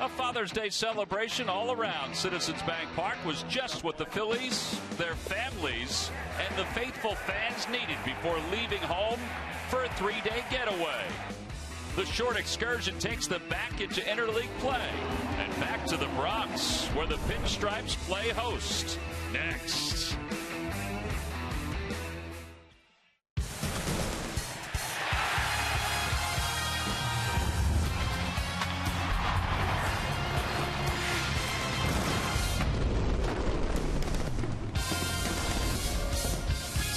A Father's Day celebration all around Citizens Bank Park was just what the Phillies, their families, and the faithful fans needed before leaving home for a 3-day getaway. The short excursion takes them back into interleague play and back to the Bronx, where the Pinstripes play host. Next.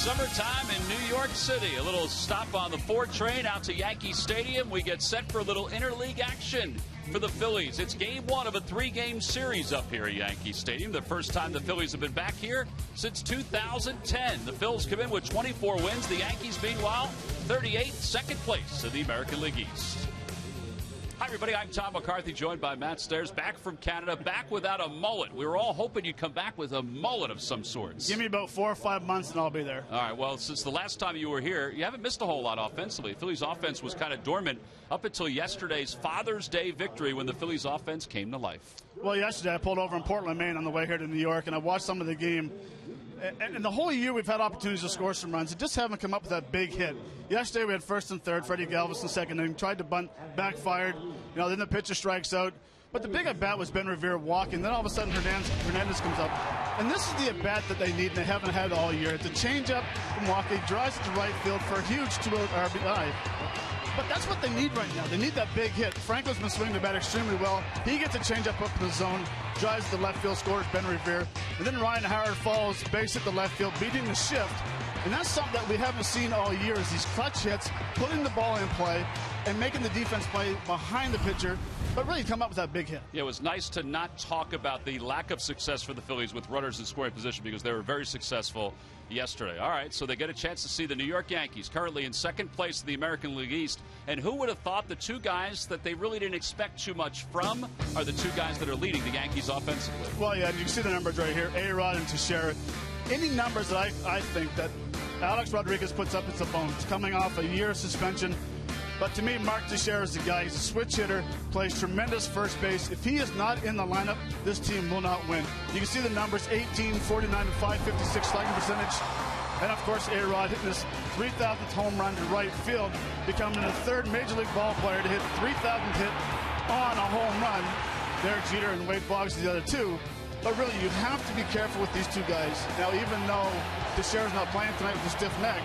Summertime in New York City. A little stop on the 4 train out to Yankee Stadium. We get set for a little interleague action for the Phillies. It's game 1 of a 3-game series up here at Yankee Stadium. The first time the Phillies have been back here since 2010. The Phils come in with 24 wins. The Yankees, meanwhile, 38, second place in the American League East. Hi, everybody. I'm Tom McCarthy, joined by Matt Stairs, back from Canada, back without a mullet. We were all hoping you'd come back with a mullet of some sorts. Give me about 4 or 5 months and I'll be there. All right, well, since the last time you were here, you haven't missed a whole lot offensively. Phillies offense was kind of dormant up until yesterday's Father's Day victory when the Phillies offense came to life. Well, yesterday I pulled over in Portland, Maine on the way here to New York, and I watched some of the game. And the whole year we've had opportunities to score some runs. It just haven't come up with that big hit. Yesterday we had first and third. Freddie Galvis in second inning, tried to bunt, backfired. Then the pitcher strikes out. But the big at-bat was Ben Revere walking. Then all of a sudden Hernandez comes up. And this is the at-bat that they need and they haven't had all year. It's a changeup from Milwaukee, drives it to right field for a huge 2-out RBI. But that's what they need right now. They need that big hit. Franco's been swinging the bat extremely well. He gets a changeup up in the zone, drives to the left field, scores Ben Revere. And then Ryan Howard falls, base hit the left field, beating the shift. And that's something that we haven't seen all year is these clutch hits, putting the ball in play, and making the defense play behind the pitcher, but really come up with that big hit. Yeah, it was nice to not talk about the lack of success for the Phillies with runners in scoring position because they were very successful yesterday. All right, so they get a chance to see the New York Yankees currently in second place in the American League East. And who would have thought the two guys that they really didn't expect too much from are the two guys that are leading the Yankees offensively? Well, yeah, you can see the numbers right here, A-Rod and Teixeira. Any numbers that I think that Alex Rodriguez puts up, it's a bonus. Coming off a year of suspension. But to me, Mark Teixeira is the guy. He's a switch hitter, plays tremendous first base. If he is not in the lineup, this team will not win. You can see the numbers, 18, 49, and 556 slugging percentage. And, of course, A-Rod hitting his 3,000th home run to right field, becoming the third Major League ball player to hit 3,000th hit on a home run. Derek Jeter and Wade Boggs are the other two. But really, you have to be careful with these two guys. Now, even though Teixeira's not playing tonight with a stiff neck,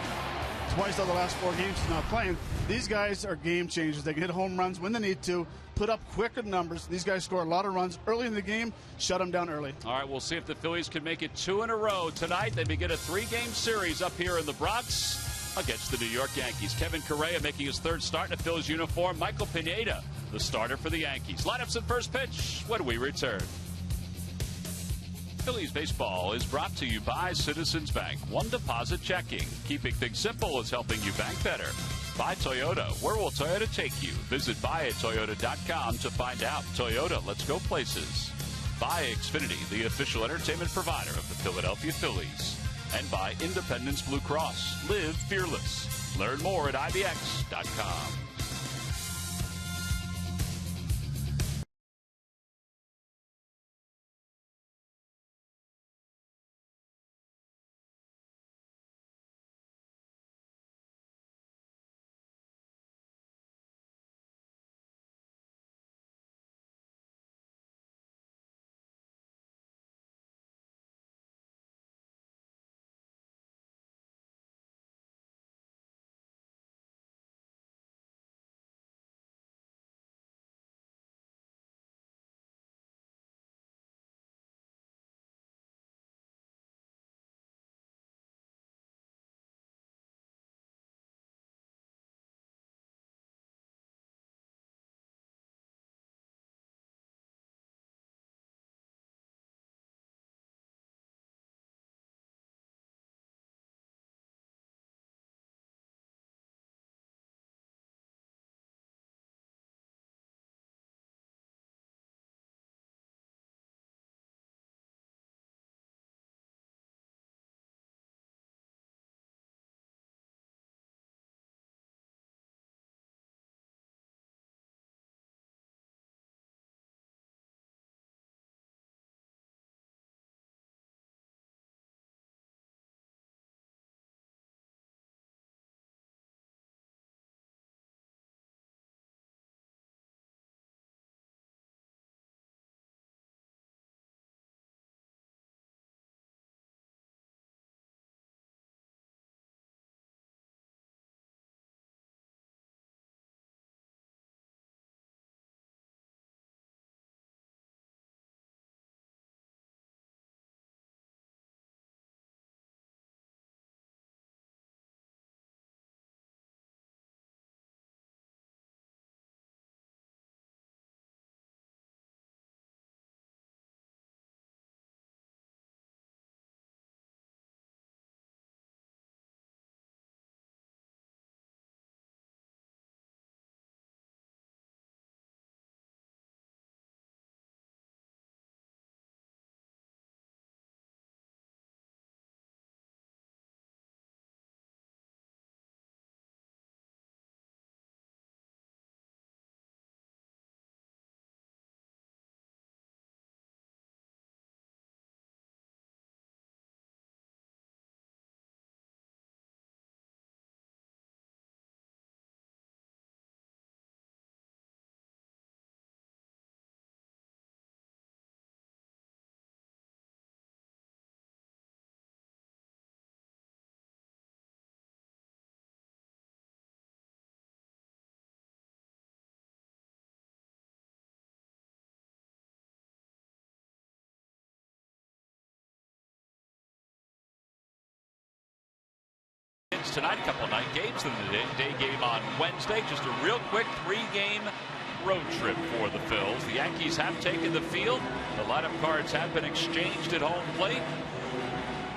twice out of the last 4 games he's not playing, these guys are game changers. They can hit home runs when they need to, put up quicker numbers. These guys score a lot of runs early in the game, shut them down early. All right, we'll see if the Phillies can make it 2 in a row tonight. They begin a 3-game series up here in the Bronx against the New York Yankees. Kevin Correa making his 3rd start in a Phillies uniform. Michael Pineda, the starter for the Yankees. Lineups at first pitch when we return. Phillies baseball is brought to you by Citizens Bank. One deposit checking. Keeping things simple is helping you bank better. By Toyota. Where will Toyota take you? Visit buyattoyota.com to find out. Toyota, let's go places. By Xfinity, the official entertainment provider of the Philadelphia Phillies. And by Independence Blue Cross. Live fearless. Learn more at IBX.com. tonight. A couple of night games, and the day game on Wednesday. Just a real quick 3-game road trip for the Phils. The Yankees have taken the field. The lineup cards have been exchanged at home plate.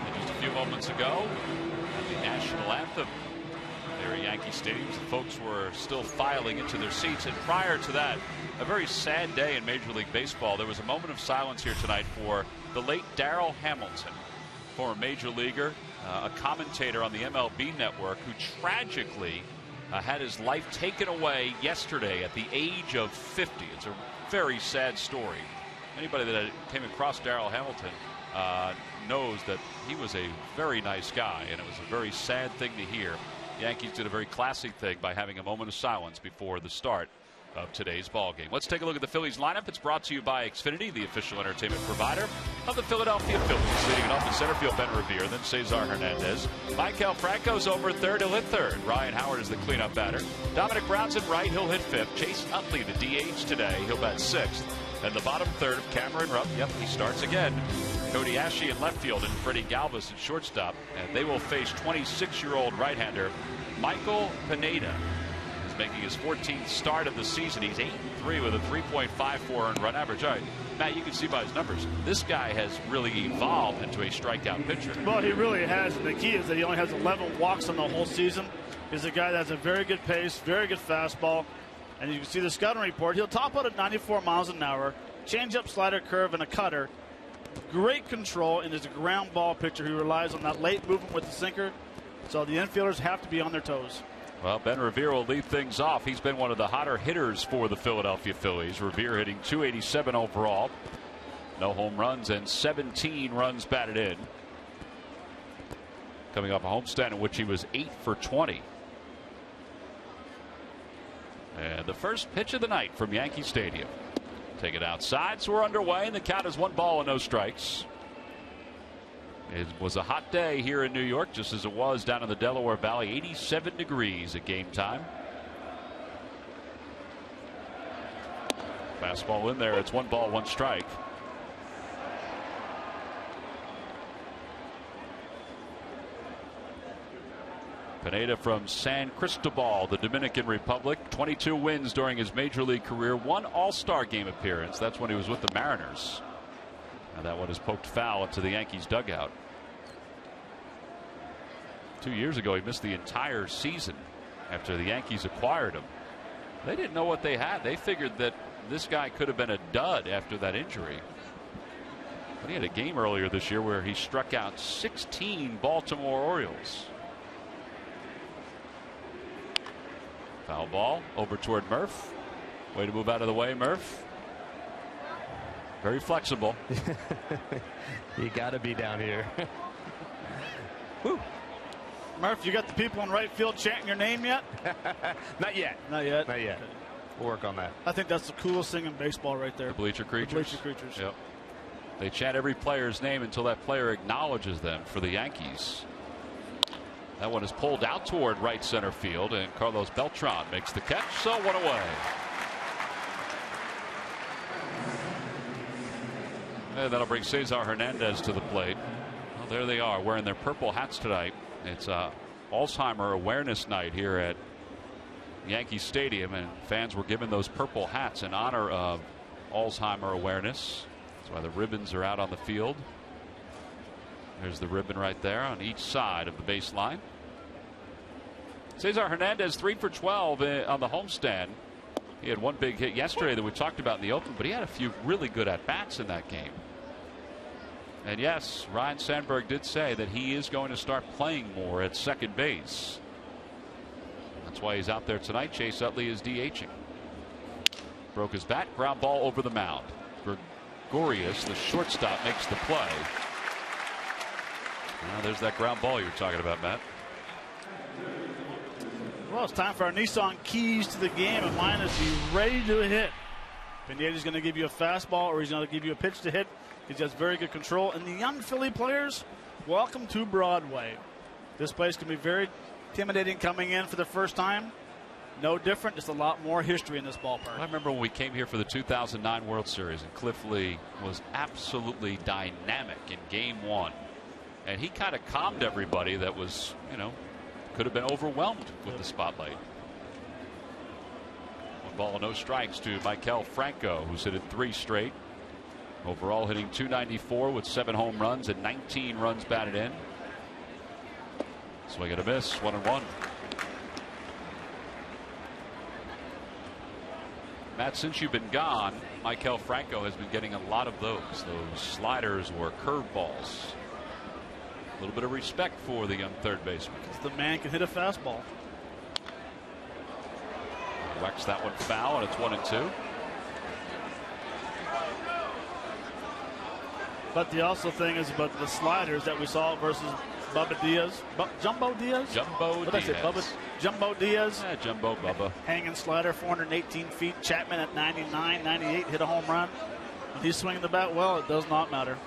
And just a few moments ago, at the national anthem there at Yankee Stadium, the folks were still filing into their seats. And prior to that, a very sad day in Major League Baseball. There was a moment of silence here tonight for the late Darryl Hamilton, former major leaguer, a commentator on the MLB network, who tragically had his life taken away yesterday at the age of 50. It's a very sad story. Anybody that came across Darryl Hamilton knows that he was a very nice guy, and it was a very sad thing to hear. The Yankees did a very classic thing by having a moment of silence before the start of today's ball game. Let's take a look at the Phillies lineup. It's brought to you by Xfinity, the official entertainment provider of the Philadelphia Phillies. Leading it off in center field, Ben Revere, then Cesar Hernandez. Michael Franco's over third. He'll hit third. Ryan Howard is the cleanup batter. Dominic Brown's in right. He'll hit fifth. Chase Utley, the DH today. He'll bat sixth. And the bottom third of Cameron Rupp. Yep, he starts again. Cody Ashe in left field and Freddie Galvis at shortstop. And they will face 26-year-old right-hander Michael Pineda. Making his 14th start of the season. He's 8-3 with a 3.54 earned run average. All right, Matt, you can see by his numbers, this guy has really evolved into a strikeout pitcher. Well, he really has. And the key is that he only has 11 walks on the whole season. He's a guy that has a very good pace, very good fastball. And you can see the scouting report. He'll top out at 94 miles an hour, changeup, slider, curve, and a cutter. Great control, and is a ground ball pitcher who relies on that late movement with the sinker. So the infielders have to be on their toes. Well, Ben Revere will lead things off. He's been one of the hotter hitters for the Philadelphia Phillies. Revere hitting .287 overall. No home runs and 17 runs batted in. Coming off a homestand in which he was 8 for 20. And the first pitch of the night from Yankee Stadium. Take it outside, so we're underway, and the count is 1 ball and no strikes. It was a hot day here in New York, just as it was down in the Delaware Valley. 87 degrees at game time. Fastball in there. It's 1 ball, 1 strike. Pineda from San Cristobal, the Dominican Republic. 22 wins during his major league career. 1 All-Star game appearance. That's when he was with the Mariners. And that one is poked foul into the Yankees dugout. 2 years ago, he missed the entire season after the Yankees acquired him. They didn't know what they had. They figured that this guy could have been a dud after that injury. But he had a game earlier this year where he struck out 16 Baltimore Orioles. Foul ball over toward Murph. Way to move out of the way, Murph. Very flexible. You got to be down here. Woo. Murph, you got the people in right field chanting your name yet? Not yet. Not yet? Not yet. We'll work on that. I think that's the coolest thing in baseball right there. The bleacher creatures? The bleacher creatures. Yep. They chant every player's name until that player acknowledges them for the Yankees. That one is pulled out toward right center field, and Carlos Beltran makes the catch, so 1 away. And that'll bring Cesar Hernandez to the plate. Well, there they are wearing their purple hats tonight. It's Alzheimer Awareness Night here at Yankee Stadium, and fans were given those purple hats in honor of Alzheimer awareness. That's why the ribbons are out on the field. There's the ribbon right there on each side of the baseline. Cesar Hernandez 3 for 12 on the homestand. He had 1 big hit yesterday that we talked about in the open, but he had a few really good at-bats in that game. And yes, Ryan Sandberg did say that he is going to start playing more at second base. That's why he's out there tonight. Chase Utley is DHing. Broke his bat. Ground ball over the mound. Gregorius, the shortstop, makes the play. Now there's that ground ball you were talking about, Matt. Well, it's time for our Nissan keys to the game, and mine is be ready to hit. Pineda's going to give you a fastball, or he's going to give you a pitch to hit. He has very good control. And the young Philly players, welcome to Broadway. This place can be very intimidating coming in for the first time. No different, just a lot more history in this ballpark. I remember when we came here for the 2009 World Series, and Cliff Lee was absolutely dynamic in Game 1. And he kind of calmed everybody that was, could have been overwhelmed with the spotlight. 1 ball, no strikes to Maikel Franco, who's hit it 3 straight. Overall hitting .294 with 7 home runs and 19 runs batted in. Swing and a miss, 1-1. Matt, since you've been gone, Maikel Franco has been getting a lot of those sliders or curveballs. A little bit of respect for the young third baseman. Because the man can hit a fastball. Whacks that one foul, and it's 1-2. But the also thing is about the sliders that we saw versus Bubba Diaz. Jumbo Diaz? Jumbo what Diaz. Did I say? Jumbo Diaz. Yeah, Jumbo Bubba. Hanging slider, 418 feet. Chapman at 99, 98, hit a home run. When he's swinging the bat well, it does not matter.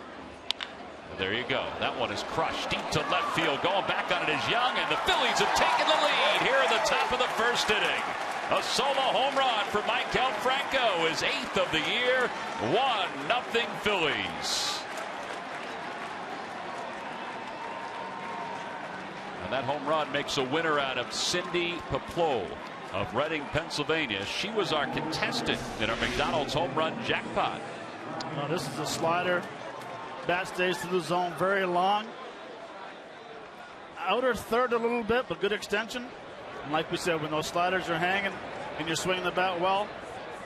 There you go. That one is crushed deep to left field. Going back on it is Young, and the Phillies have taken the lead here at the top of the first inning. A solo home run for Maikel Franco, his 8th of the year. 1-0 Phillies. And that home run makes a winner out of Cindy Paplot of Reading, Pennsylvania. She was our contestant in our McDonald's home run jackpot. Now this is a slider. Bat stays to the zone very long. Outer third a little bit, but good extension. And like we said, when those sliders are hanging and you're swinging the bat well,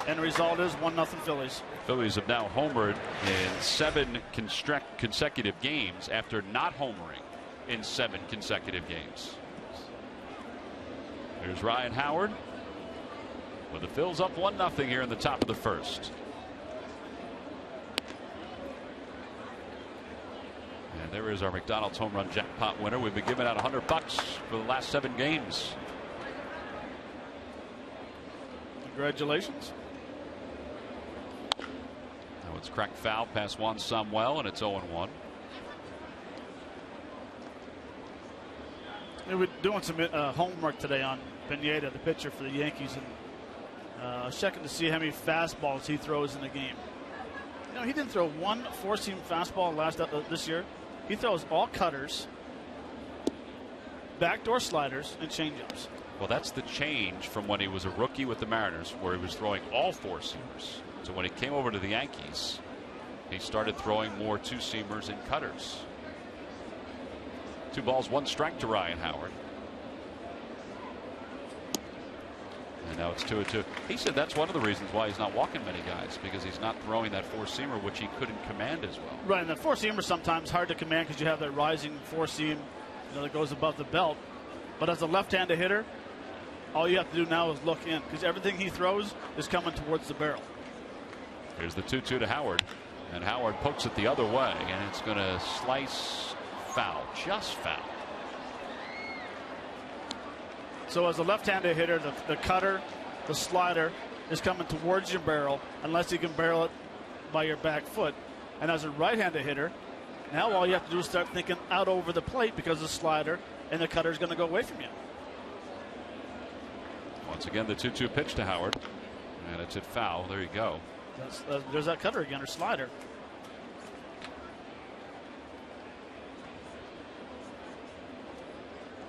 and the result is 1-0 Phillies. Phillies have now homered in 7 consecutive games after not homering in 7 consecutive games. Here's Ryan Howard with the Phils up 1-0 here in the top of the first. And there is our McDonald's home run jackpot winner. We've been giving out $100 for the last 7 games. Congratulations. Now it's cracked foul past Juan Samuel, and it's 0-1. They were doing some homework today on Pineda, the pitcher for the Yankees, and checking to see how many fastballs he throws in the game. You know, he didn't throw one four-seam fastball this year. He throws all cutters, backdoor sliders, and changeups. Well, that's the change from when he was a rookie with the Mariners, where he was throwing all four-seamers. So when he came over to the Yankees, he started throwing more two-seamers and cutters. 2 balls, 1 strike to Ryan Howard. And now it's 2-2. He said that's one of the reasons why he's not walking many guys, because he's not throwing that four-seamer, which he couldn't command as well. Right, and the four-seamer sometimes hard to command because you have that rising four-seam, that goes above the belt. But as a left-handed hitter, all you have to do now is look in, because everything he throws is coming towards the barrel. Here's the 2-2 to Howard, and Howard pokes it the other way, and it's going to slice foul, just foul. So as a left-handed hitter, the cutter, the slider is coming towards your barrel unless you can barrel it by your back foot. And as a right-handed hitter, now all you have to do is start thinking out over the plate, because the slider and the cutter is going to go away from you. Once again, the 2-2 pitch to Howard, and it's at foul. There you go. There's that cutter again, or slider.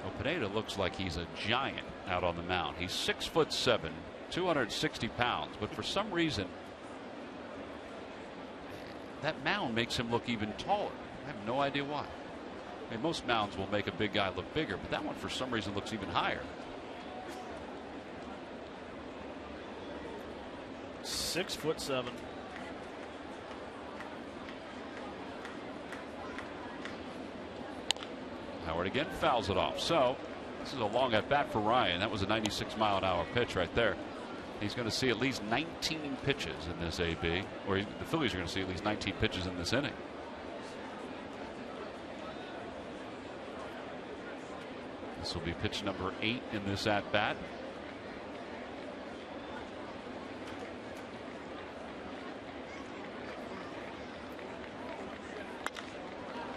Well, Pineda looks like he's a giant out on the mound. He's 6'7", 260 pounds, but for some reason that mound makes him look even taller. I have no idea why. I mean, most mounds will make a big guy look bigger, but that one for some reason looks even higher. 6'7". Howard again fouls it off. So this is a long at bat for Ryan. That was a 96-mile-an-hour pitch right there. He's going to see at least 19 pitches in this AB, or the Phillies are going to see at least 19 pitches in this inning. This will be pitch number 8 in this at bat.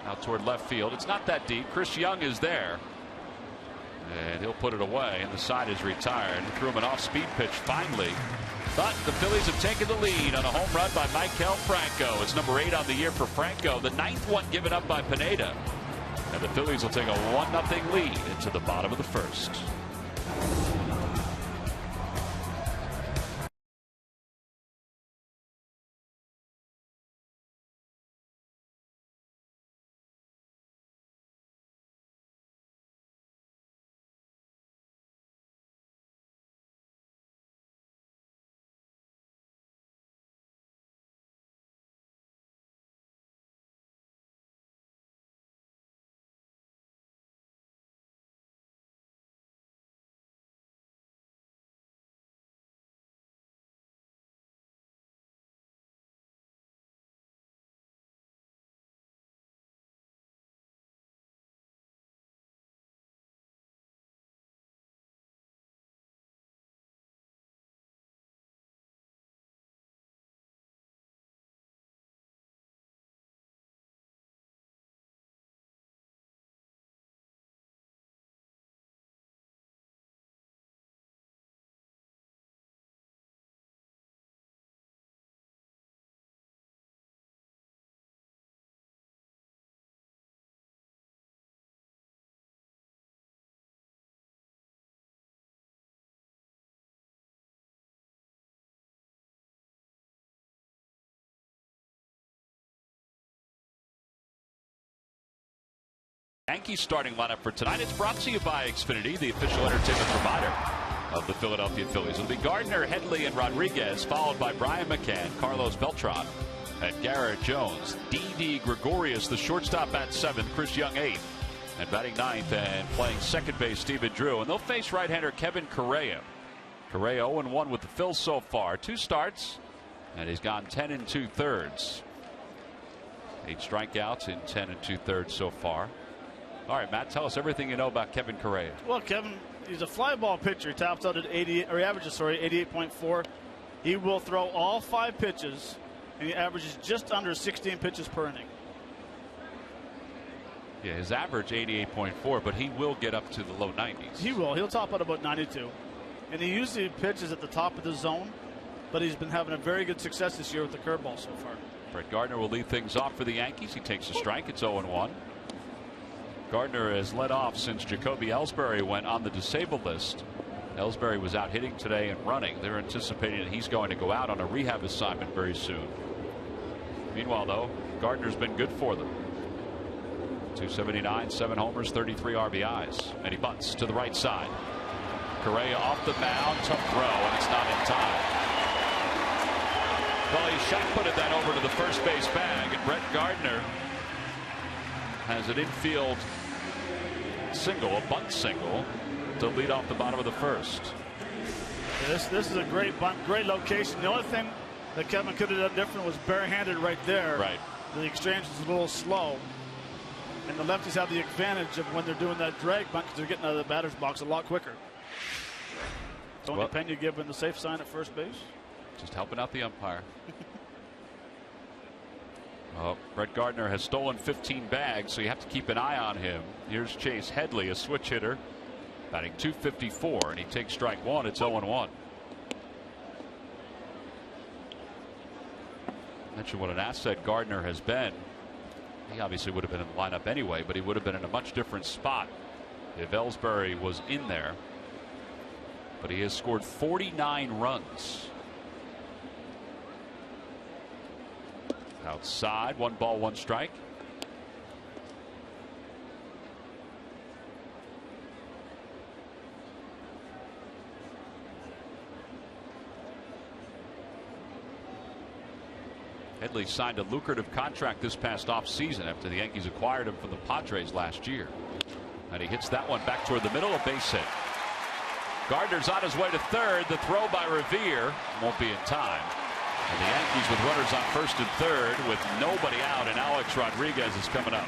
Out toward left field. It's not that deep. Chris Young is there, and he'll put it away, and the side is retired. He threw him an off-speed pitch finally, but the Phillies have taken the lead on a home run by Maikel Franco. It's number 8 on the year for Franco, the 9th one given up by Pineda. And the Phillies will take a 1-0 lead into the bottom of the first. Yankees starting lineup for tonight. It's brought to you by Xfinity, the official entertainment provider of the Philadelphia Phillies. It'll be Gardner, Headley, and Rodriguez, followed by Brian McCann, Carlos Beltran, and Garrett Jones. D.D. Gregorius, the shortstop, at 7th. Chris Young, 8th. And batting 9th and playing second base, Stephen Drew. And they'll face right-hander Kevin Correa. Correa 0-1 with the Phils so far. 2 starts, and he's gone 10 2/3. 8 strikeouts in 10 2/3 so far. All right, Matt, tell us everything you know about Kevin Correa. Well, Kevin, he's a fly ball pitcher. He tops out at 88, or he averages, 88.4. He will throw all 5 pitches, and he averages just under 16 pitches per inning. Yeah, his average 88.4, but he will get up to the low 90s. He will. He'll top out about 92. And he usually pitches at the top of the zone, but he's been having a very good success this year with the curveball so far. Brett Gardner will lead things off for the Yankees. He takes a strike. It's 0-1. Gardner has led off since Jacoby Ellsbury went on the disabled list. Ellsbury was out hitting today and running. They're anticipating that he's going to go out on a rehab assignment very soon. Meanwhile, though, Gardner's been good for them. 279, 7 homers, 33 RBIs. And he bunts to the right side. Correa off the mound, tough throw, and it's not in time. Well, he shot-putted that over to the first base bag, and Brett Gardner has an infield single, a bunt single, to lead off the bottom of the first. This is a great bunt, great location. The only thing that Kevin could have done different was barehanded right there. Right. The exchange was a little slow. And the lefties have the advantage of when they're doing that drag bunt because they're getting out of the batter's box a lot quicker. Tony Pena giving the safe sign at first base. Just helping out the umpire. Brett Gardner has stolen 15 bags, so you have to keep an eye on him. Here's Chase Headley, a switch hitter, batting .254, and he takes strike 1. It's 0-1. Mention what an asset Gardner has been. He obviously would have been in the lineup anyway, but he would have been in a much different spot if Ellsbury was in there. But he has scored 49 runs. Outside, 1 ball, 1 strike. Headley signed a lucrative contract this past offseason after the Yankees acquired him from the Padres last year. And he hits that one back toward the middle, a base hit. Gardner's on his way to third. The throw by Revere won't be in time. And the Yankees with runners on first and third with nobody out, and Alex Rodriguez is coming up.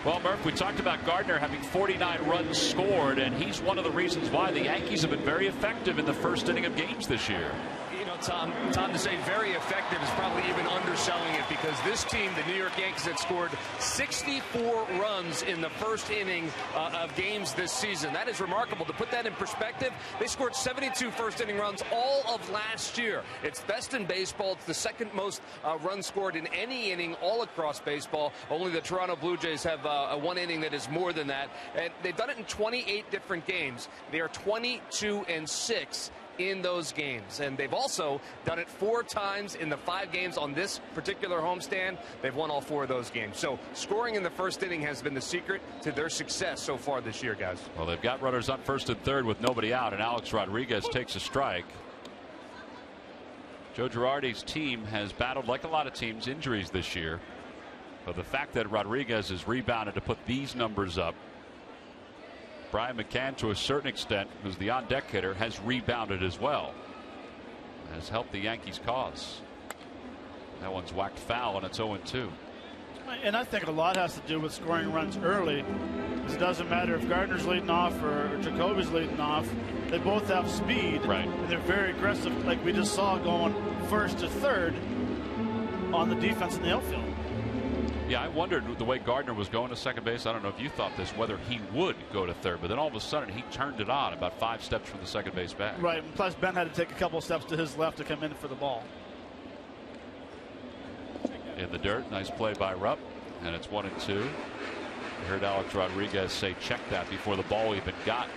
Well, Murph, we talked about Gardner having 49 runs scored, and he's one of the reasons why the Yankees have been very effective in the first inning of games this year. You know, Tom, to say very effective is probably even underselling it, because this team, the New York Yankees, had scored 64 runs in the first inning of games this season. That is remarkable. To put that in perspective, they scored 72 first-inning runs all of last year. It's best in baseball. It's the second most runs scored in any inning all across baseball. Only the Toronto Blue Jays have a one inning that is more than that. And they've done it in 28 different games. They are 22-6 in those games, and they've also done it 4 times in the 5 games on this particular homestand. They've won all 4 of those games. So scoring in the first inning has been the secret to their success so far this year, guys. Well, they've got runners on first and third with nobody out, and Alex Rodriguez takes a strike. Joe Girardi's team has battled, like a lot of teams, injuries this year, but the fact that Rodriguez has rebounded to put these numbers up, Brian McCann, to a certain extent, who's the on-deck hitter, has rebounded as well. Has helped the Yankees' cause. That one's whacked foul, and it's 0-2. And I think a lot has to do with scoring runs early. It doesn't matter if Gardner's leading off or Jacoby's leading off. They both have speed. Right. And they're very aggressive, like we just saw going first to third on the defense in the outfield. Yeah, I wondered the way Gardner was going to second base. I don't know if you thought this, whether he would go to third. But then all of a sudden, he turned it on about 5 steps from the second base bag. Right. And plus, Ben had to take a couple steps to his left to come in for the ball. In the dirt, nice play by Rupp, and it's 1-2. You heard Alex Rodriguez say check that before the ball even got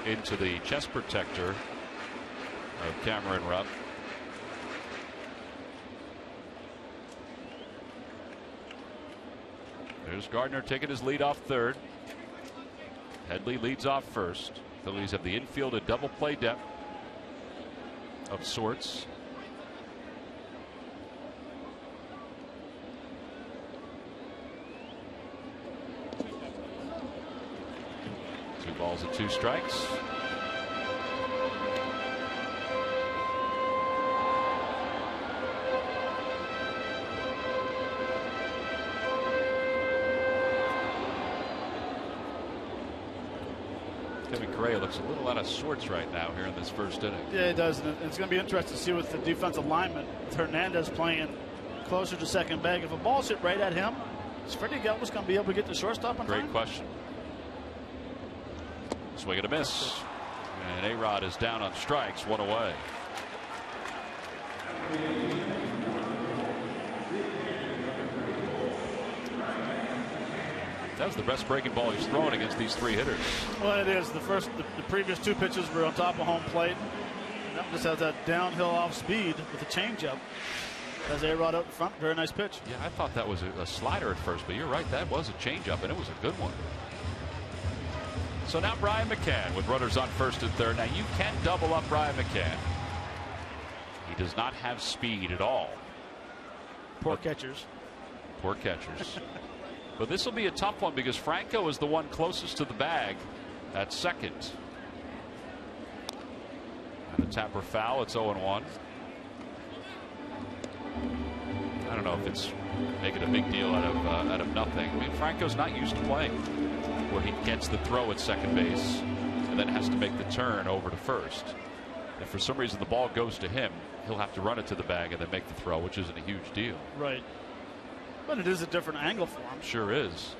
into the chest protector of Cameron Rupp. There's Gardner taking his lead off third. Headley leads off first. Phillies have the infield at double play depth of sorts. Two balls and 2 strikes. Gray looks a little out of sorts right now here in this first inning. Yeah, it does. And it's going to be interesting to see with the defensive alignment, with Hernandez playing closer to second bag. If a ball's hit right at him, is Freddie Galvis going to be able to get the shortstop on time? Great question. Swing and a miss. And A-Rod is down on strikes, 1 away. That was the best breaking ball he's thrown against these 3 hitters. Well, it is. The previous 2 pitches were on top of home plate. And that just has that downhill off speed with a changeup. Has A-Rod up front. Very nice pitch. Yeah, I thought that was a slider at first, but you're right. That was a changeup, and it was a good one. So now Brian McCann with runners on first and third. Now you can double up Brian McCann. He does not have speed at all. Poor catchers. Poor catchers. But this will be a tough one because Franco is the one closest to the bag at second. And a tapper foul. It's 0-1. I don't know if it's making a big deal out of nothing. I mean, Franco's not used to playing where he gets the throw at second base and then has to make the turn over to first. If for some reason the ball goes to him, he'll have to run it to the bag and then make the throw, which isn't a huge deal. Right. But it is a different angle for him. Sure is.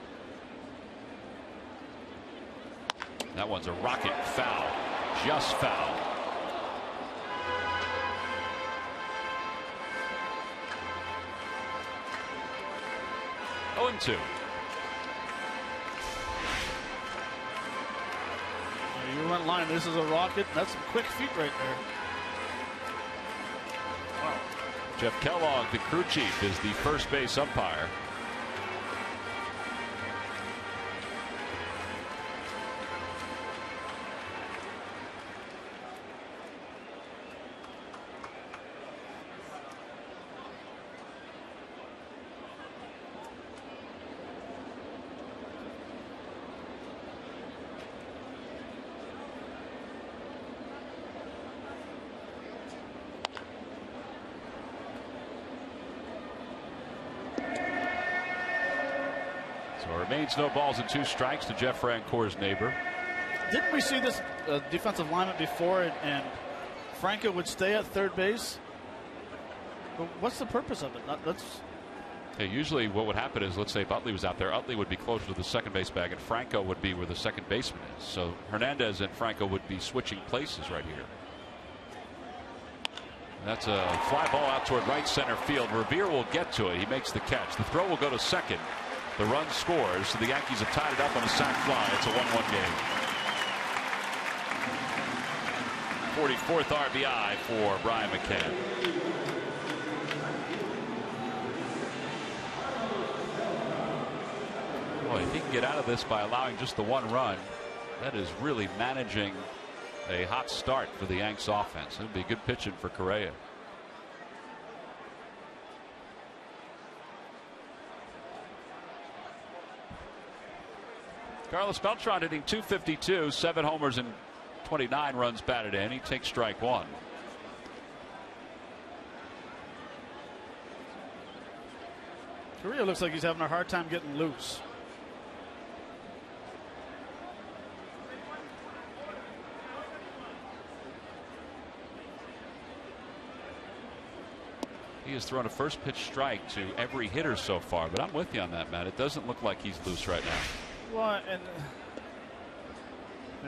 That one's a rocket foul. Just foul. Oh, and 2. You went line. This is a rocket. That's some quick feet right there. Wow. Jeff Kellogg, the crew chief, is the first base umpire. Remains no balls and 2 strikes to Jeff Francoeur's neighbor. Didn't we see this defensive lineman before, and Franco would stay at third base But what's the purpose of it? Hey, usually what would happen is, let's say if Utley was out there, Utley would be closer to the second base bag, and Franco would be where the second baseman is. So Hernandez and Franco would be switching places right here. That's a fly ball out toward right center field. Revere will get to it. He makes the catch. The throw will go to second. The run scores. So the Yankees have tied it up on a sac fly. It's a 1-1 game. 44th RBI for Brian McCann. Boy, if he can get out of this by allowing just the one run, that is really managing a hot start for the Yanks offense. It would be good pitching for Correa. Carlos Beltran hitting .252, 7 homers and 29 runs batted in. He takes strike one. Correa looks like he's having a hard time getting loose. He has thrown a first pitch strike to every hitter so far, but I'm with you on that, Matt. It doesn't look like he's loose right now. Well, and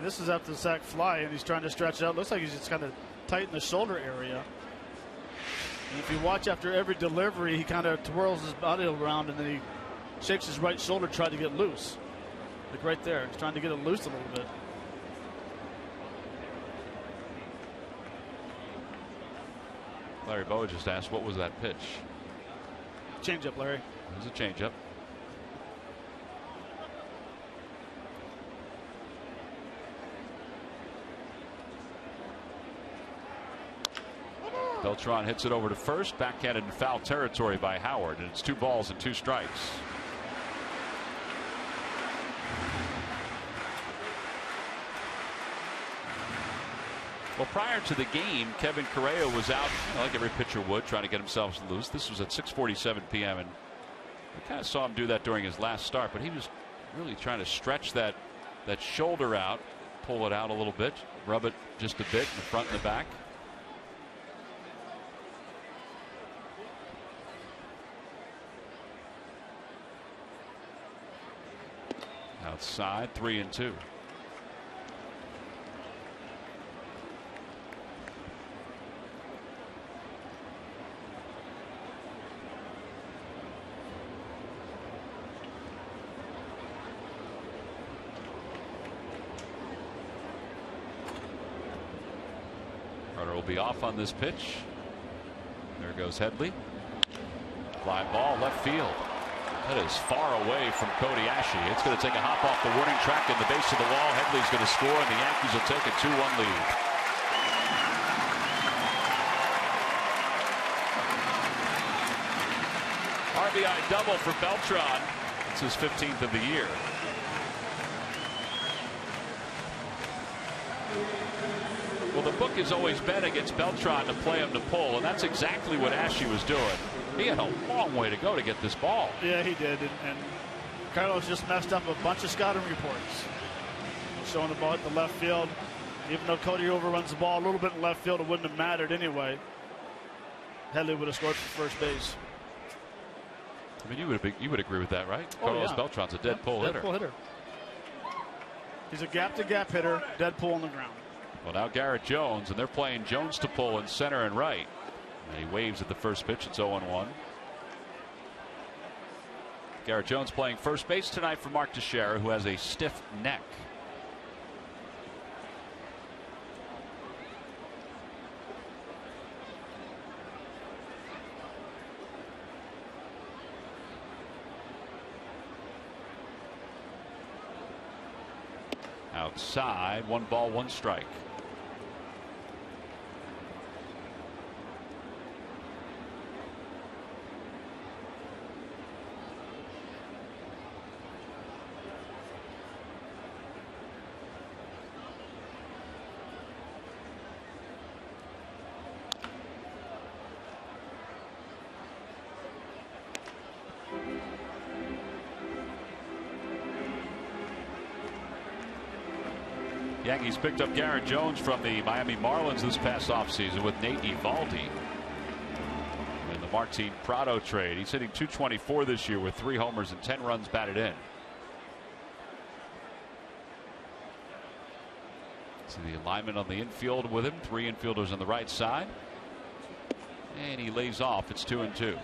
this is after the sac fly, and he's trying to stretch it out. Looks like he's just kind of tight in the shoulder area. And if you watch after every delivery, he kind of twirls his body around, and then he shakes his right shoulder, trying to get loose. Like right there, he's trying to get it loose a little bit. Larry Boa just asked, what was that pitch? Change up, Larry. It was a changeup. Beltran hits it over to first, backhanded in foul territory by Howard, and it's 2 balls and 2 strikes. Well, prior to the game, Kevin Correa was out, like every pitcher would, trying to get himself loose. This was at 6:47 p.m. and we kind of saw him do that during his last start, but he was really trying to stretch that shoulder out, pull it out a little bit, rub it just a bit in the front and the back. Outside, 3-2. Carter will be off on this pitch. There goes Headley. Fly ball left field. That is far away from Cody Ashe. It's going to take a hop off the warning track in the base of the wall. Headley's going to score, and the Yankees will take a 2-1 lead. RBI double for Beltran. It's his 15th of the year. Well, the book has always been against Beltran to play him to pull, and that's exactly what Ashe was doing. He had a long way to go to get this ball. Yeah, he did, and Carlos just messed up a bunch of scouting reports, showing the ball at the left field. Even though Cody overruns the ball a little bit in left field, it wouldn't have mattered anyway. Headley would have scored for first base. I mean, you would agree with that, right? Oh, Carlos yeah. Beltran's a dead pull hitter. Dead pull hitter. He's a gap-to-gap hitter, dead pull on the ground. Well, now Garrett Jones, and they're playing Jones to pull in center and right. And he waves at the first pitch. It's 0-1. Garrett Jones playing first base tonight for Mark Teixeira, who has a stiff neck. Outside, 1 ball, 1 strike. Yankees picked up Garrett Jones from the Miami Marlins this past offseason with Nate Eovaldi. And the Martin Prado trade. He's hitting .224 this year with 3 homers and 10 runs batted in. See the alignment on the infield with him. 3 infielders on the right side. And he lays off. It's 2-2.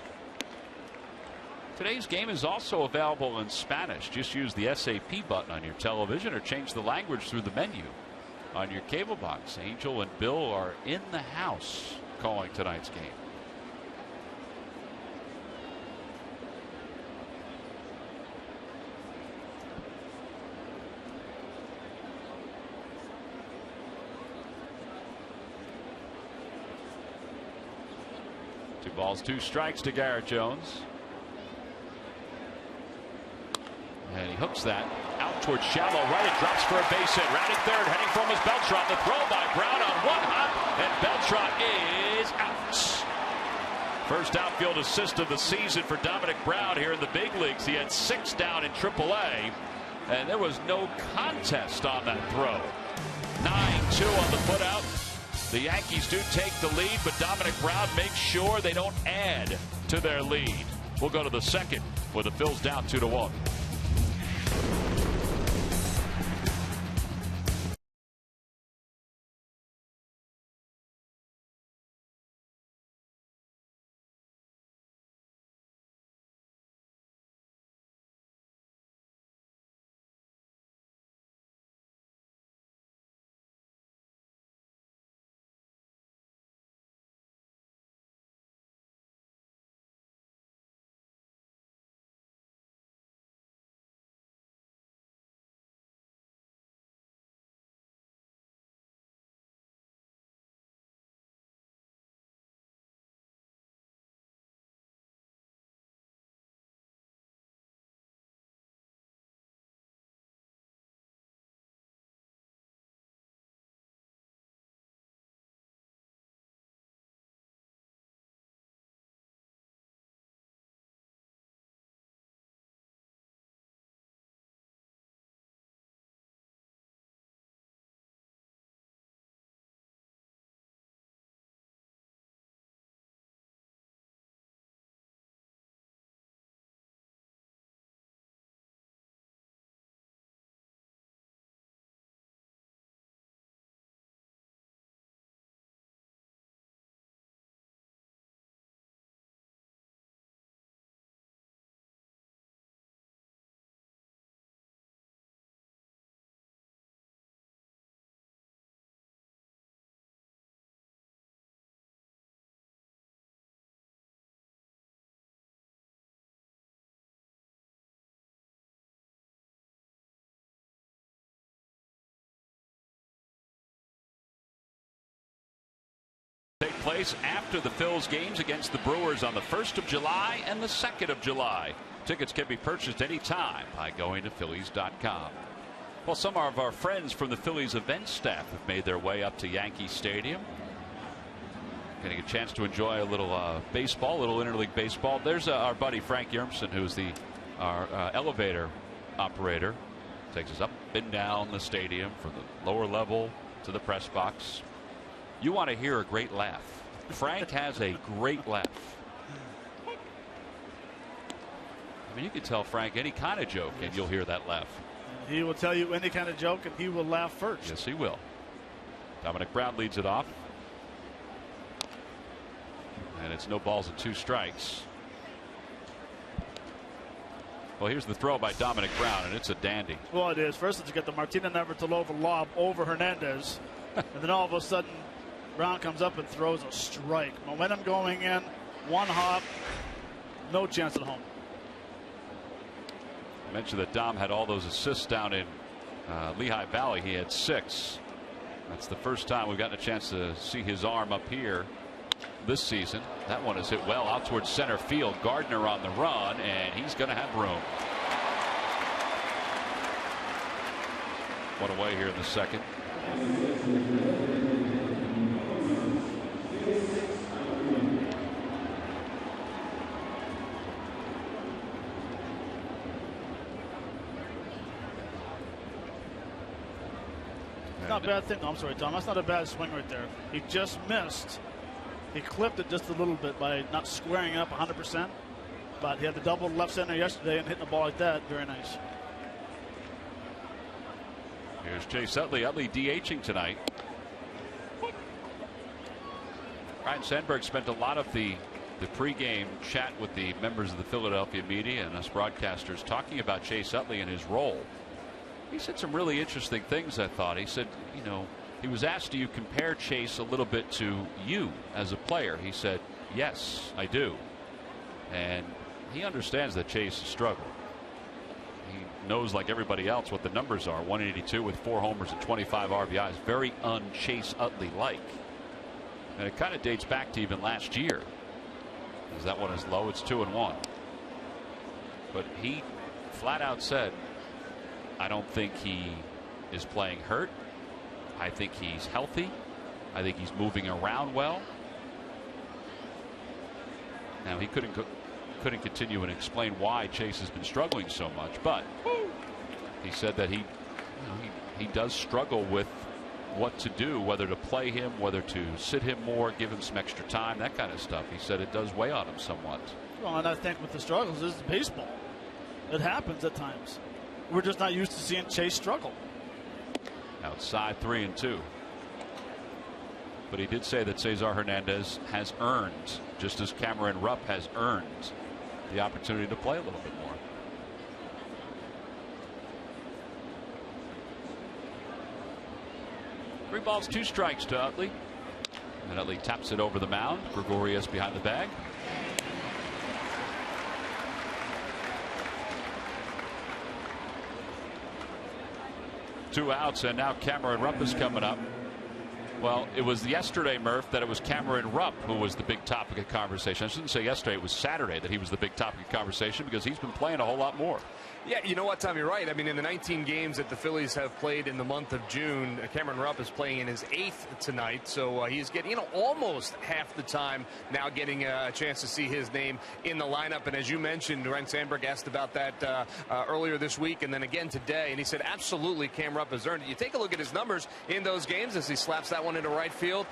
Today's game is also available in Spanish. Just use the SAP button on your television or change the language through the menu on your cable box. Angel and Bill are in the house calling tonight's game. Two balls, 2 strikes to Garrett Jones. And he hooks that out towards shallow right. It drops for a base hit. Rounding third, heading for him is Beltran. The throw by Brown on 1 hop, and Beltran is out. First outfield assist of the season for Dominic Brown here in the big leagues. He had 6 down in AAA, and there was no contest on that throw. 9-2 on the putout. The Yankees do take the lead, but Dominic Brown makes sure they don't add to their lead. We'll go to the second with the Phils down 2-1. Take place after the Phils games against the Brewers on the 1st of July and the 2nd of July. Tickets can be purchased anytime by going to Phillies.com. Well, some of our friends from the Phillies event staff have made their way up to Yankee Stadium. Getting a chance to enjoy a little baseball, a little interleague baseball. There's our buddy Frank Yermson, who's our elevator operator. Takes us up and down the stadium from the lower level to the press box. You want to hear a great laugh. Frank has a great laugh. I mean, you can tell Frank any kind of joke and you'll hear that laugh. He will tell you any kind of joke and he will laugh first. Yes, he will. Dominic Brown leads it off. And it's no balls and 2 strikes. Well, here's the throw by Dominic Brown, and it's a dandy. Well, it is. First, it's got the Martina Navratilova lob over Hernandez. And then all of a sudden, Brown comes up and throws a strike. Momentum going in, 1 hop, no chance at home. I mentioned that Dom had all those assists down in Lehigh Valley. He had 6. That's the first time we've gotten a chance to see his arm up here this season. That one is hit well out towards center field. Gardner on the run, and he's going to have room. One away here in the second. Not a bad thing. No, I'm sorry, Tom. That's not a bad swing right there. He just missed He clipped it just a little bit by not squaring up 100%. But he had the double left center yesterday, and hitting the ball like that, very nice. Here's Chase Utley. Utley DHing tonight. Ryne Sandberg spent a lot of the pregame chat with the members of the Philadelphia media and us broadcasters talking about Chase Utley and his role. He said some really interesting things, I thought. He said, you know, he was asked, do you compare Chase a little bit to you as a player? He said, yes, I do. And he understands that Chase struggled. He knows, like everybody else, what the numbers are. 182 with 4 homers and 25 RBIs. Very un-Chase Utley-like. And it kind of dates back to even last year. As that one is low, it's 2-1. But he flat out said, I don't think he is playing hurt. I think he's healthy. I think he's moving around well. Now, he couldn't continue and explain why Chase has been struggling so much, but he said that he does struggle with what to do, whether to play him, whether to sit him more, give him some extra time, that kind of stuff. He said it does weigh on him somewhat. Well, and I think with the struggles, this is baseball. It happens at times. We're just not used to seeing Chase struggle. Outside 3-2. But he did say that Cesar Hernandez has earned, just as Cameron Rupp has earned, the opportunity to play a little bit more. 3 balls, 2 strikes to Utley. And Utley taps it over the mound. Gregorius behind the bag. Two outs, and now Cameron Rupp is coming up. Well, it was yesterday, Murph, that it was Cameron Rupp who was the big topic of conversation. I shouldn't say yesterday, it was Saturday that he was the big topic of conversation, because he's been playing a whole lot more. Yeah, you know what, Tom, you're right. I mean, in the 19 games that the Phillies have played in the month of June, Cameron Rupp is playing in his 8th tonight, so he's getting, almost half the time now getting a chance to see his name in the lineup. And as you mentioned, Ryne Sandberg asked about that earlier this week and then again today, and he said absolutely Cam Rupp has earned it. You take a look at his numbers in those games as he slaps that one into right field.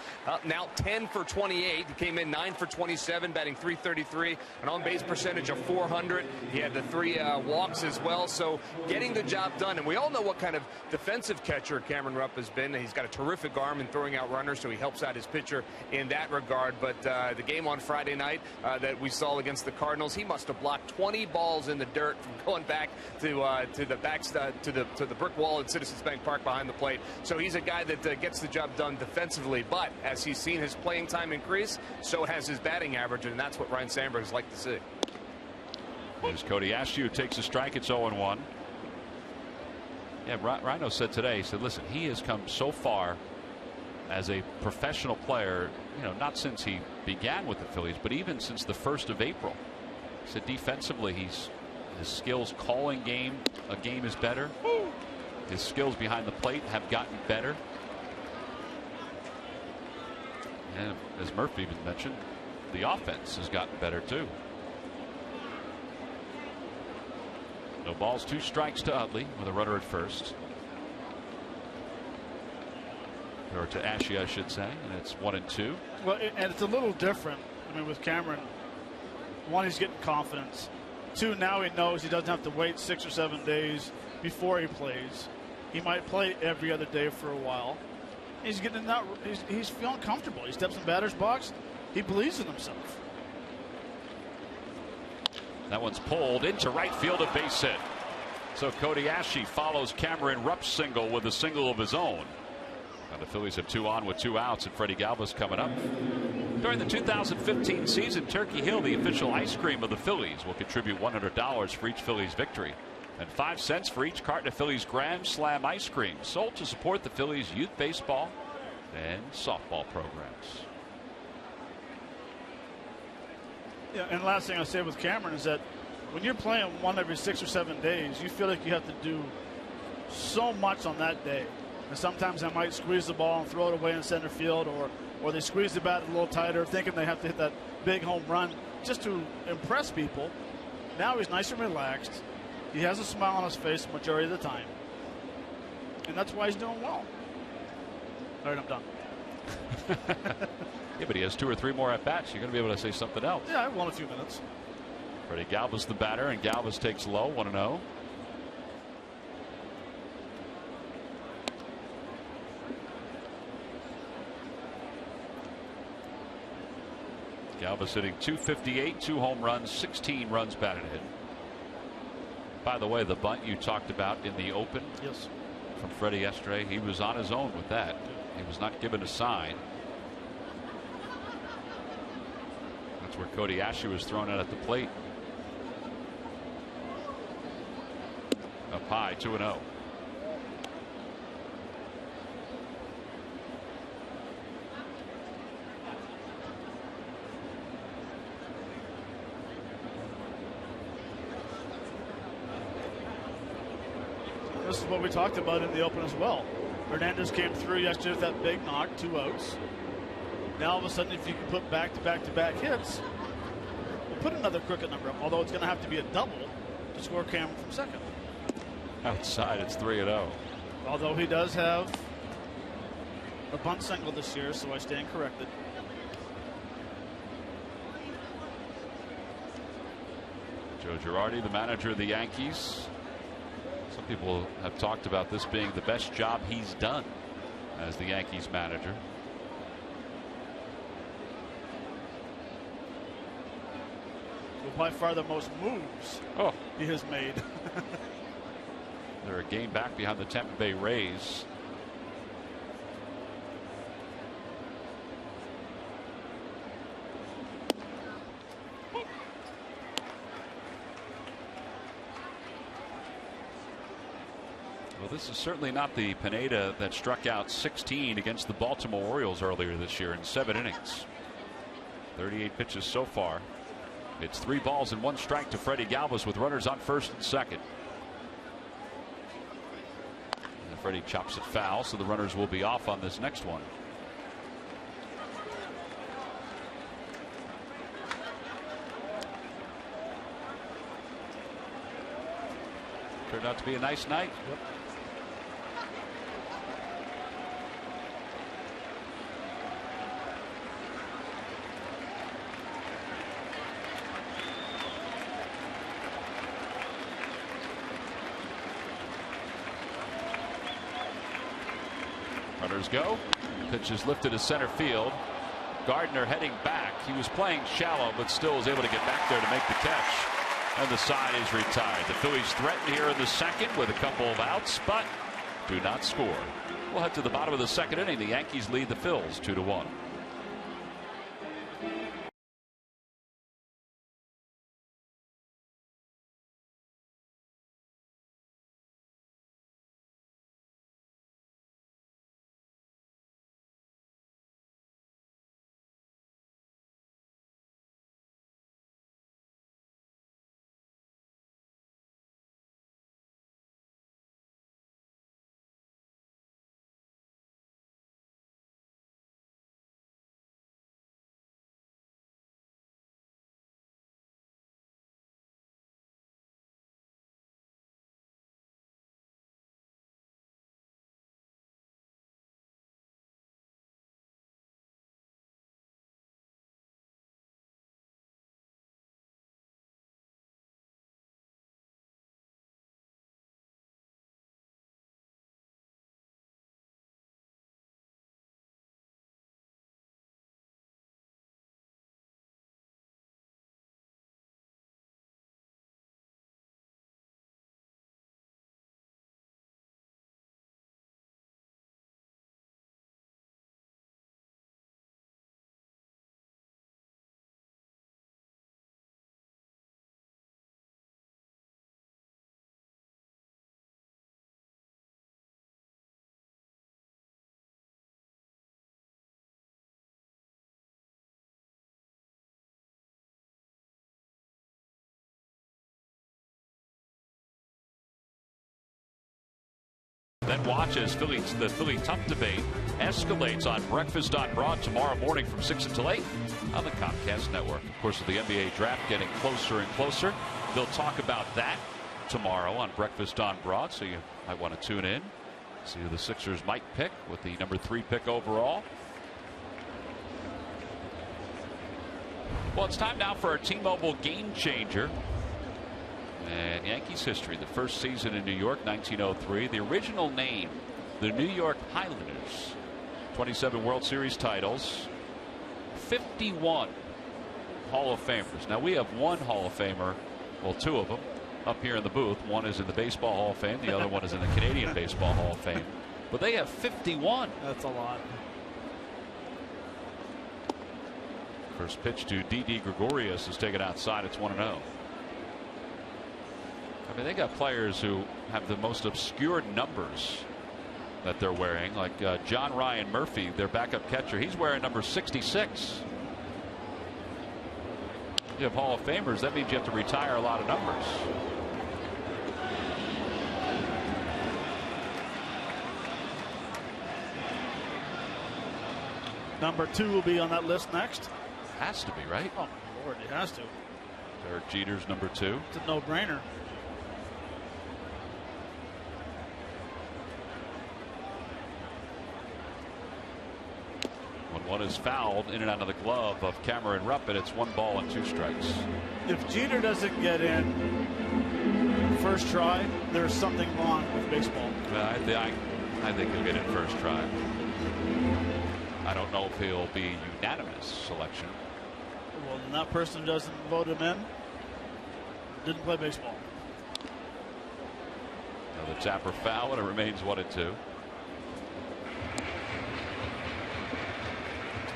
Now 10 for 28. He came in 9 for 27, batting .333, an on-base percentage of .400. He had the 3 walks as well, so getting the job done. And we all know what kind of defensive catcher Cameron Rupp has been. He's got a terrific arm in throwing out runners, so he helps out his pitcher in that regard. But the game on Friday night that we saw against the Cardinals, he must have blocked 20 balls in the dirt from going back to the brick wall at Citizens Bank Park behind the plate. So he's a guy that gets the job done defensively. But as he's seen his playing time increase, so has his batting average, and that's what Ryne Sandberg has liked to see. Here's Cody Askew, who takes a strike. It's 0-1. Yeah, Rhino said today, he said, listen, he has come so far as a professional player, not since he began with the Phillies, but even since the 1st of April. He said defensively, his skills calling a game is better. His skills behind the plate have gotten better. And as Murphy even mentioned, the offense has gotten better too. No balls, 2 strikes to Utley with a runner at first. Or to Ashe, I should say, and it's 1-2. Well, and it's a little different. I mean, with Cameron, 1, he's getting confidence. 2, now he knows he doesn't have to wait 6 or 7 days before he plays. He might play every other day for a while. He's getting that. He's feeling comfortable. He steps in batter's box. He believes in himself. That one's pulled into right field, a base hit. So Cody Ashe follows Cameron Rupp's single with a single of his own. And the Phillies have 2 on with 2 outs, and Freddie Galvis coming up. During the 2015 season, Turkey Hill, the official ice cream of the Phillies, will contribute $100 for each Phillies victory and 5 cents for each carton of Phillies Grand Slam ice cream, sold to support the Phillies youth baseball and softball programs. Yeah, and the last thing I'll say with Cameron is that when you're playing 1 every 6 or 7 days, you feel like you have to do so much on that day. And sometimes I might squeeze the ball and throw it away in center field, or they squeeze the bat a little tighter, thinking they have to hit that big home run just to impress people. Now he's nice and relaxed. He has a smile on his face the majority of the time. And that's why he's doing well. All right, I'm done. Yeah, but he has 2 or 3 more at bats. You're going to be able to say something else. Yeah, I won a few minutes. Freddie Galvis the batter, and Galvis takes low, 1-0. Galvis hitting .258, 2 home runs, 16 runs batted in. By the way, the bunt you talked about in the open, yes, from Freddie yesterday, he was on his own with that. He was not given a sign. That's where Cody Ashley was thrown out at the plate. Up high, 2-0. This is what we talked about in the open as well. Hernandez came through yesterday with that big knock, 2 outs. Now all of a sudden, if you can put back-to-back hits, we'll put another crooked number up, although it's going to have to be a double to score Cameron from second. Outside, it's 3-0. Although he does have a bunt single this year, so I stand corrected. Joe Girardi, the manager of the Yankees. Some people have talked about this being the best job he's done as the Yankees manager. By far the most moves he has made. They're a game back behind the Tampa Bay Rays. Well, this is certainly not the Pineda that struck out 16 against the Baltimore Orioles earlier this year in 7 innings. 38 pitches so far. It's 3 balls and 1 strike to Freddie Galvis with runners on first and second. And Freddie chops it foul, so the runners will be off on this next one. Turned out to be a nice night. Yep. Runners go. Pitch is lifted to center field. Gardner heading back. He was playing shallow, but still was able to get back there to make the catch. And the side is retired. The Phillies threaten here in the second with a couple of outs, but do not score. We'll head to the bottom of the second inning. The Yankees lead the Phils 2-1. Then watch as the Philly Tough debate escalates on Breakfast on Broad tomorrow morning from 6 until 8 on the Comcast Network. Of course, with the NBA draft getting closer and closer, they'll talk about that tomorrow on Breakfast on Broad, so you might want to tune in, see who the Sixers might pick with the number 3 pick overall. Well, it's time now for our T-Mobile Game Changer. And Yankees history, the first season in New York, 1903. The original name, the New York Highlanders. 27 World Series titles. 51 Hall of Famers. Now, we have one Hall of Famer, well, two of them, up here in the booth. One is in the Baseball Hall of Fame. The other one is in the Canadian Baseball Hall of Fame. But they have 51. That's a lot. First pitch to Didi Gregorius is taken outside. It's 1-0. I mean, they got players who have the most obscure numbers that they're wearing, like John Ryan Murphy, their backup catcher. He's wearing number 66. You have Hall of Famers, that means you have to retire a lot of numbers. Number 2 will be on that list next. Has to be, right? Oh, my Lord, it has to. Derek Jeter's number 2. It's a no-brainer. When one is fouled in and out of the glove of Cameron Rupp, and it's 1 ball and 2 strikes. If Jeter doesn't get in first try, there's something wrong with baseball. I think he'll get in first try. I don't know if he'll be unanimous selection. Well, then that person doesn't vote him in. Didn't play baseball. Another tapper foul, and it remains 1-2.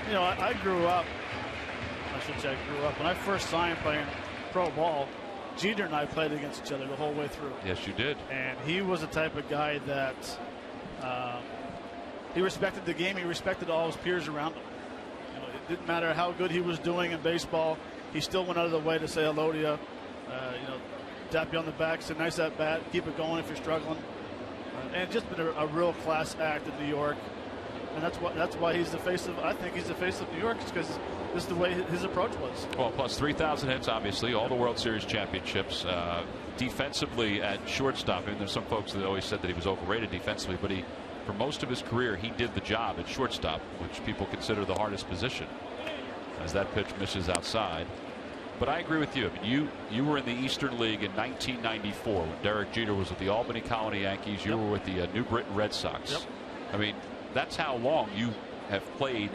You know, I grew up, I should say I grew up, when I first signed playing pro ball, Jeter and I played against each other the whole way through. Yes, you did. And he was the type of guy that he respected the game. He respected all his peers around him. You know, it didn't matter how good he was doing in baseball. He still went out of the way to say hello to you. You know, tap you on the back, say nice at bat, keep it going if you're struggling. And just been a real class act in New York. And that's why he's the face of. I think he's the face of New York, because this is the way his approach was. Well, plus 3,000 hits, obviously, all the World Series championships. Defensively at shortstop, and there's some folks that always said that he was overrated defensively, but for most of his career, he did the job at shortstop, which people consider the hardest position. As that pitch misses outside. But I agree with you. I mean, you were in the Eastern League in 1994 when Derek Jeter was with the Albany Colony Yankees. You were with the New Britain Red Sox. Yep. I mean, that's how long you have played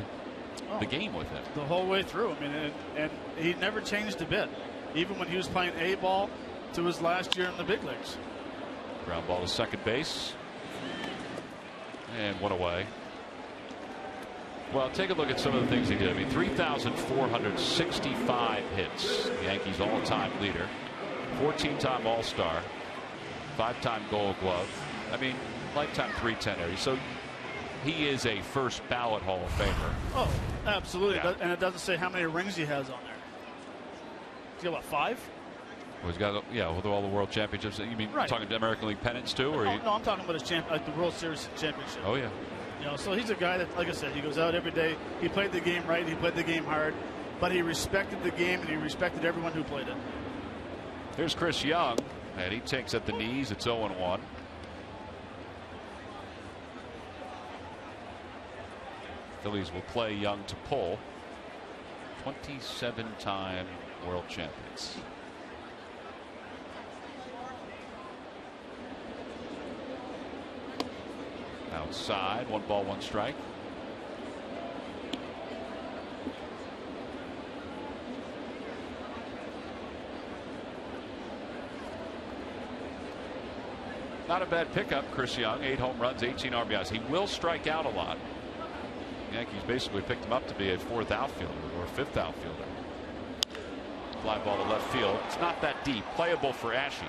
the game with him. The whole way through. I mean, and he never changed a bit, even when he was playing A ball to his last year in the big leagues. Ground ball to second base. And one away. Well, take a look at some of the things he did. I mean, 3,465 hits. The Yankees all-time leader. 14-time All-Star. 5-time Gold Glove. I mean, lifetime 310 area. So he is a first ballot Hall of Famer. Oh, absolutely. Yeah. And it doesn't say how many rings he has on there. He's got, what, 5? Well, he's got, yeah, with all the World Championships. You mean talking American League pennants too? Or no, I'm talking about his the World Series championship. Oh, yeah. You know, so he's a guy that, like I said, he goes out every day. He played the game right. He played the game hard. But he respected the game, and he respected everyone who played it. Here's Chris Young, and he takes at the knees. It's 0-1. Phillies will play Young to pull. 27-time world champions. Outside, 1 ball, 1 strike. Not a bad pickup, Chris Young. 8 home runs, 18 RBIs. He will strike out a lot. The Yankees basically picked him up to be a 4th outfielder or 5th outfielder. Fly ball to left field. It's not that deep. Playable for Ashe.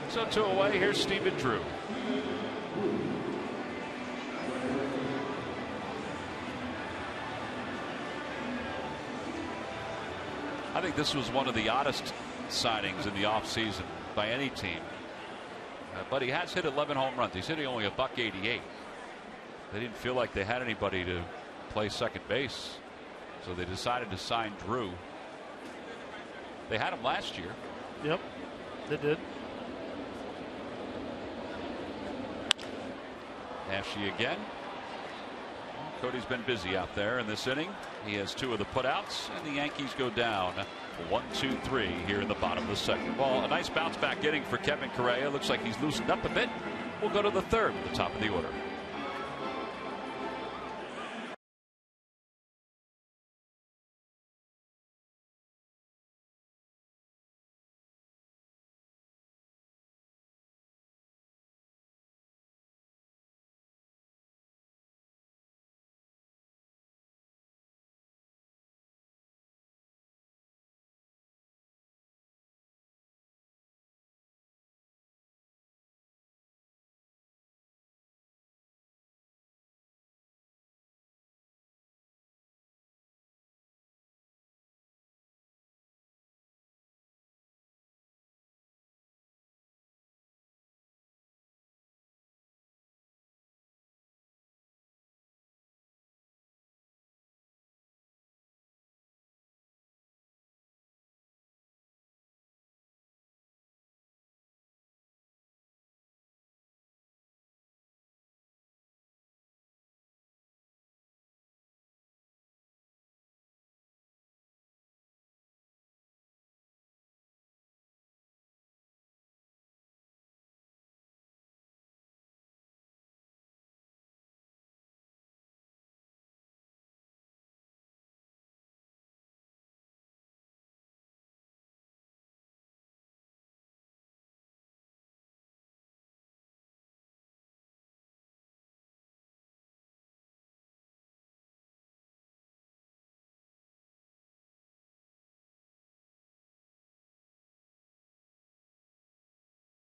So 2 away. Here's Stephen Drew. I think this was one of the oddest signings in the offseason by any team. But he has hit 11 home runs. He's hitting only $188. They didn't feel like they had anybody to play second base, so they decided to sign Drew. They had him last year. Yep, they did. Ashley again. Cody's been busy out there in this inning. He has 2 of the putouts, and the Yankees go down 1-2-3 here in the bottom of the second. Well, a nice bounce back inning for Kevin Correa. Looks like he's loosened up a bit. We'll go to the third at the top of the order.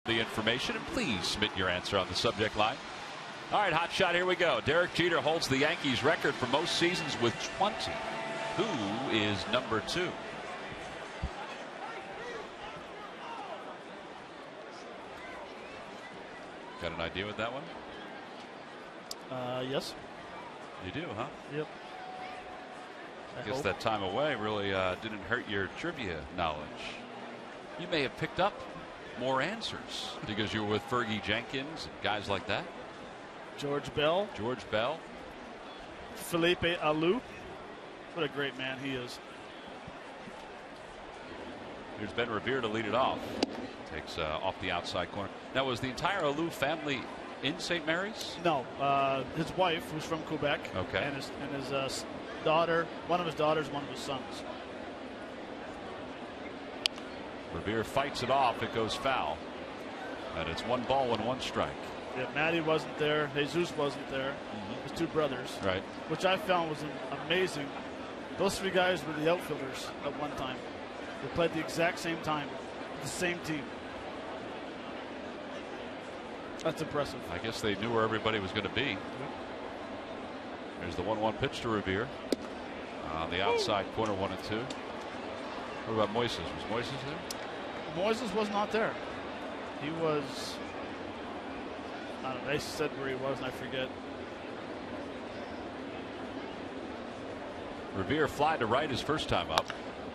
The information, and please submit your answer on the subject line. All right, hot shot, here we go. Derek Jeter holds the Yankees record for most seasons with 20. Who is number 2? Got an idea with that one? Yes. You do, huh? Yep. I guess that time away really didn't hurt your trivia knowledge. You may have picked up more answers because you were with Fergie Jenkins and guys like that. George Bell. George Bell. Felipe Alou. What a great man he is. Here's Ben Revere to lead it off. Takes off the outside corner. Now, was the entire Alou family in St. Mary's? No. His wife, who's from Quebec. Okay. And his daughter, one of his daughters, one of his sons. Revere fights it off. It goes foul. And it's 1 ball and 1 strike. Yeah, Matty wasn't there. Jesus wasn't there. His 2 brothers. Right. Which I found was amazing. Those 3 guys were the outfielders at one time. They played the exact same time. The same team. That's impressive. I guess they knew where everybody was going to be. There's the 1-1 pitch to Revere. On the outside corner, 1-2. What about Moises? Was Moises there? Moises was not there. He was, I don't know, they said where he was and I forget. Revere fly to right his first time up.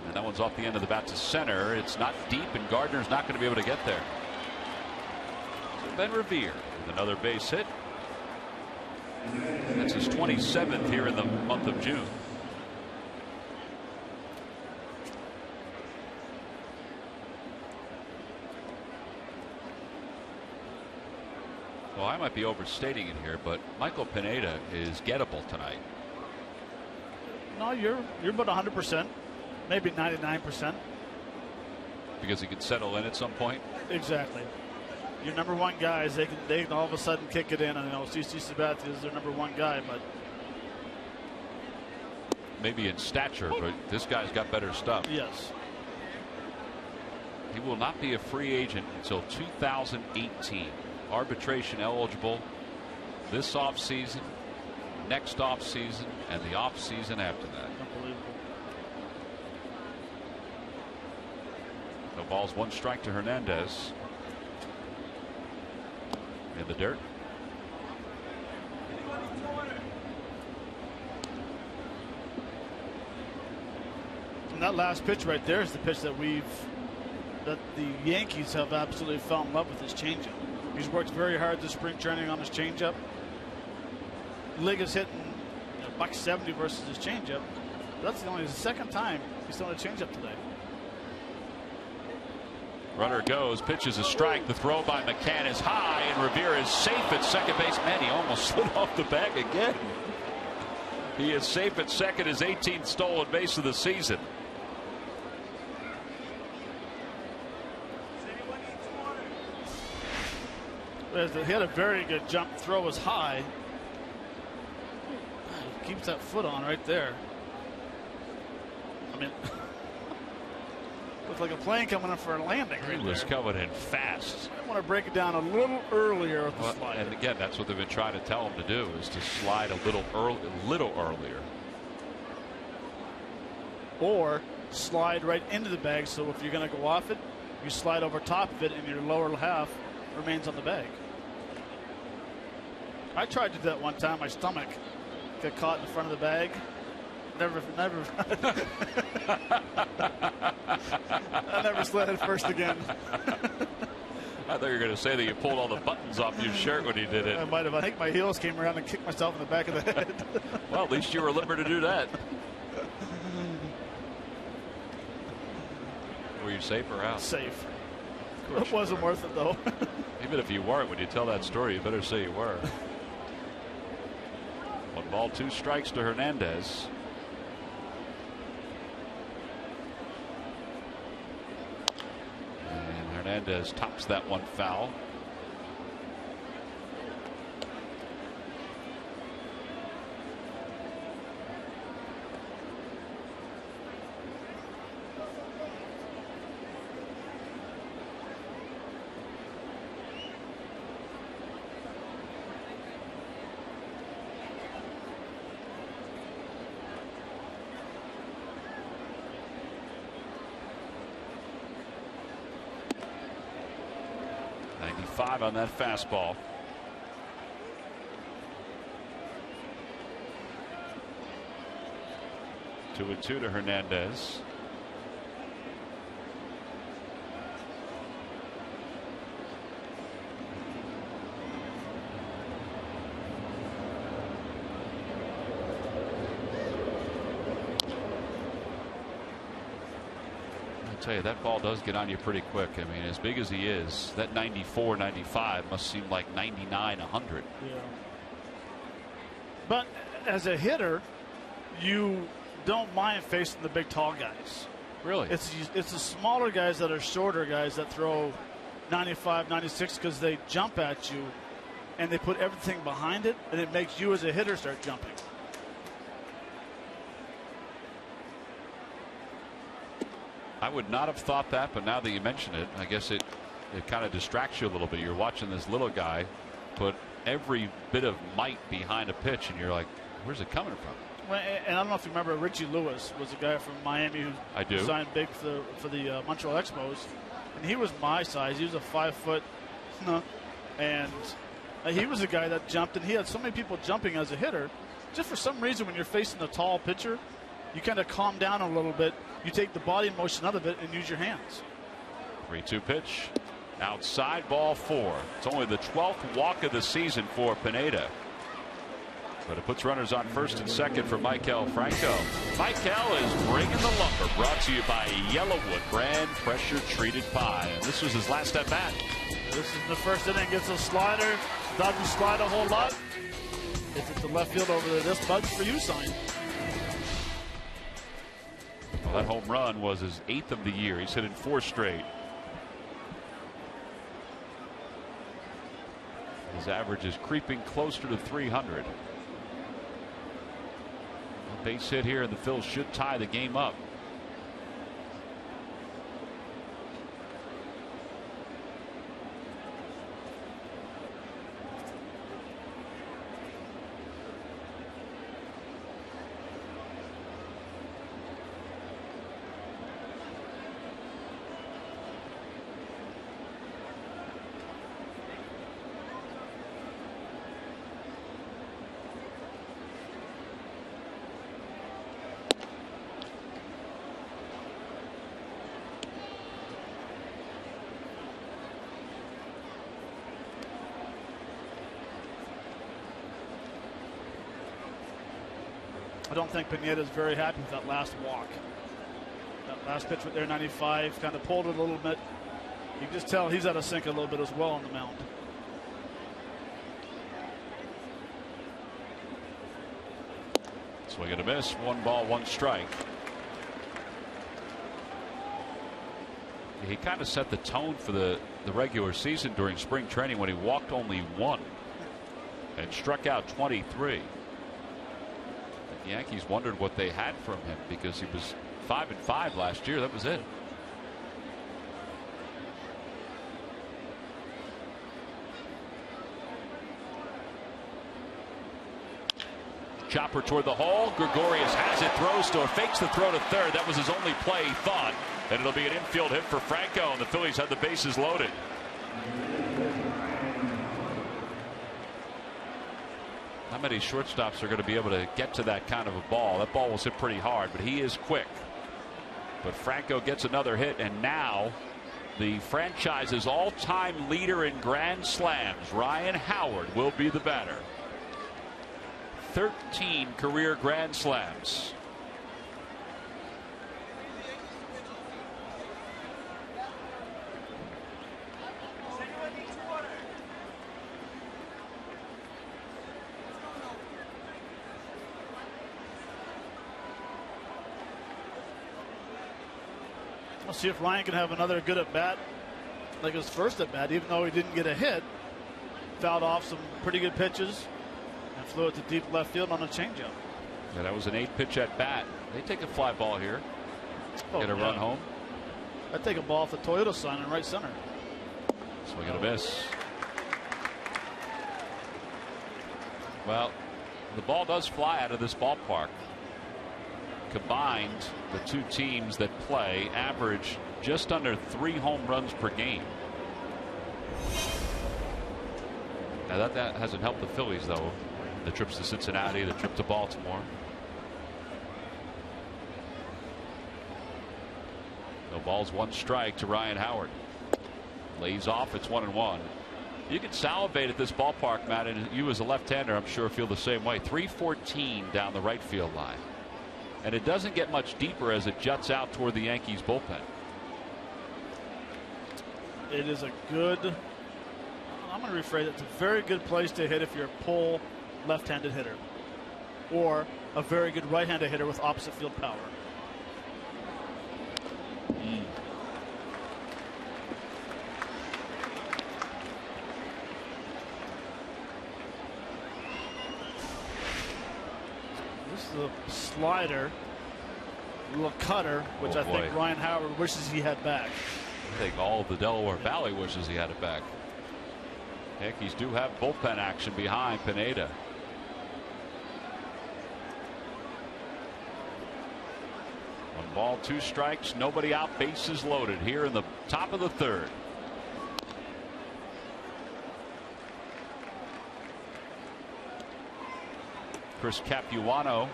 And that one's off the end of the bat to center. It's not deep, and Gardner's not going to be able to get there. So Ben Revere with another base hit. That's his 27th here in the month of June. Well, I might be overstating it here, but Michael Pineda is gettable tonight. No, you're about 100%, maybe 99%. Because he could settle in at some point. Exactly. Your number 1 guys, they can all of a sudden kick it in. And CC Sabathia is their number 1 guy, but maybe in stature, but this guy's got better stuff. Yes. He will not be a free agent until 2018. Arbitration eligible this offseason, next offseason, and the offseason after that. Unbelievable. No balls, 1 strike to Hernandez. In the dirt. And that last pitch right there is the pitch that the Yankees have absolutely fell in love with, his changeup. He's worked very hard this spring training on his changeup. Lig is hitting $170 versus his changeup. That's only the second time he's thrown a changeup today. Runner goes, pitches a strike. The throw by McCann is high, and Revere is safe at second base. Man, he almost slid off the bag again. He is safe at second, his 18th stolen base of the season. He had a very good jump. Throw was high. He keeps that foot on right there. I mean, looks like a plane coming in for a landing right there. He was coming in fast. I want to break it down a little earlier with the slide. And again, that's what they've been trying to tell him to do, is to slide a little earlier. Or slide right into the bag, so if you're going to go off it, you slide over top of it and your lower half remains on the bag. I tried to do that one time. My stomach got caught in the front of the bag. Never. I never slid it first again. I thought you were going to say that you pulled all the buttons off your shirt when you did it. I might have. I think my heels came around and kicked myself in the back of the head. Well, at least you were limber to do that. Were you safe or out? Safe. It wasn't worth it, though. Even if you weren't, when you tell that story, you better say you were. 1 ball, 2 strikes to Hernandez. And Hernandez tops that one foul. On that fastball. 2-2 to Hernandez. Tell you, that ball does get on you pretty quick. I mean, as big as he is, that 94, 95 must seem like 99, 100. Yeah. But as a hitter, you don't mind facing the big, tall guys. Really? It's the smaller guys that are shorter guys that throw 95, 96 because they jump at you and they put everything behind it, and it makes you as a hitter start jumping. I would not have thought that, but now that you mention it, I guess it kind of distracts you a little bit. You're watching this little guy put every bit of might behind a pitch, and you're like, where's it coming from? Well, and I don't know if you remember, Richie Lewis was a guy from Miami who signed big for the Montreal Expos, and he was my size. He was a 5 foot, and he was a guy that jumped, and he had so many people jumping as a hitter. Just for some reason, when you're facing a tall pitcher, you kind of calm down a little bit. You take the body motion out of it and use your hands. 3-2 pitch. Outside, ball 4. It's only the 12th walk of the season for Pineda. But it puts runners on first and second for Michael Franco. Michael is bringing the lumber. Brought to you by Yellowwood brand pressure treated pie. And this was his last at bat. This is the first inning. Gets a slider. Doesn't slide a whole lot. If it's the left field over there, this bug's for you sign. Well, that home run was his 8th of the year. He's hit in 4 straight. His average is creeping closer to 300. A base hit here, and the Phils should tie the game up. I don't think Pineda's very happy with that last walk. That last pitch with their 95 kind of pulled it a little bit. You can just tell he's out of sync a little bit as well on the mound. Swing and a miss. 1 ball, 1 strike. He kind of set the tone for the regular season during spring training when he walked only 1 and struck out 23. The Yankees wondered what they had from him because he was 5-5 last year. That was it. Chopper toward the hole. Gregorius has it, throws to, fakes the throw to third. That was his only play, he thought. And it'll be an infield hit for Franco, and the Phillies had the bases loaded. How many shortstops are going to be able to get to that kind of a ball? That ball was hit pretty hard, but he is quick. But Franco gets another hit, and now the franchise's all-time leader in grand slams, Ryan Howard, will be the batter. 13 career grand slams. Let's see if Ryan can have another good at bat like his first at bat, even though he didn't get a hit. Fouled off some pretty good pitches and flew it to deep left field on a changeup. Yeah, that was an 8-pitch at bat. They take a fly ball here. Get a run home. I'd take a ball off the Toyota sign in right center. Swing and a miss. Well, the ball does fly out of this ballpark. Combined, the two teams that play average just under 3 home runs per game. Now that hasn't helped the Phillies, though. The trips to Cincinnati, the trip to Baltimore. No balls, 1 strike to Ryan Howard. Lays off, it's 1-1. You can salivate at this ballpark, Matt, and you as a left-hander, I'm sure, feel the same way. 314 down the right field line. And it doesn't get much deeper as it juts out toward the Yankees bullpen. It is a good, I'm going to rephrase it, it's a very good place to hit if you're a pull left-handed hitter, or a very good right-handed hitter with opposite field power. This is a slider, a little cutter, which I think Ryan Howard wishes he had back. I think all of the Delaware Valley wishes he had it back. Yankees do have bullpen action behind Pineda. One ball, 2 strikes, nobody out, bases loaded here in the top of the 3rd. Chris Capuano,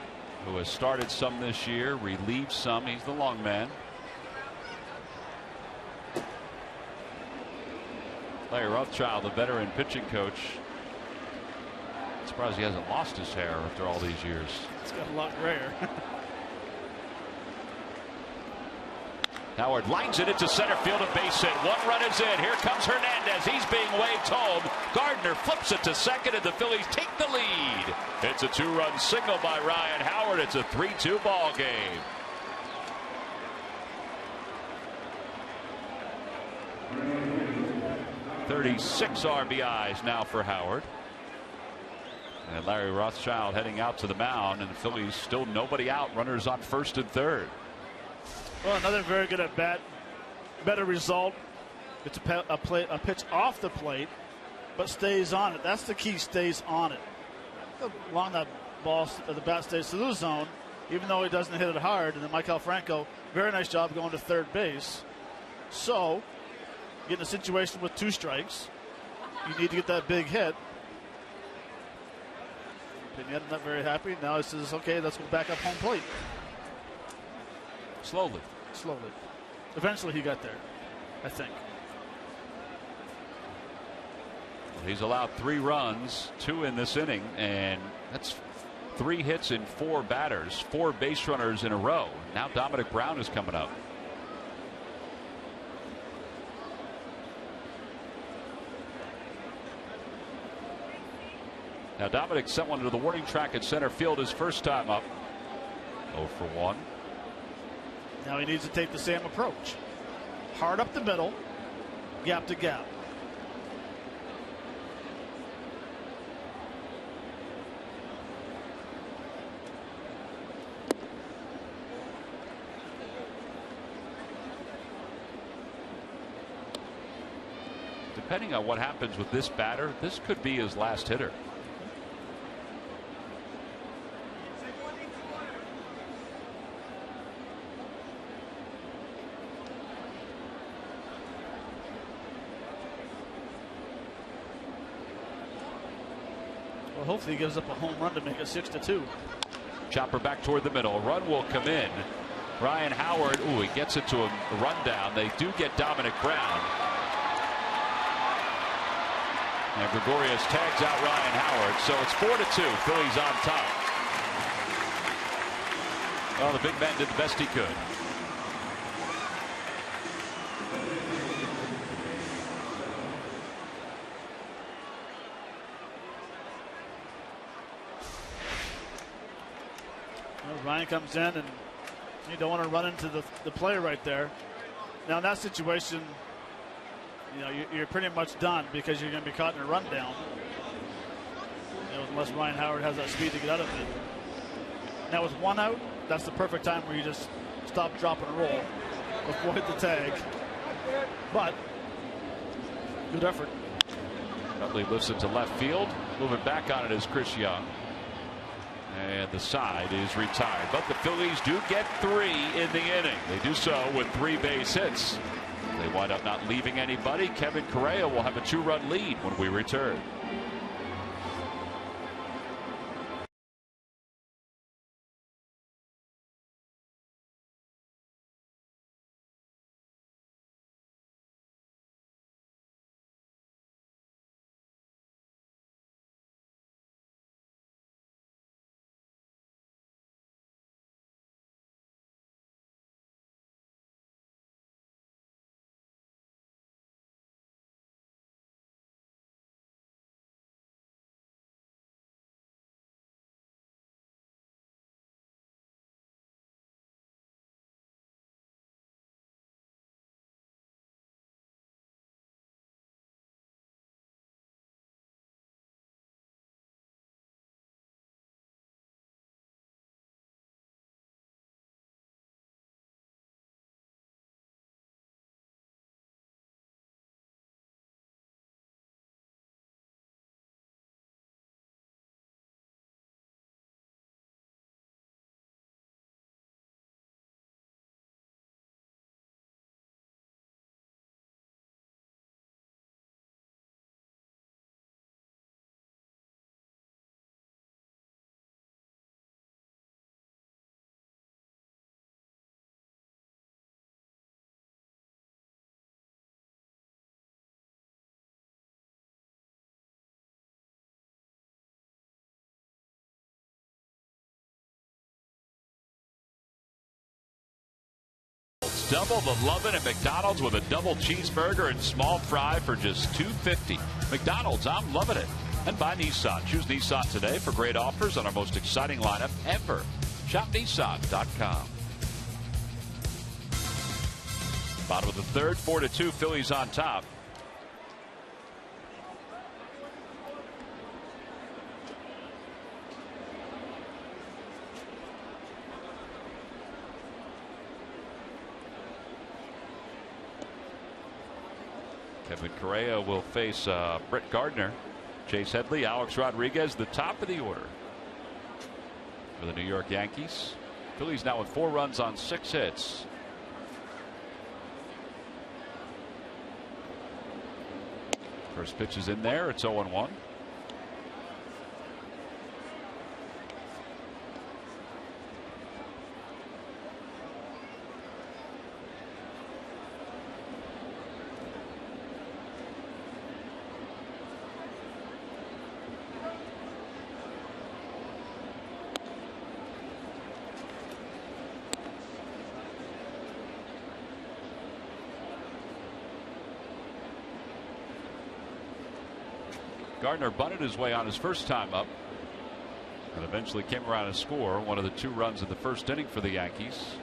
who has started some this year, relieved some. He's the long man. Larry Rothschild, the veteran pitching coach. I'm surprised he hasn't lost his hair after all these years. It's got a lot grayer. Howard lines it into center field, a base hit. 1 run is in. Here comes Hernandez. He's being waved home. Gardner flips it to second, and the Phillies take the lead. It's a 2-run single by Ryan Howard. It's a 3-2 ball game. .36 RBIs now for Howard. And Larry Rothschild heading out to the mound, and the Phillies still nobody out. Runners on 1st and 3rd. Well, another very good at bat. Better result. It's a pitch off the plate, but stays on it. That's the key. Stays on it. Along that ball, the bat stays to the zone, even though he doesn't hit it hard. And then Michael Franco, very nice job going to 3rd base. So, get in a situation with 2 strikes. You need to get that big hit. Pineda not very happy. Now he says, okay, let's go back up home plate. Slowly. Eventually he got there, I think. He's allowed 3 runs, 2 in this inning, and that's 3 hits in 4 batters, 4 base runners in a row. Now Dominic Brown is coming up. Now Dominic sent one to the warning track at center field his first time up. 0 for 1. Now he needs to take the same approach. Hard up the middle, gap to gap. Depending on what happens with this batter, this could be his last hitter. Well, hopefully he gives up a home run to make it 6-2. Chopper back toward the middle. Run will come in. Ryan Howard, ooh, he gets it to a rundown. They do get Dominic Brown. And Gregorius tags out Ryan Howard, so it's 4-2. Phillies on top. Well, the big man did the best he could. Well, Ryan comes in, and you don't want to run into the play right there. Now in that situation, you know, you're pretty much done because you're going to be caught in a rundown. You know, unless Ryan Howard has that speed to get out of it. Now with 1 out, that's the perfect time where you just stop, drop, and roll. Avoid the tag. But good effort. Utley lifts it to left field. Moving back on it is Chris Young. And the side is retired. But the Phillies do get 3 in the inning. They do so with 3 base hits. They wind up not leaving anybody. Kevin Correa will have a 2-run lead when we return. Double the lovin' at McDonald's with a double cheeseburger and small fry for just $2.50. McDonald's, I'm loving it. And by Nissan. Choose Nissan today for great offers on our most exciting lineup ever. Shop Nissan.com. Bottom of the third, 4-2, Phillies on top. Kevin Correa will face Brett Gardner, Chase Headley, Alex Rodriguez, the top of the order for the New York Yankees. Phillies now with 4 runs on 6 hits. First pitch is in there. It's 0-1. Gardner bunted his way on his first time up and eventually came around and score one of the 2 runs in the first inning for the Yankees.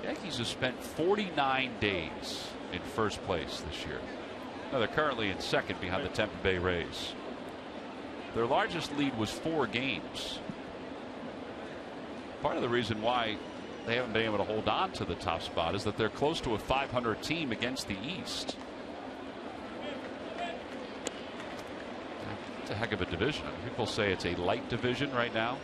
Yankees have spent 49 days in first place this year. Now they're currently in second behind the Tampa Bay Rays. Their largest lead was 4 games. Part of the reason why they haven't been able to hold on to the top spot is that they're close to a 500 team against the East. It's a heck of a division. People say it's a light division right now.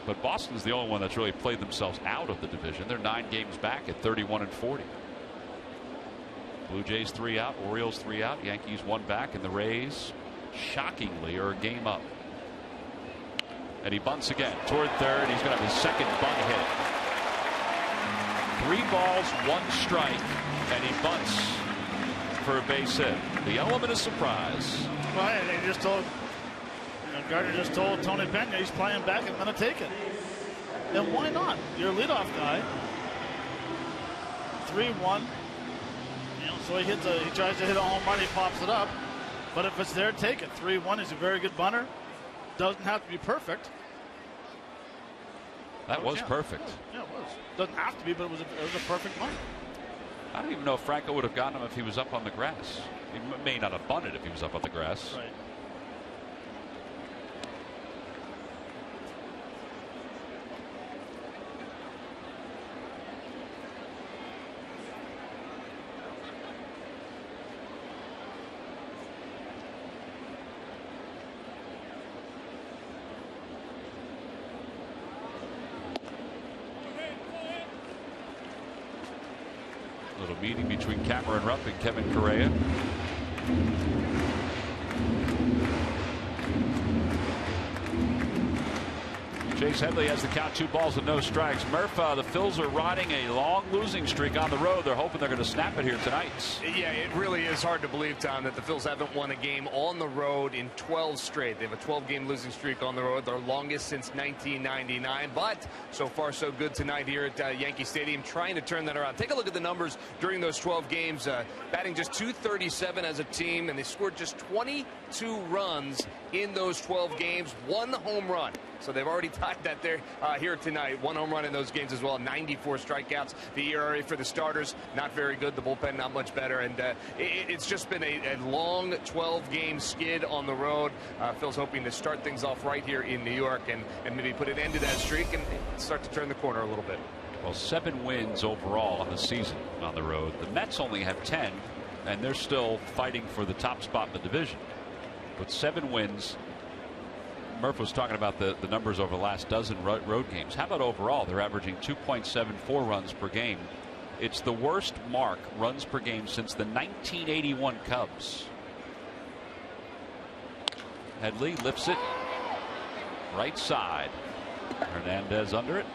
But Boston's the only one that's really played themselves out of the division. They're 9 games back at 31-40. Blue Jays 3 out, Orioles 3 out, Yankees 1 back, and the Rays shockingly are a game up. And he bunts again toward third. He's going to have his second bunt hit. 3 balls, 1 strike, and he bunts for a base hit. The element of surprise. Well, they just told, Gardner just told Tony Pena he's playing back and going to take it. Then why not? You're a leadoff guy. 3-1. So he tries to hit a home run. He pops it up. But if it's there, take it. 3-1. He's a very good bunter. Doesn't have to be perfect. That was perfect. Yeah, it was. Doesn't have to be, but it was a perfect bunt. I don't even know if Franco would have gotten him if he was up on the grass. He may not have bunted if he was up on the grass. Right. Little meeting between Cameron Rupp and Kevin Correa. Chase Headley has the count, 2 balls and no strikes. Murph, the Phils are riding a long losing streak on the road. They're hoping they're going to snap it here tonight. Yeah, it really is hard to believe, Tom, that the Phils haven't won a game on the road in 12 straight. They have a 12-game losing streak on the road, their longest since 1999. But so far, so good tonight here at Yankee Stadium, trying to turn that around. Take a look at the numbers during those 12 games. Batting just .237 as a team, and they scored just 22 runs in those 12 games. 1 home run. So they've already tied that there here tonight. 1 home run in those games as well. 94 strikeouts. The ERA for the starters, not very good. The bullpen, not much better. And it's just been a long 12-game skid on the road. Phil's hoping to start things off right here in New York and maybe put an end to that streak and start to turn the corner a little bit. Well, 7 wins overall on the season on the road. The Mets only have 10, and they're still fighting for the top spot in the division. But 7 wins. Murph was talking about the numbers over the last dozen road games. How about overall? They're averaging 2.74 runs per game. It's the worst mark runs per game since the 1981 Cubs. Headley lifts it right side. Hernandez under it.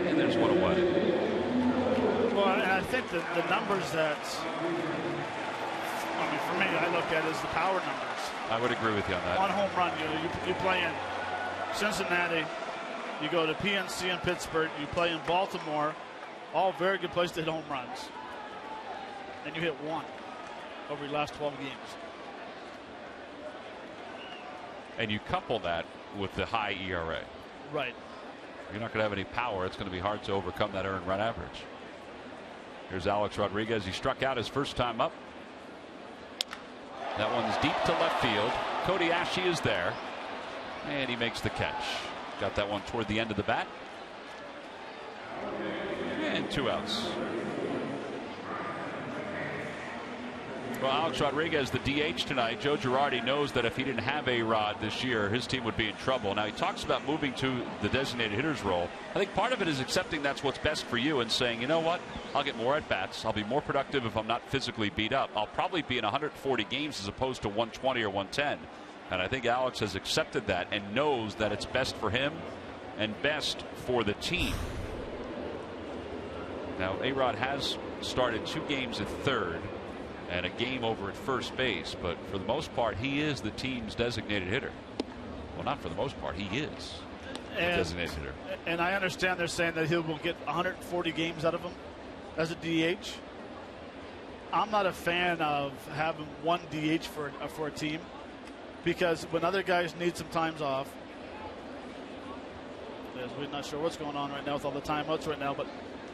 And there's one away. Well, I think the numbers that, for me, I look at is the power numbers. I would agree with you on that. 1 home run. You play in Cincinnati. You go to PNC in Pittsburgh. You play in Baltimore. All very good places to hit home runs. And you hit 1 over your last 12 games. And you couple that with the high ERA. Right. You're not going to have any power. It's going to be hard to overcome that earned run average. Here's Alex Rodriguez. He struck out his first time up. That one's deep to left field. Cody Ashe is there. And he makes the catch. Got that one toward the end of the bat. And 2 outs. Well, Alex Rodriguez, the DH tonight. Joe Girardi knows that if he didn't have A-Rod this year, his team would be in trouble. Now, he talks about moving to the designated hitter's role. I think part of it is accepting that's what's best for you and saying, you know what, I'll get more at-bats. I'll be more productive if I'm not physically beat up. I'll probably be in 140 games as opposed to 120 or 110. And I think Alex has accepted that and knows that it's best for him and best for the team. Now, A-Rod has started 2 games at third and a game over at first base, but for the most part, he is the team's designated hitter. Well, not for the most part. He is a And, designated hitter. and I understand they're saying that he will get 140 games out of him as a DH. I'm not a fan of having one DH for a team, because when other guys need some times off, we're not sure what's going on right now with all the timeouts right now, but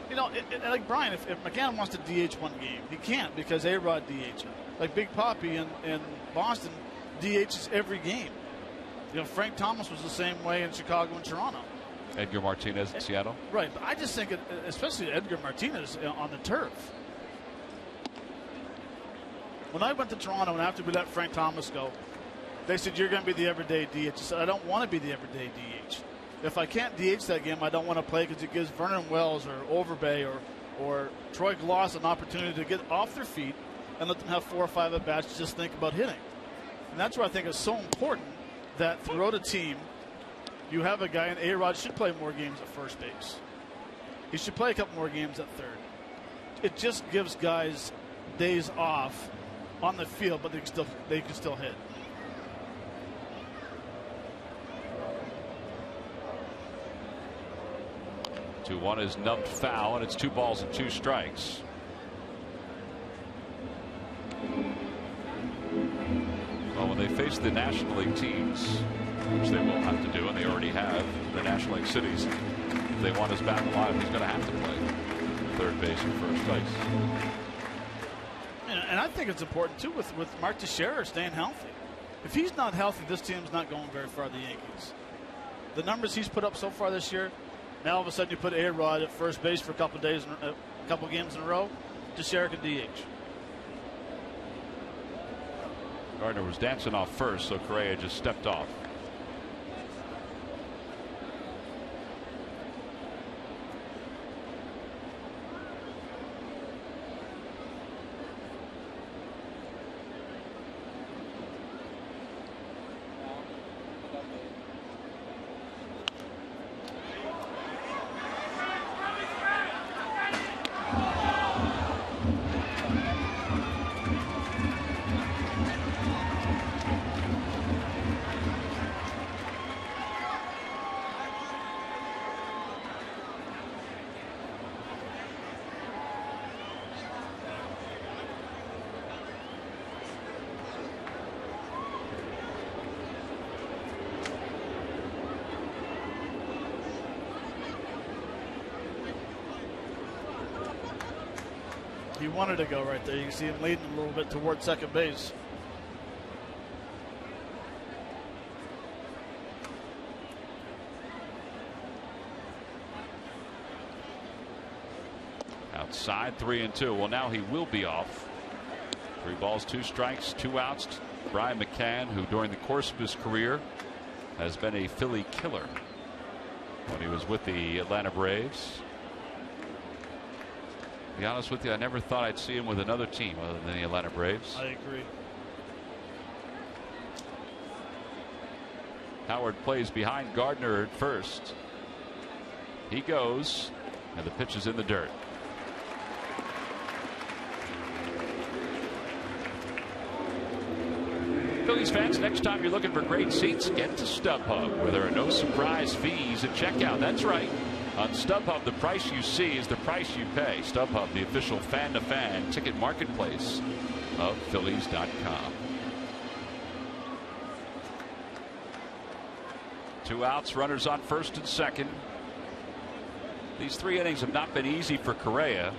you know, like Brian, if McCann wants to DH one game, he can't because A-Rod DH him. Like Big Papi in Boston DHs every game. You know, Frank Thomas was the same way in Chicago and Toronto. Edgar Martinez in Seattle. Right, but I just think, especially Edgar Martinez on the turf. When I went to Toronto and after we let Frank Thomas go, they said, you're going to be the everyday DH. I said, I don't want to be the everyday DH. If I can't DH that game, I don't want to play, because it gives Vernon Wells or Overbay or Troy Gloss an opportunity to get off their feet and let them have 4 or 5 at-bats to just think about hitting. And that's where I think it's so important that throughout a team, you have a guy, and A-Rod should play more games at first base. He should play a couple more games at third. It just gives guys days off on the field, but they can still hit. Two one is nubbed foul, and it's 2 balls and 2 strikes. Well, when they face the National League teams, which they will have to do, and they already have, the National League cities, if they want his bat alive, he's going to have to play third base and first base. And I think it's important, too, with Mark Teixeira staying healthy. If he's not healthy, this team's not going very far, the Yankees. The numbers he's put up so far this year, now all of a sudden you put A-Rod at first base for a couple games in a row, Teixeira can DH. Gardner was dancing off first, so Correa just stepped off. He wanted to go right there. You can see him leading a little bit towards second base. Outside 3-2. Well, now he will be off. 3 balls, 2 strikes, 2 outs. Brian McCann, who during the course of his career has been a Philly killer when he was with the Atlanta Braves. To be honest with you, I never thought I'd see him with another team other than the Atlanta Braves. I agree. Howard plays behind Gardner at first. He goes, and the pitch is in the dirt. Phillies fans, next time you're looking for great seats, get to StubHub, where there are no surprise fees at checkout. That's right. On StubHub, the price you see is the price you pay. StubHub, the official fan-to-fan ticket marketplace of Phillies.com. 2 outs, runners on first and second. These 3 innings have not been easy for Correa.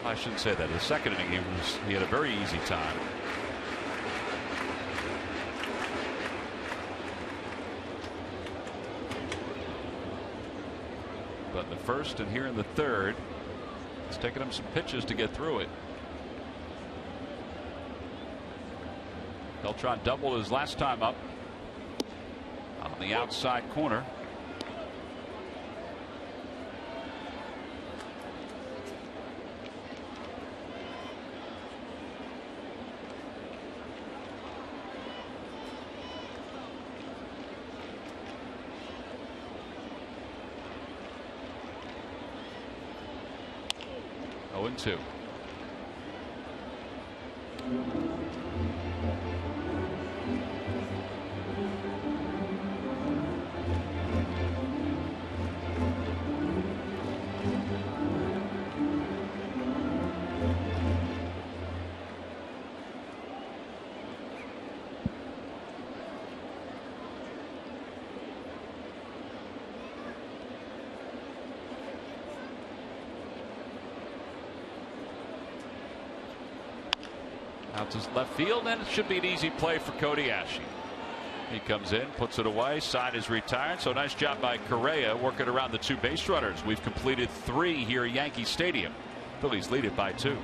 I shouldn't say that. The second inning, he had a very easy time. But in the first and here in the third, it's taken him some pitches to get through it. Beltran doubled his last time up on the outside corner. And 2. Out to left field, and it should be an easy play for Cody Ashe. He comes in, puts it away, side is retired. So nice job by Correa working around the 2 base runners. We've completed 3 here at Yankee Stadium. Phillies lead it by 2.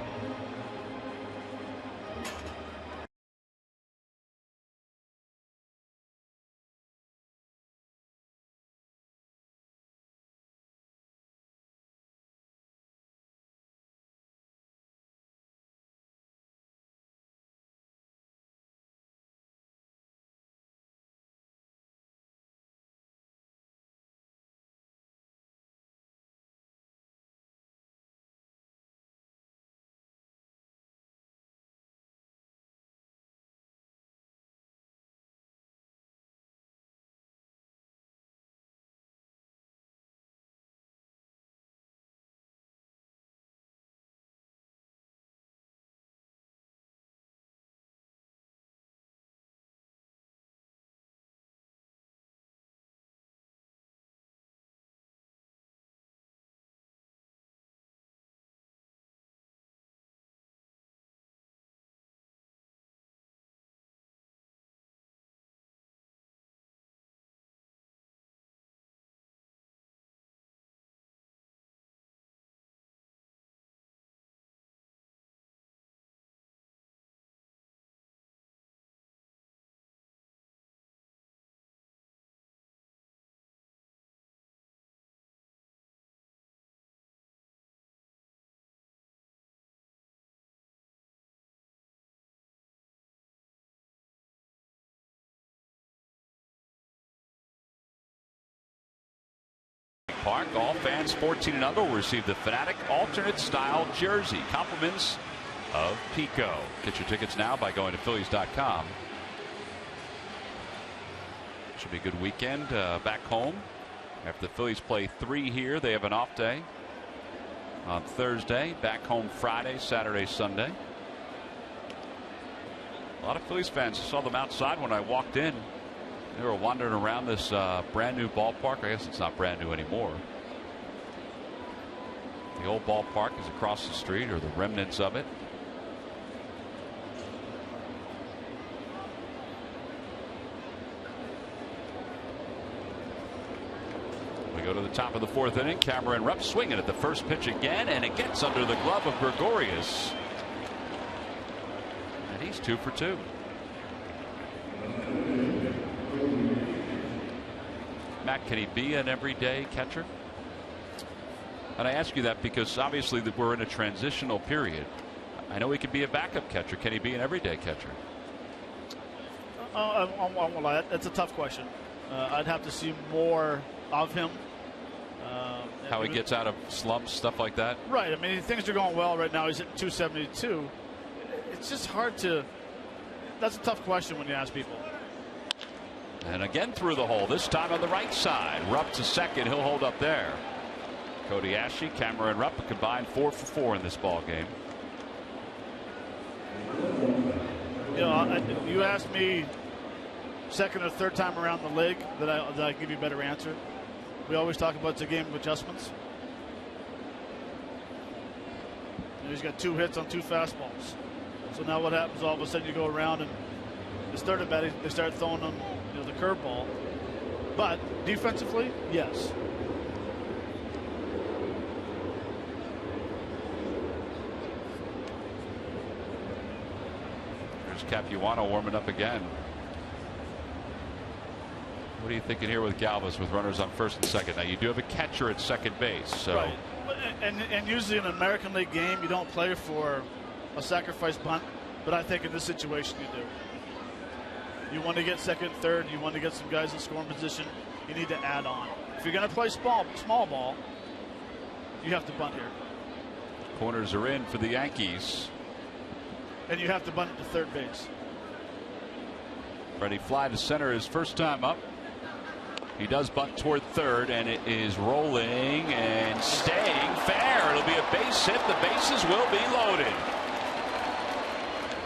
Park. All fans 14 and under will receive the Fanatic alternate style jersey. Compliments of Pico. Get your tickets now by going to Phillies.com. Should be a good weekend back home. After the Phillies play 3 here, they have an off day on Thursday. Back home Friday, Saturday, Sunday. A lot of Phillies fans, I saw them outside when I walked in. They were wandering around this brand new ballpark. I guess it's not brand new anymore. The old ballpark is across the street, or the remnants of it. We go to the top of the 4th inning. Cameron Rupp swinging at the first pitch again, and it gets under the glove of Gregorius. And he's 2 for 2. Matt, can he be an everyday catcher? And I ask you that because obviously we're in a transitional period. I know he could be a backup catcher. Can he be an everyday catcher? That's a tough question. I'd have to see more of him. How he gets out of slumps, stuff like that? Right. I mean, things are going well right now. He's at 272. It's just hard to. That's a tough question when you ask people. And again through the hole, this time on the right side. Rupp to second. He'll hold up there. Cody Ashe, Cameron Rupp, a combined 4 for 4 in this ball game. You know, you asked me second or third time around the league that I give you a better answer. We always talk about it's a game of adjustments. And he's got 2 hits on 2 fastballs. So now what happens? All of a sudden you go around and they start throwing them, the curveball. But defensively, yes. There's Capuano warming up again. What are you thinking here with Galvis with runners on first and second? Now you do have a catcher at second base, so. Right. And usually in an American League game you don't play for a sacrifice bunt, but I think in this situation you do. You want to get second, third. You want to get some guys in scoring position. You need to add on. If you're going to play small ball, you have to bunt here. Corners are in for the Yankees. And you have to bunt it to third base. Freddie fly to center his first time up. He does bunt toward third, and it is rolling and staying fair. It'll be a base hit. The bases will be loaded.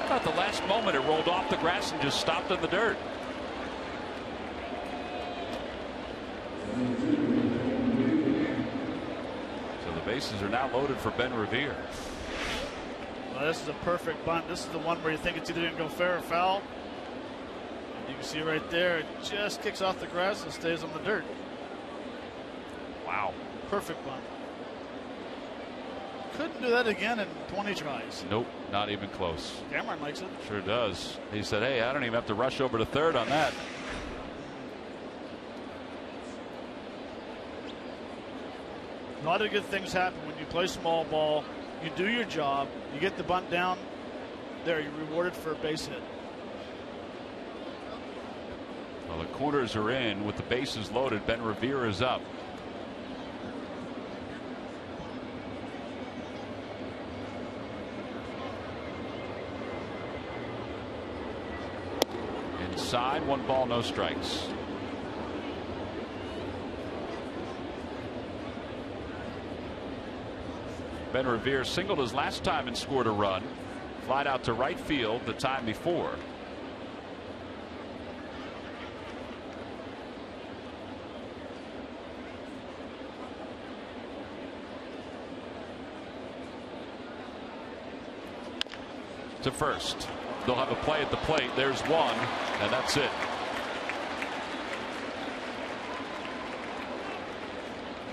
How about the last moment it rolled off the grass and just stopped in the dirt? So the bases are now loaded for Ben Revere. Well, this is a perfect bunt. This is the one where you think it's either going to go fair or foul. You can see right there, it just kicks off the grass and stays on the dirt. Wow. Perfect bunt. Couldn't do that again in 20 tries. Nope, not even close. Cameron likes it. Sure does. He said, hey, I don't even have to rush over to third on that. A lot of good things happen when you play small ball. You do your job. You get the bunt down. There, you're rewarded for a base hit. Well, the corners are in with the bases loaded. Ben Revere is up. Inside, 1 ball, no strikes. Ben Revere singled his last time and scored a run. Flied out to right field the time before. To first. They'll have a play at the plate. There's one, and that's it.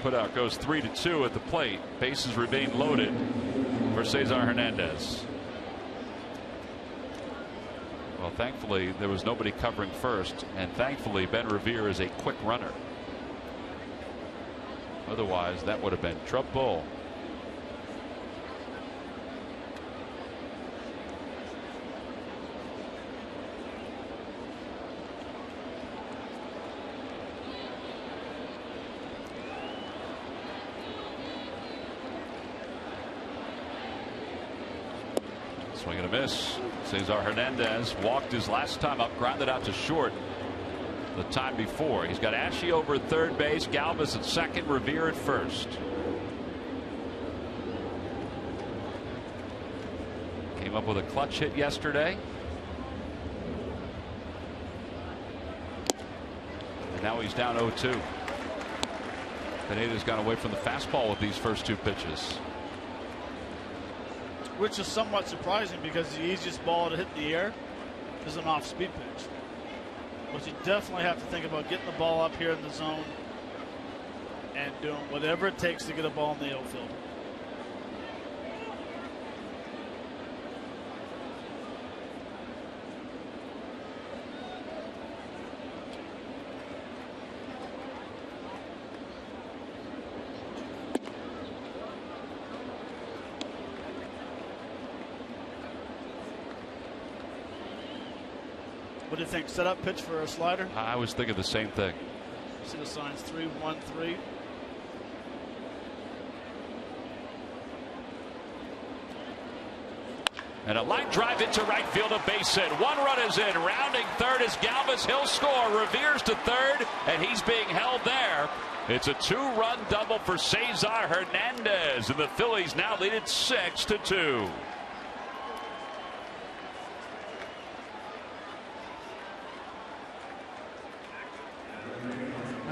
Putout goes 3-2 at the plate. Bases remain loaded for Cesar Hernandez. Well, thankfully there was nobody covering first, and thankfully Ben Revere is a quick runner. Otherwise that would have been trouble. Swing and a miss. Cesar Hernandez walked his last time up, grounded out to short the time before. He's got Ashe over at third base, Galvis at second, Revere at first. Came up with a clutch hit yesterday. And now he's down 0-2. Pineda's gone away from the fastball with these first 2 pitches. Which is somewhat surprising because the easiest ball to hit in the air is an off-speed pitch. But you definitely have to think about getting the ball up here in the zone and doing whatever it takes to get a ball in the outfield. What do you think? Set up pitch for a slider? I was thinking the same thing. See the signs 3-1-3. And a line drive into right field, a base hit. 1 run is in. Rounding third is Galvis. He'll score. Revere's to third, and he's being held there. It's a 2-run double for Cesar Hernandez, and the Phillies now lead it 6-2.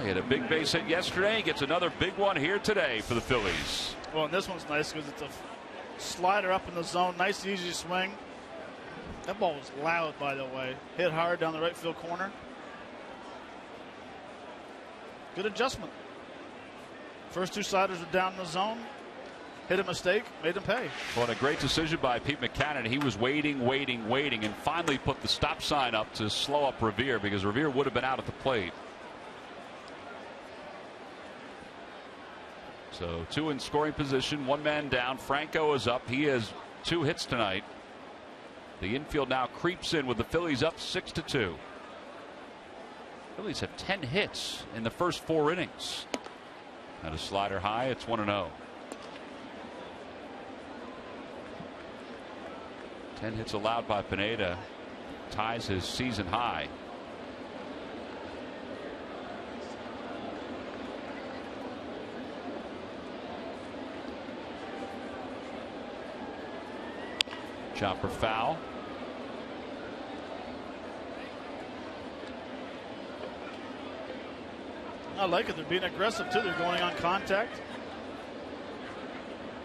He had a big base hit yesterday. He gets another big one here today for the Phillies. Well, and this one's nice because it's a slider up in the zone. Nice, easy swing. That ball was loud, by the way. Hit hard down the right field corner. Good adjustment. First 2 sliders are down in the zone. Hit a mistake, made him pay. Well, and a great decision by Pete Mackanin. He was waiting, and finally put the stop sign up to slow up Revere because Revere would have been out at the plate. So 2 in scoring position, 1 man down. Franco is up. He has 2 hits tonight. The infield now creeps in with the Phillies up 6-2. Phillies have 10 hits in the first 4 innings. And a slider high. It's 1-0. 10 hits allowed by Pineda. Ties his season high. Chopper foul. I like it. They're being aggressive, too. They're going on contact.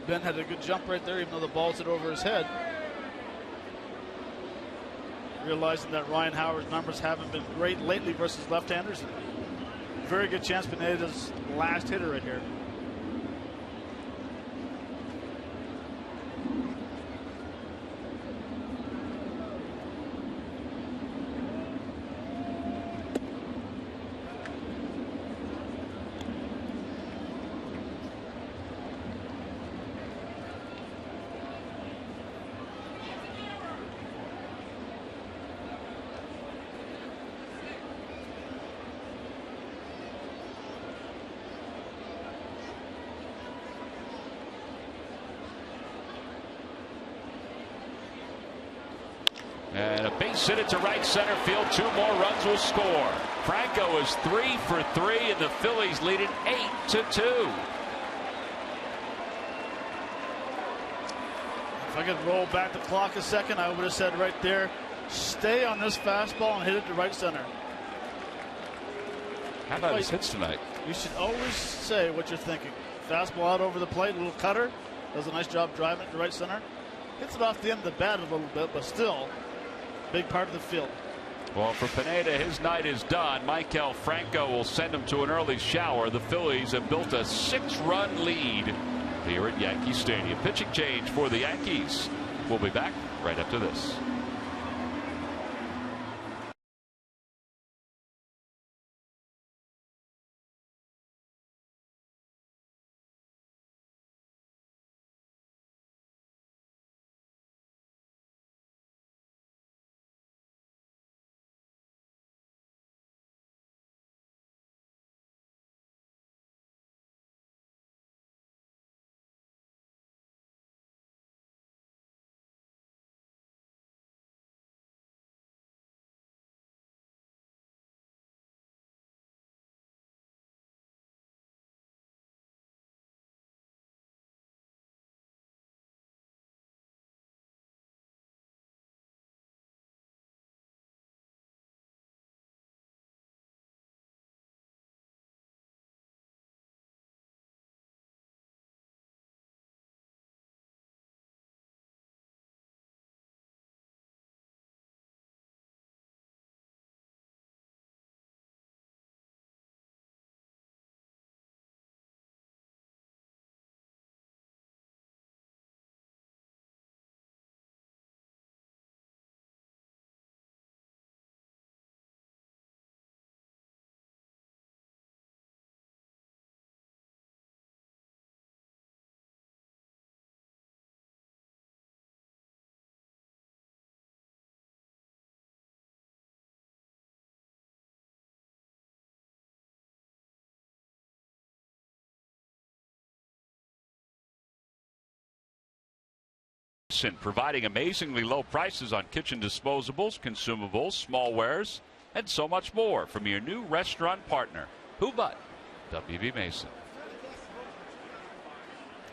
Ben had a good jump right there, even though the ball's hit over his head. Realizing that Ryan Howard's numbers haven't been great lately versus left-handers. Very good chance Pineda's last hitter right here. And a base hit it to right center field. 2 more runs will score. Franco is 3 for 3, and the Phillies lead it 8-2. If I could roll back the clock a second, I would have said right there, stay on this fastball and hit it to right center. How about his hits tonight? You should always say what you're thinking. Fastball out over the plate, little cutter. Does a nice job driving it to right center. Hits it off the end of the bat a little bit, but still big part of the field. Well, for Pineda, his night is done. Michael Franco will send him to an early shower. The Phillies have built a 6-run lead here at Yankee Stadium. Pitching change for the Yankees. We'll be back right after this. Providing amazingly low prices on kitchen disposables, consumables, small wares, and so much more from your new restaurant partner, Who But WB Mason.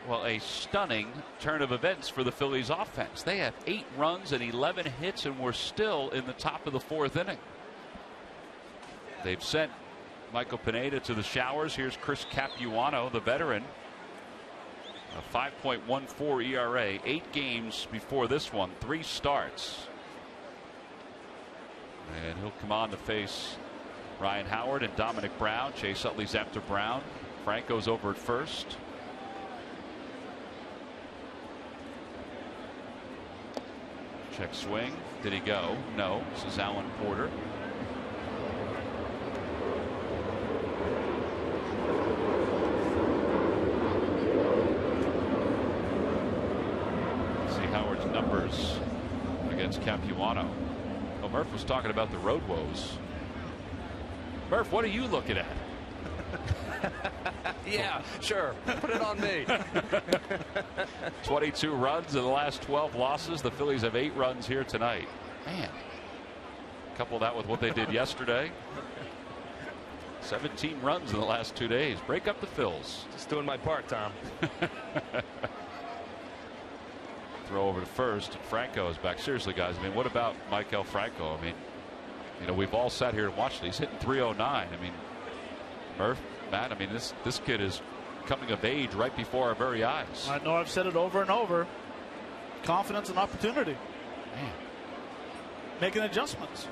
Well, a stunning turn of events for the Phillies offense. They have 8 runs and 11 hits, and we're still in the top of the 4th inning. They've sent Michael Pineda to the showers. Here's Chris Capuano, the veteran. A 5.14 ERA, 8 games before this one, 3 starts. And he'll come on to face Ryan Howard and Dominic Brown. Chase Utley's after Brown. Franco's over at first. Check swing. Did he go? No. This is Alan Porter. Numbers against Capuano. Well, Murph was talking about the road woes. Murph, what are you looking at? Yeah, sure. Put it on me. 22 runs in the last 12 losses. The Phillies have 8 runs here tonight. Man, couple that with what they did yesterday. 17 runs in the last 2 days. Break up the Phils. Just doing my part, Tom. throw over to first. Franco is back. Seriously, guys, I mean, what about Maikel Franco? I mean, you know, we've all sat here and watched it. He's hitting 309. I mean, Murph, Matt, I mean, this kid is coming of age right before our very eyes. I know I've said it over and over. Confidence and opportunity. Man. Making adjustments.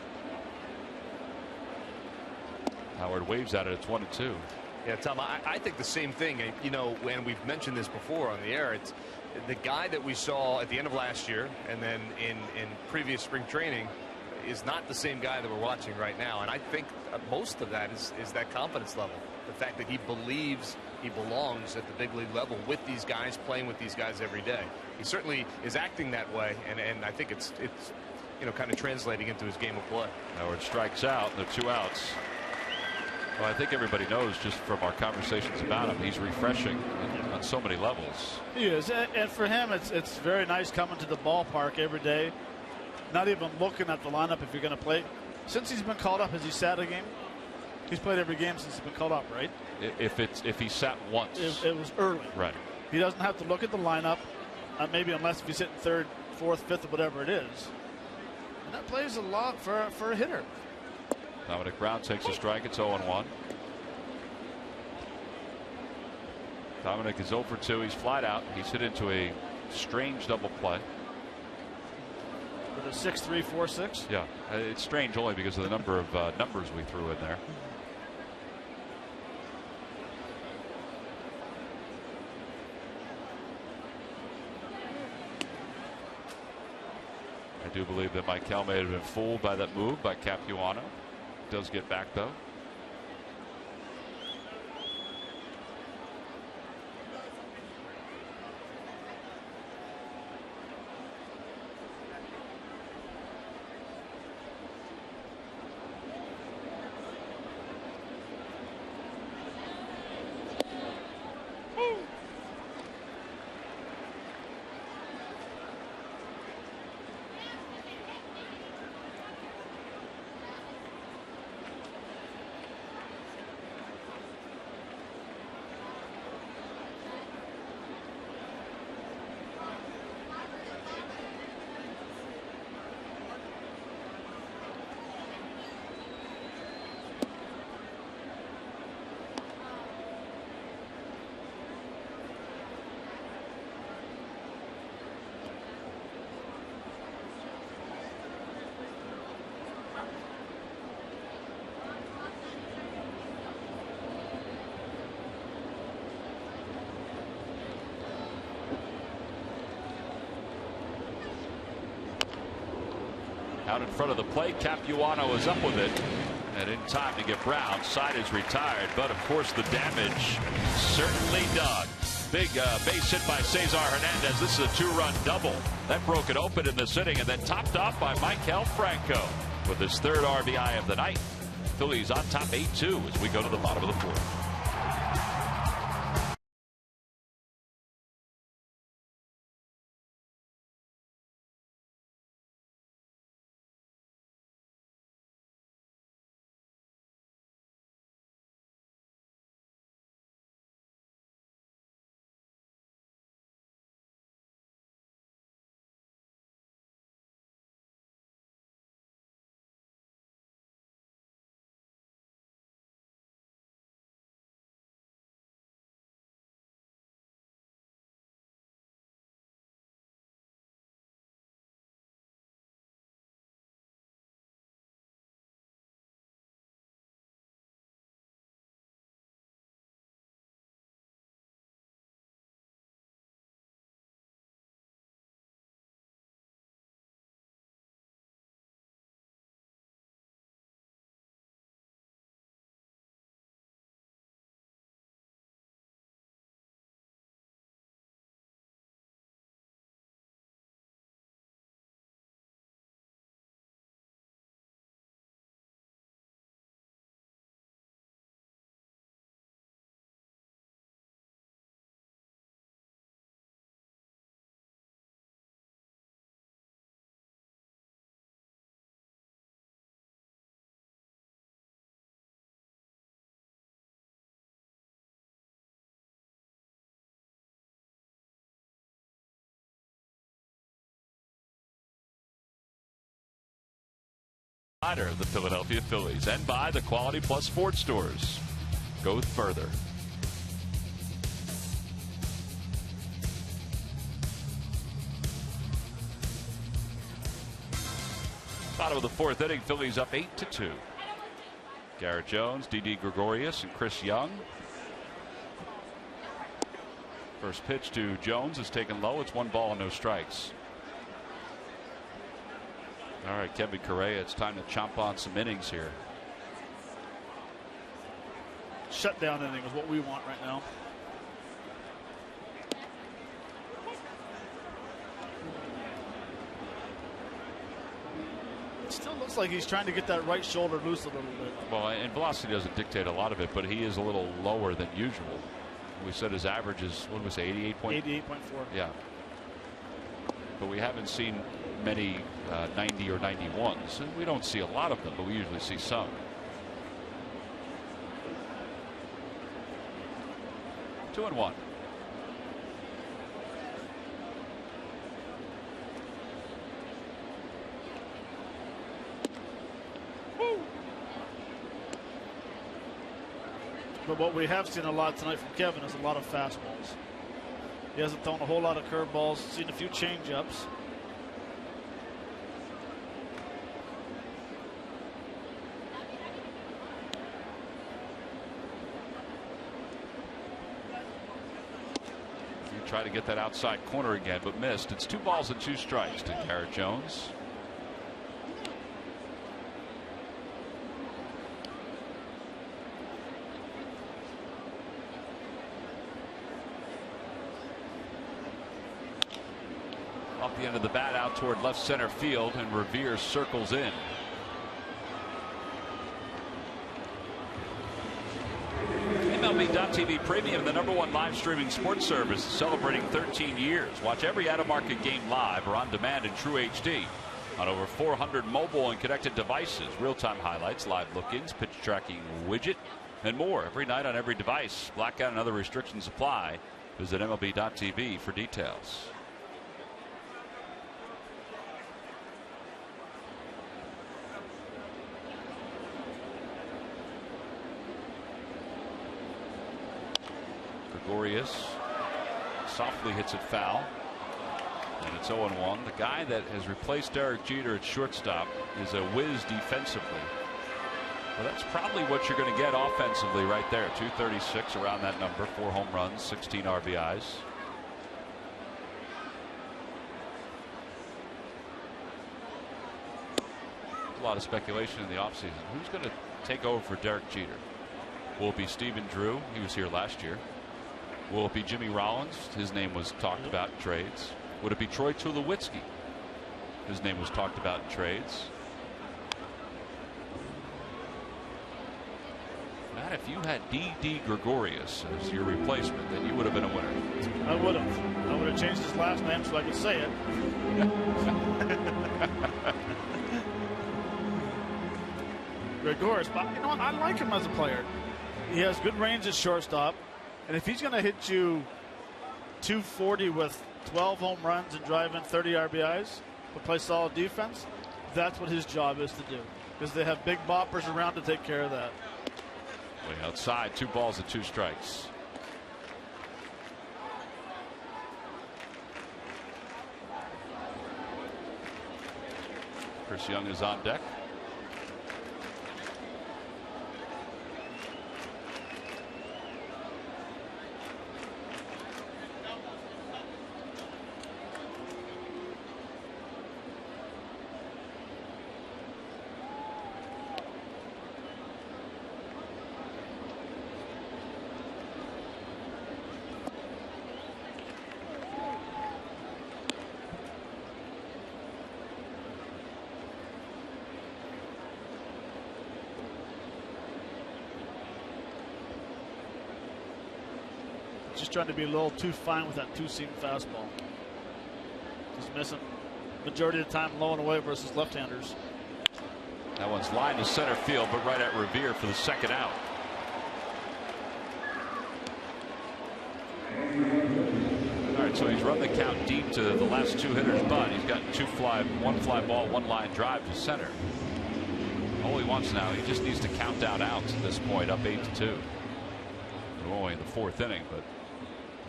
Howard waves at it. It's 1-2. Yeah, Tom, I think the same thing. You know, and we've mentioned this before on the air. It's the guy that we saw at the end of last year and then in previous spring training is not the same guy that we're watching right now. And I think most of that is that confidence level. The fact that he believes he belongs at the big league level with these guys, playing with these guys every day. He certainly is acting that way, and I think it's you know, kind of translating into his game of play. Howard strikes out. There are 2 outs. Well, I think everybody knows just from our conversations about him, he's refreshing on so many levels. He is, and for him, it's very nice coming to the ballpark every day, not even looking at the lineup if you're going to play. Since he's been called up, has he sat a game? He's played every game since he's been called up, right? If he sat once, it was early. Right. He doesn't have to look at the lineup, maybe unless if he's hitting third, fourth, fifth, or whatever it is. And that plays a lot for a hitter. Dominic Brown takes a strike. It's 0-1. Dominic is 0 for 2. He's flat out. He's hit into a strange double play. With a 6-3, 4-6? Yeah. It's strange only because of the number of numbers we threw in there. I do believe that Maikel may have been fooled by that move by Capuano. Does get back though. Out in front of the plate, Capuano is up with it, and in time to get Brown. Side is retired, but of course the damage certainly done. Big base hit by Cesar Hernandez. This is a 2-run double that broke it open in this inning, and then topped off by Maikel Franco with his 3rd RBI of the night. Phillies on top 8-2 as we go to the bottom of the 4th. provider of the Philadelphia Phillies, and by the Quality Plus Ford stores. Go further. Bottom of the fourth inning, Phillies up 8-2. Garrett Jones, Didi Gregorius, and Chris Young. First pitch to Jones is taken low. It's 1 ball and no strikes. All right, Kevin Correa, it's time to chomp on some innings here. Shutdown inning is what we want right now. It still looks like he's trying to get that right shoulder loose a little bit. Well, and velocity doesn't dictate a lot of it, but he is a little lower than usual. We said his average is, what did we say, 88.4. Yeah. But we haven't seen many 90 or 91s. And we don't see a lot of them, but we usually see some. Two and one. But what we have seen a lot tonight from Kevin is a lot of fastballs. He hasn't thrown a whole lot of curveballs, seen a few changeups. You try to get that outside corner again, but missed. It's 2 balls and 2 strikes to Garrett Jones. The end of the bat out toward left center field, and Revere circles in. MLB.TV Premium, the #1 live streaming sports service, celebrating 13 years. Watch every out-of-market game live or on demand in True HD on over 400 mobile and connected devices. Real-time highlights, live look-ins, pitch tracking widget, and more every night on every device. Blackout and other restrictions apply. Visit MLB.TV for details. Gregorius softly hits it foul, and it's 0-1. The guy that has replaced Derek Jeter at shortstop is a whiz defensively. Well, that's probably what you're going to get offensively right there. 236 around that number, 4 home runs, 16 RBIs. A lot of speculation in the offseason. Who's going to take over for Derek Jeter? Will it be Stephen Drew? He was here last year. Will it be Jimmy Rollins? His name was talked about in trades. Would it be Troy Tulowitzki? His name was talked about in trades. Matt, if you had Didi Gregorius as your replacement, then you would have been a winner. I would have. I would have changed his last name so I could say it. Gregorius, but you know what? I like him as a player. He has good range at shortstop. And if he's going to hit you 240 with 12 home runs and drive in 30 RBIs, but play solid defense, that's what his job is to do. Because they have big boppers around to take care of that. Way outside, 2 balls and 2 strikes. Chris Young is on deck. Just trying to be a little too fine with that 2-seam fastball. Just missing majority of the time low and away versus left-handers. That one's lined to center field, but right at Revere for the second out. All right, so he's run the count deep to the last 2 hitters, but he's got 1 fly ball, 1 line drive to center. All he wants now, he just needs to count down outs at this point, up 8-2. We're only in the 4th inning, but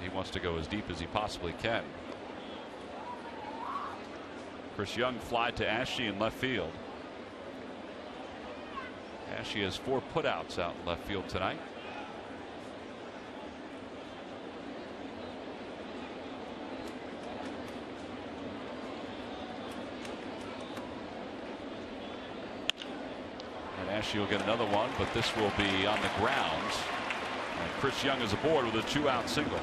he wants to go as deep as he possibly can. Chris Young fly to Ashe in left field. Ashe has 4 putouts out in left field tonight. And Ashe will get another one, but this will be on the ground. And Chris Young is aboard with a 2-out single.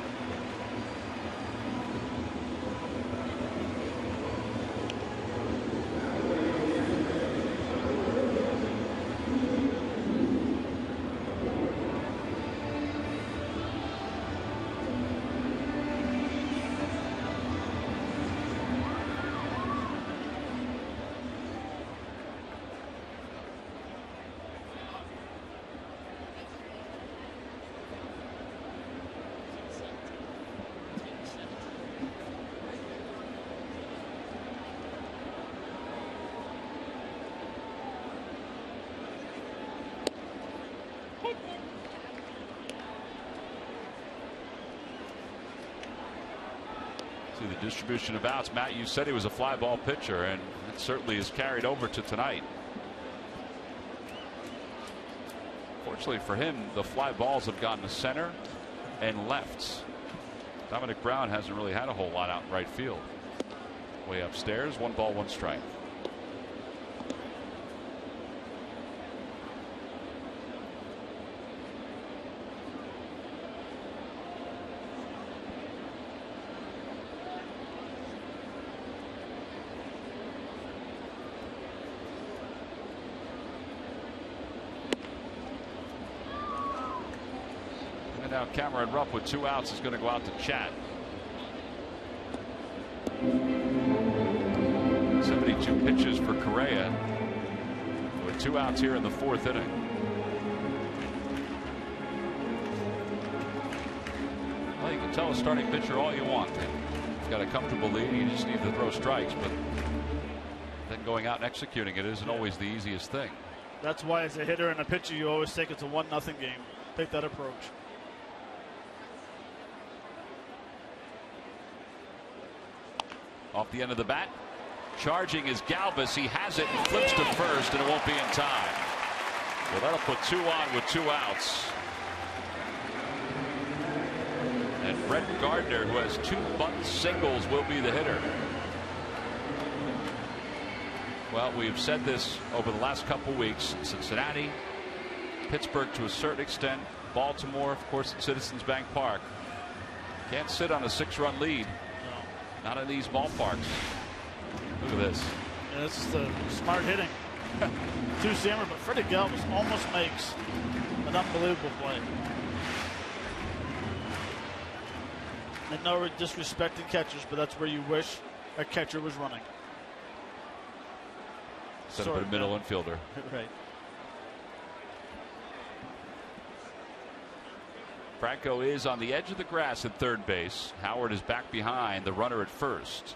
See the distribution of outs. Matt, you said he was a fly ball pitcher, and it certainly is carried over to tonight. Fortunately for him, the fly balls have gone to center and lefts. Dominic Brown hasn't really had a whole lot out in right field. Way upstairs, 1 ball, 1 strike. Now Cameron Rupp with 2 outs is going to go out to chat. 72 pitches for Correa with 2 outs here in the 4th inning. Well, you can tell a starting pitcher all you want. He's got a comfortable lead. You just need to throw strikes, but then going out and executing it isn't always the easiest thing. That's why as a hitter and a pitcher you always think it's a 1-0 game. Take that approach. Off the end of the bat, charging is Galvis. He has it and flips to first, and it won't be in time. Well, that'll put 2 on with 2 outs. And Brett Gardner, who has 2 bunt singles, will be the hitter. Well, we've said this over the last couple weeks. Cincinnati, Pittsburgh to a certain extent, Baltimore, of course, at Citizens Bank Park. Can't sit on a 6-run lead. Not in these ballparks. Look at this. Yeah, this is the smart hitting. 2-seamer, but Freddie Galvis almost makes an unbelievable play. And no disrespecting catchers, but that's where you wish a catcher was running. Instead of a middle infielder. Right. Franco is on the edge of the grass at third base. Howard is back behind the runner at first.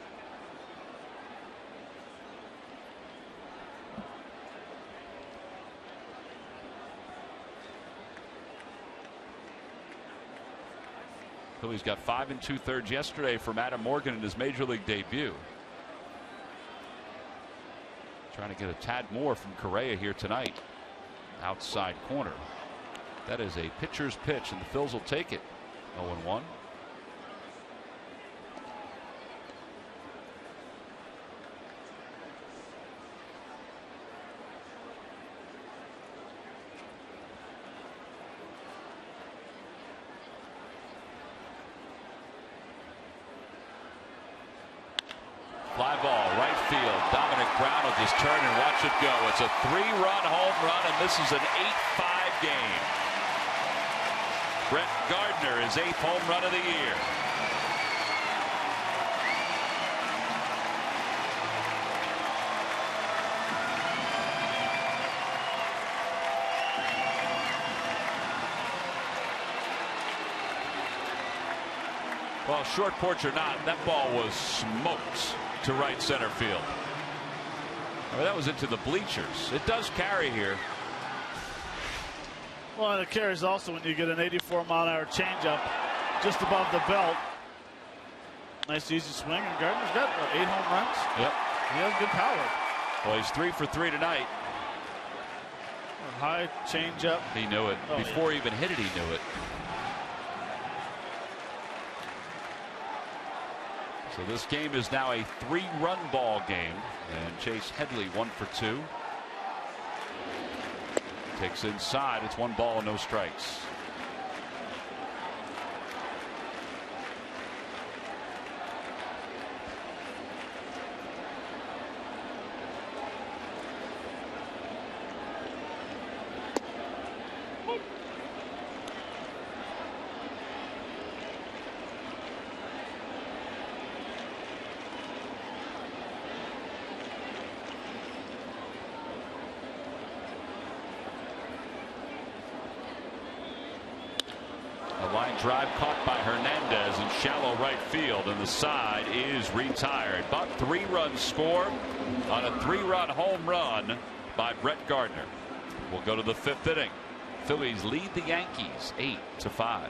Phillies got 5 2/3 yesterday from Adam Morgan in his major league debut. Trying to get a tad more from Correa here tonight. Outside corner. That is a pitcher's pitch, and the Phils will take it. 0-1. Fly ball, right field. Dominic Brown will just turn and watch it go. It's a 3-run home run, and this is an 8-5 game. Brett Gardner, his 8th home run of the year. Well, short porch or not, that ball was smoked to right center field. Well, that was into the bleachers. It does carry here. Well, and it carries also when you get an 84-mile-an-hour changeup just above the belt. Nice easy swing, and Gardner's got 8 home runs. Yep. He has good power. Well, he's 3 for 3 tonight. A high changeup. He knew it. Before he even hit it, he knew it. So this game is now a 3-run ball game. And Chase Headley 1 for 2. Takes inside. It's 1 ball and no strikes. Drive caught by Hernandez in shallow right field, and the side is retired. But 3 runs scored on a 3-run home run by Brett Gardner. We'll go to the 5th inning. Phillies lead the Yankees 8-5.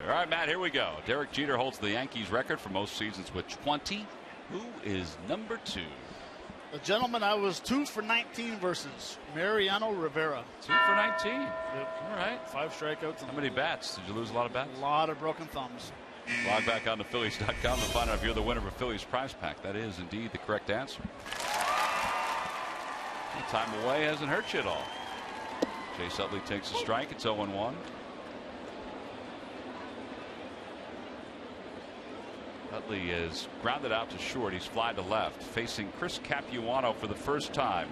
All right, Matt, here we go. Derek Jeter holds the Yankees record for most seasons with 20. Who is number 2? The gentleman I was 2 for 19 versus Mariano Rivera. 2 for 19. Yep. All right. 5 strikeouts. How many bats? Did you lose a lot of bats? A lot of broken thumbs. Log back on to Phillies.com to find out if you're the winner of a Phillies prize pack. That is indeed the correct answer. Time away hasn't hurt you at all. Chase Utley takes a strike. It's 0-1. Utley is grounded out to short. He's fly to left, facing Chris Capuano for the first time.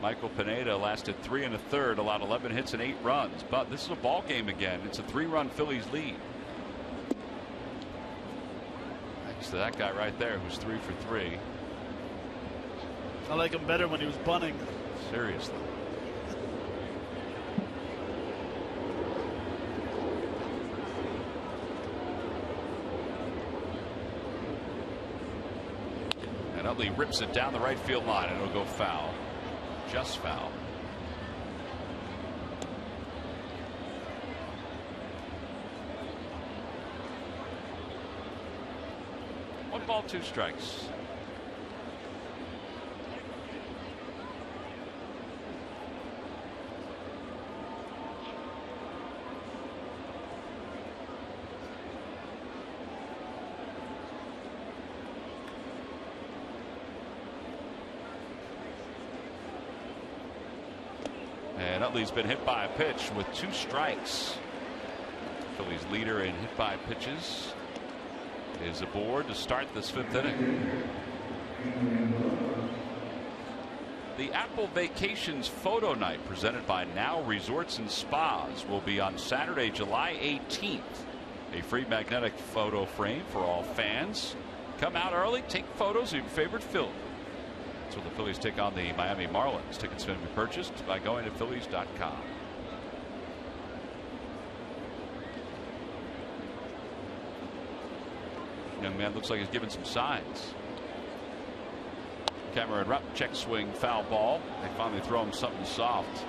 Michael Pineda lasted 3 1/3, allowed 11 hits and 8 runs. But this is a ball game again. It's a 3-run Phillies lead. Thanks to that guy right there, who's 3 for 3. I like him better when he was bunting. Seriously. Utley rips it down the right field line, and it'll go foul. Just foul. One ball, 2 strikes. And Utley's been hit by a pitch with 2 strikes. Phillies leader in hit by pitches, is aboard to start this 5th inning. The Apple Vacations Photo Night presented by Now Resorts and Spas will be on Saturday, July 18th. A free magnetic photo frame for all fans. Come out early, take photos of your favorite Philly. That's when the Phillies take on the Miami Marlins. Tickets can be purchased by going to Phillies.com. Young man looks like he's giving some signs. Cameron Rupp, check swing, foul ball. They finally throw him something soft.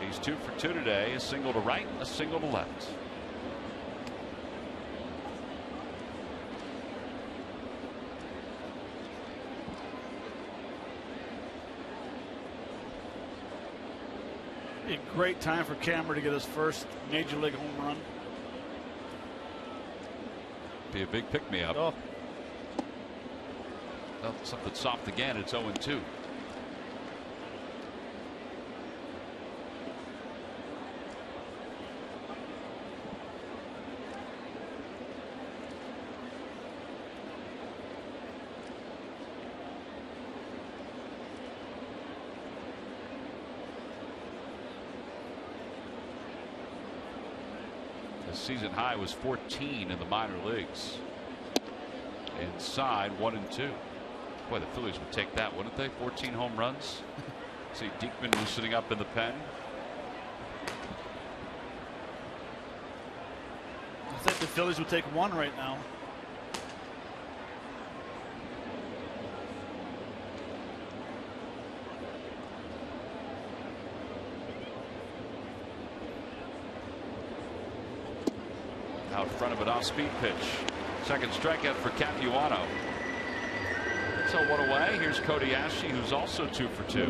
He's 2 for 2 today. A single to right, a single to left. A great time for Cameron to get his first major league home run. Be a big pick-me-up. Oh. Oh, something soft again. It's 0-2. The season high was 14 in the minor leagues. Inside 1-2. Boy, the Phillies would take that, wouldn't they? 14 home runs. See, Diekman was sitting up in the pen. I think the Phillies would take 1 right now. Out front of an off-speed pitch. Second strikeout for Capuano. So 1 away. Here's Cody Ashley, who's also 2 for 2.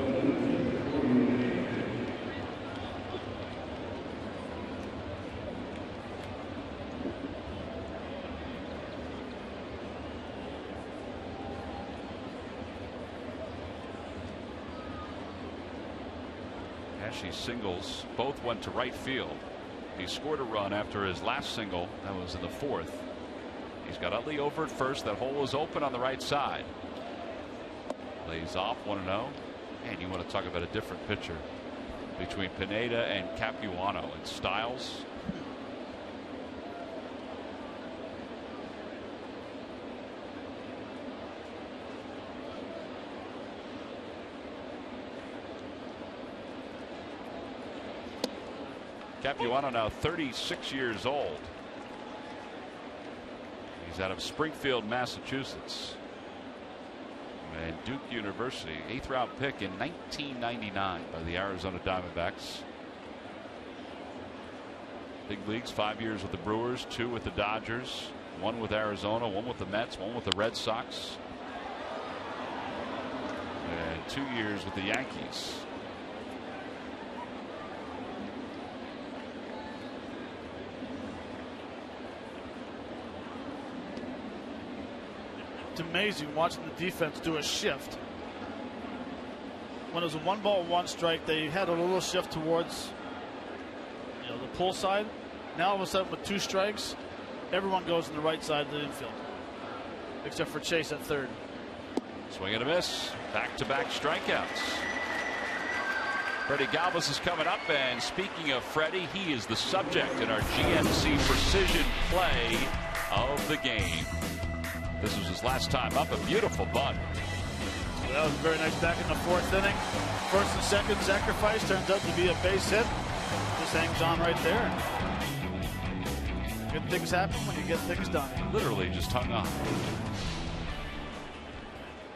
Ashley's singles both went to right field. He scored a run after his last single. That was in the 4th. He's got Utley over at first. That hole is open on the right side. Lays off 1-0. And you want to talk about a different pitcher between Pineda and Capuano and Styles. Capuano now 36 years old. He's out of Springfield, Massachusetts. And Duke University, 8th round pick in 1999 by the Arizona Diamondbacks. Big leagues, 5 years with the Brewers, 2 with the Dodgers, 1 with Arizona, 1 with the Mets, 1 with the Red Sox, and 2 years with the Yankees. It's amazing watching the defense do a shift. When it was a 1-1 strike, they had a little shift towards the pull side. Now all of a sudden with 2 strikes, everyone goes on the right side of the infield, except for Chase at third. Swing and a miss. Back-to-back strikeouts. Freddie Galvis is coming up, and speaking of Freddie, he is the subject in our GMC Precision play of the game. This was his last time up. A beautiful bunt. That was very nice back in the 4th inning. First and second sacrifice turns out to be a base hit. Just hangs on right there. Good things happen when you get things done. Literally just hung on.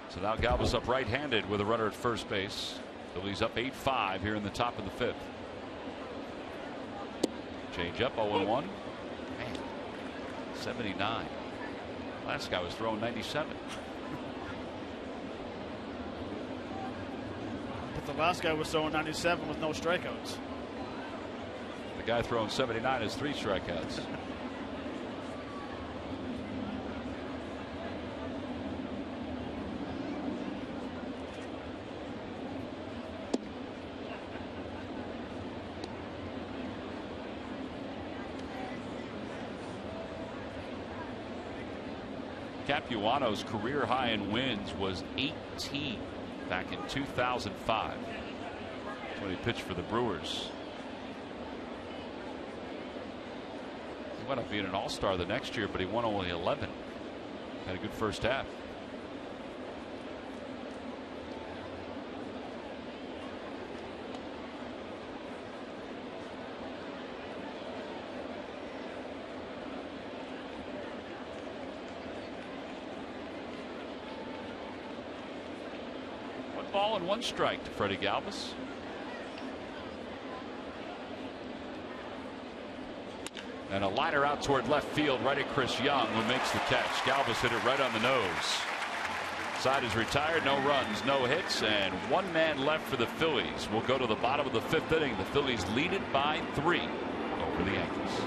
So now Galvis up right-handed with a runner at first base. Phillies up 8-5 here in the top of the 5th. Change up 0-1. Man, 79. Last guy was throwing 97. But the last guy was throwing 97 with no strikeouts. The guy throwing 79 has 3 strikeouts. Capuano's career high in wins was 18 back in 2005 when he pitched for the Brewers. He wound up being an all-star the next year, but he won only 11. Had a good first half. Ball and 1 strike to Freddie Galvis. And a liner out toward left field, right at Chris Young, who makes the catch. Galvis hit it right on the nose. Side is retired, no runs, no hits, and 1 man left for the Phillies. We'll go to the bottom of the 5th inning. The Phillies lead it by 3 over the Yankees.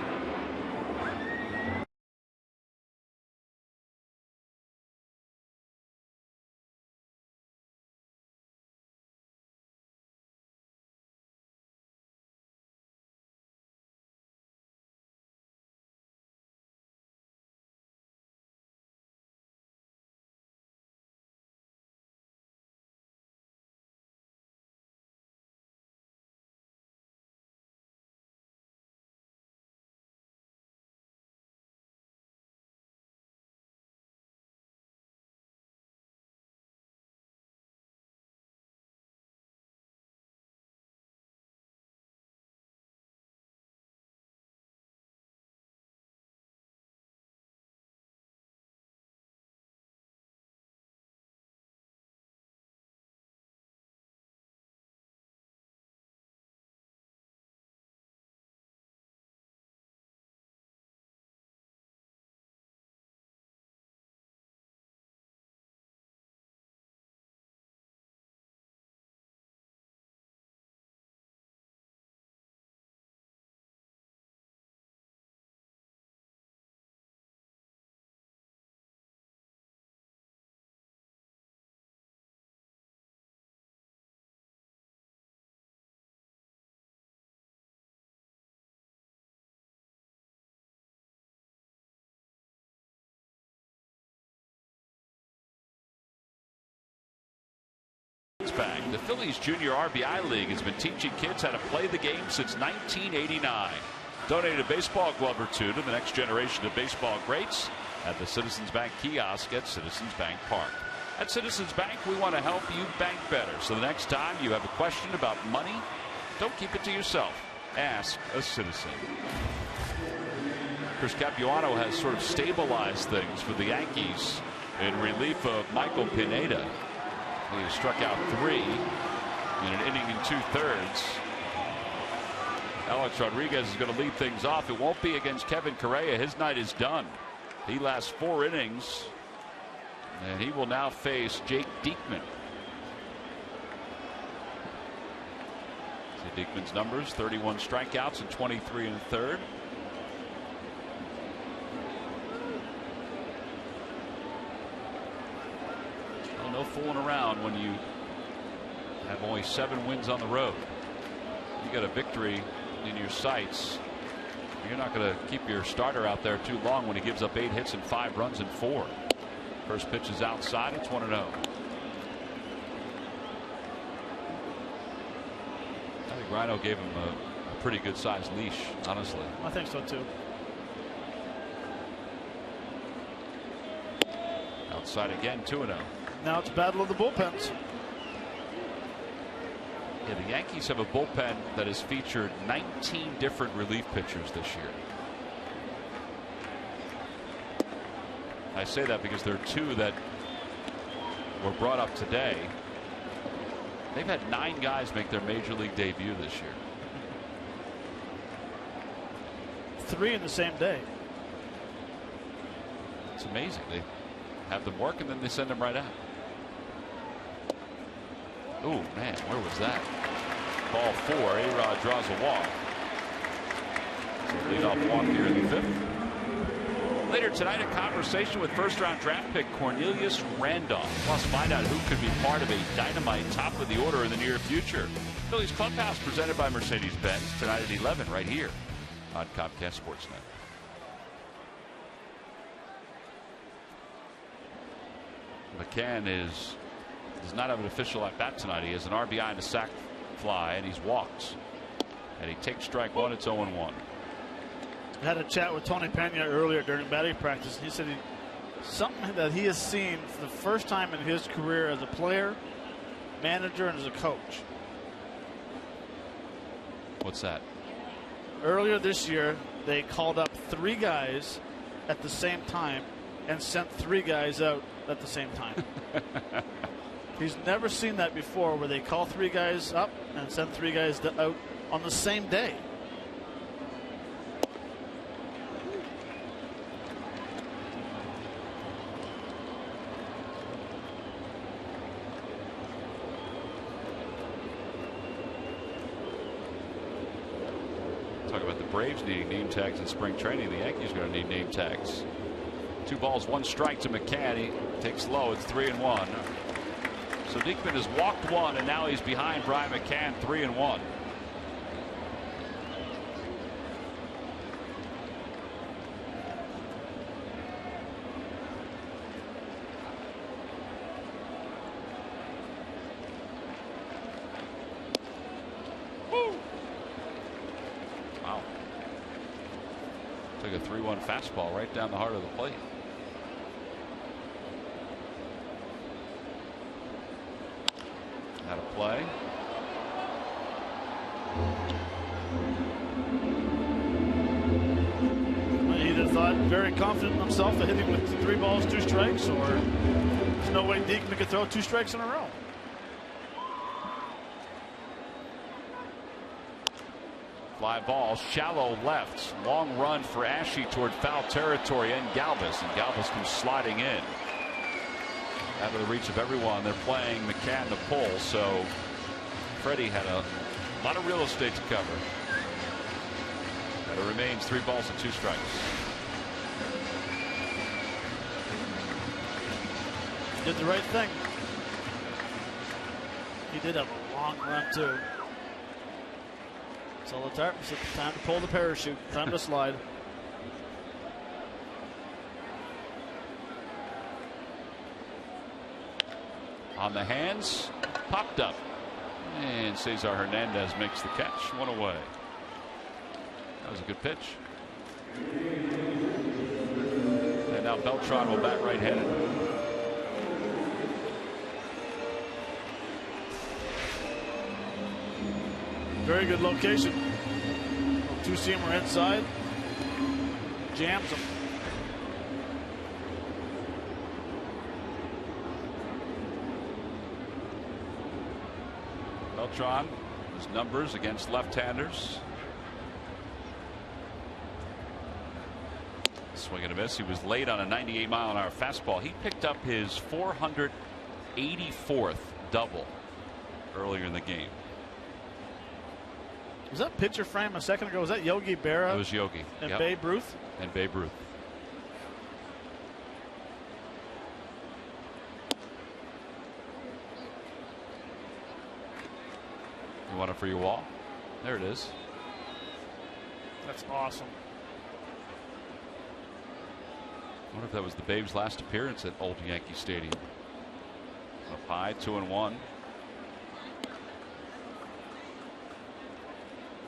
Back. The Phillies Junior RBI League has been teaching kids how to play the game since 1989. Donate a baseball glove or 2 to the next generation of baseball greats at the Citizens Bank kiosk at Citizens Bank Park. At Citizens Bank, we want to help you bank better. So the next time you have a question about money, don't keep it to yourself. Ask a citizen. Chris Capuano has sort of stabilized things for the Yankees in relief of Michael Pineda. He struck out 3 in an inning and 2/3. Alex Rodriguez is going to lead things off. It won't be against Kevin Correa. His night is done. He lasts 4 innings, and he will now face Jake Diekman. See Diekman's numbers: 31 strikeouts and 23 1/3. No fooling around when you have only 7 wins on the road. You got a victory in your sights. You're not going to keep your starter out there too long when he gives up 8 hits and 5 runs in 4. First pitch is outside. It's 1-0. I think Rhino gave him a pretty good sized leash, honestly. I think so too. Outside again, 2-0. Now it's a battle of the bullpens. Yeah, the Yankees have a bullpen that has featured 19 different relief pitchers this year. I say that because there are 2 that were brought up today. They've had 9 guys make their major league debut this year. 3 in the same day. It's amazing. They have them work and then they send them right out. Oh man, where was that? Ball 4. A-Rod draws a walk. So lead off walk here in the 5th. Later tonight, a conversation with first-round draft pick Cornelius Randolph. Plus, find out who could be part of a dynamite top of the order in the near future. Phillies Clubhouse presented by Mercedes-Benz tonight at 11 right here on Comcast Sportsnet. McCann does not have an official at bat tonight. He has an RBI and a sac fly, and he's walked. And he takes strike one. It's 0-1. I had a chat with Tony Pena earlier during batting practice, and he said something that he has seen for the first time in his career as a player, manager, and as a coach. What's that? Earlier this year, they called up 3 guys at the same time and sent 3 guys out at the same time. He's never seen that before, where they call 3 guys up and send 3 guys out on the same day. Talk about the Braves needing name tags in spring training. The Yankees are going to need name tags. 2 balls, 1 strike to McCann. He takes low. It's 3-1. So Diekman has walked 1, and now he's behind Brian McCann, 3-1. Wow. Took a 3-1 fastball right down the heart of the plate. Had a play. He either thought very confident in himself of hitting with 3 balls, 2 strikes, or there's no way Diekman could throw 2 strikes in a row. Fly ball, shallow left. Long run for Ashe toward foul territory and Galvis. And Galvis comes sliding in. Out of the reach of everyone. They're playing McCann to pull. So Freddie had a lot of real estate to cover. But it remains 3 balls and 2 strikes. Did the right thing. He did have a long run, too. Solitaire, time to pull the parachute. Time to slide. On the hands, popped up. And Cesar Hernandez makes the catch. 1 away. That was a good pitch. And now Beltran will bat right-handed. Very good location. 2-seamer inside. Jams him. Beltran, his numbers against left-handers. Swing and a miss. He was late on a 98-mile-an-hour fastball. He picked up his 484th double earlier in the game. Was that picture frame a second ago? Was that Yogi Berra? It was Yogi. And Yep. Babe Ruth? And Babe Ruth. You want it for your wall? There it is. That's awesome. I wonder if that was the Babe's last appearance at Old Yankee Stadium. Up high, 2-1.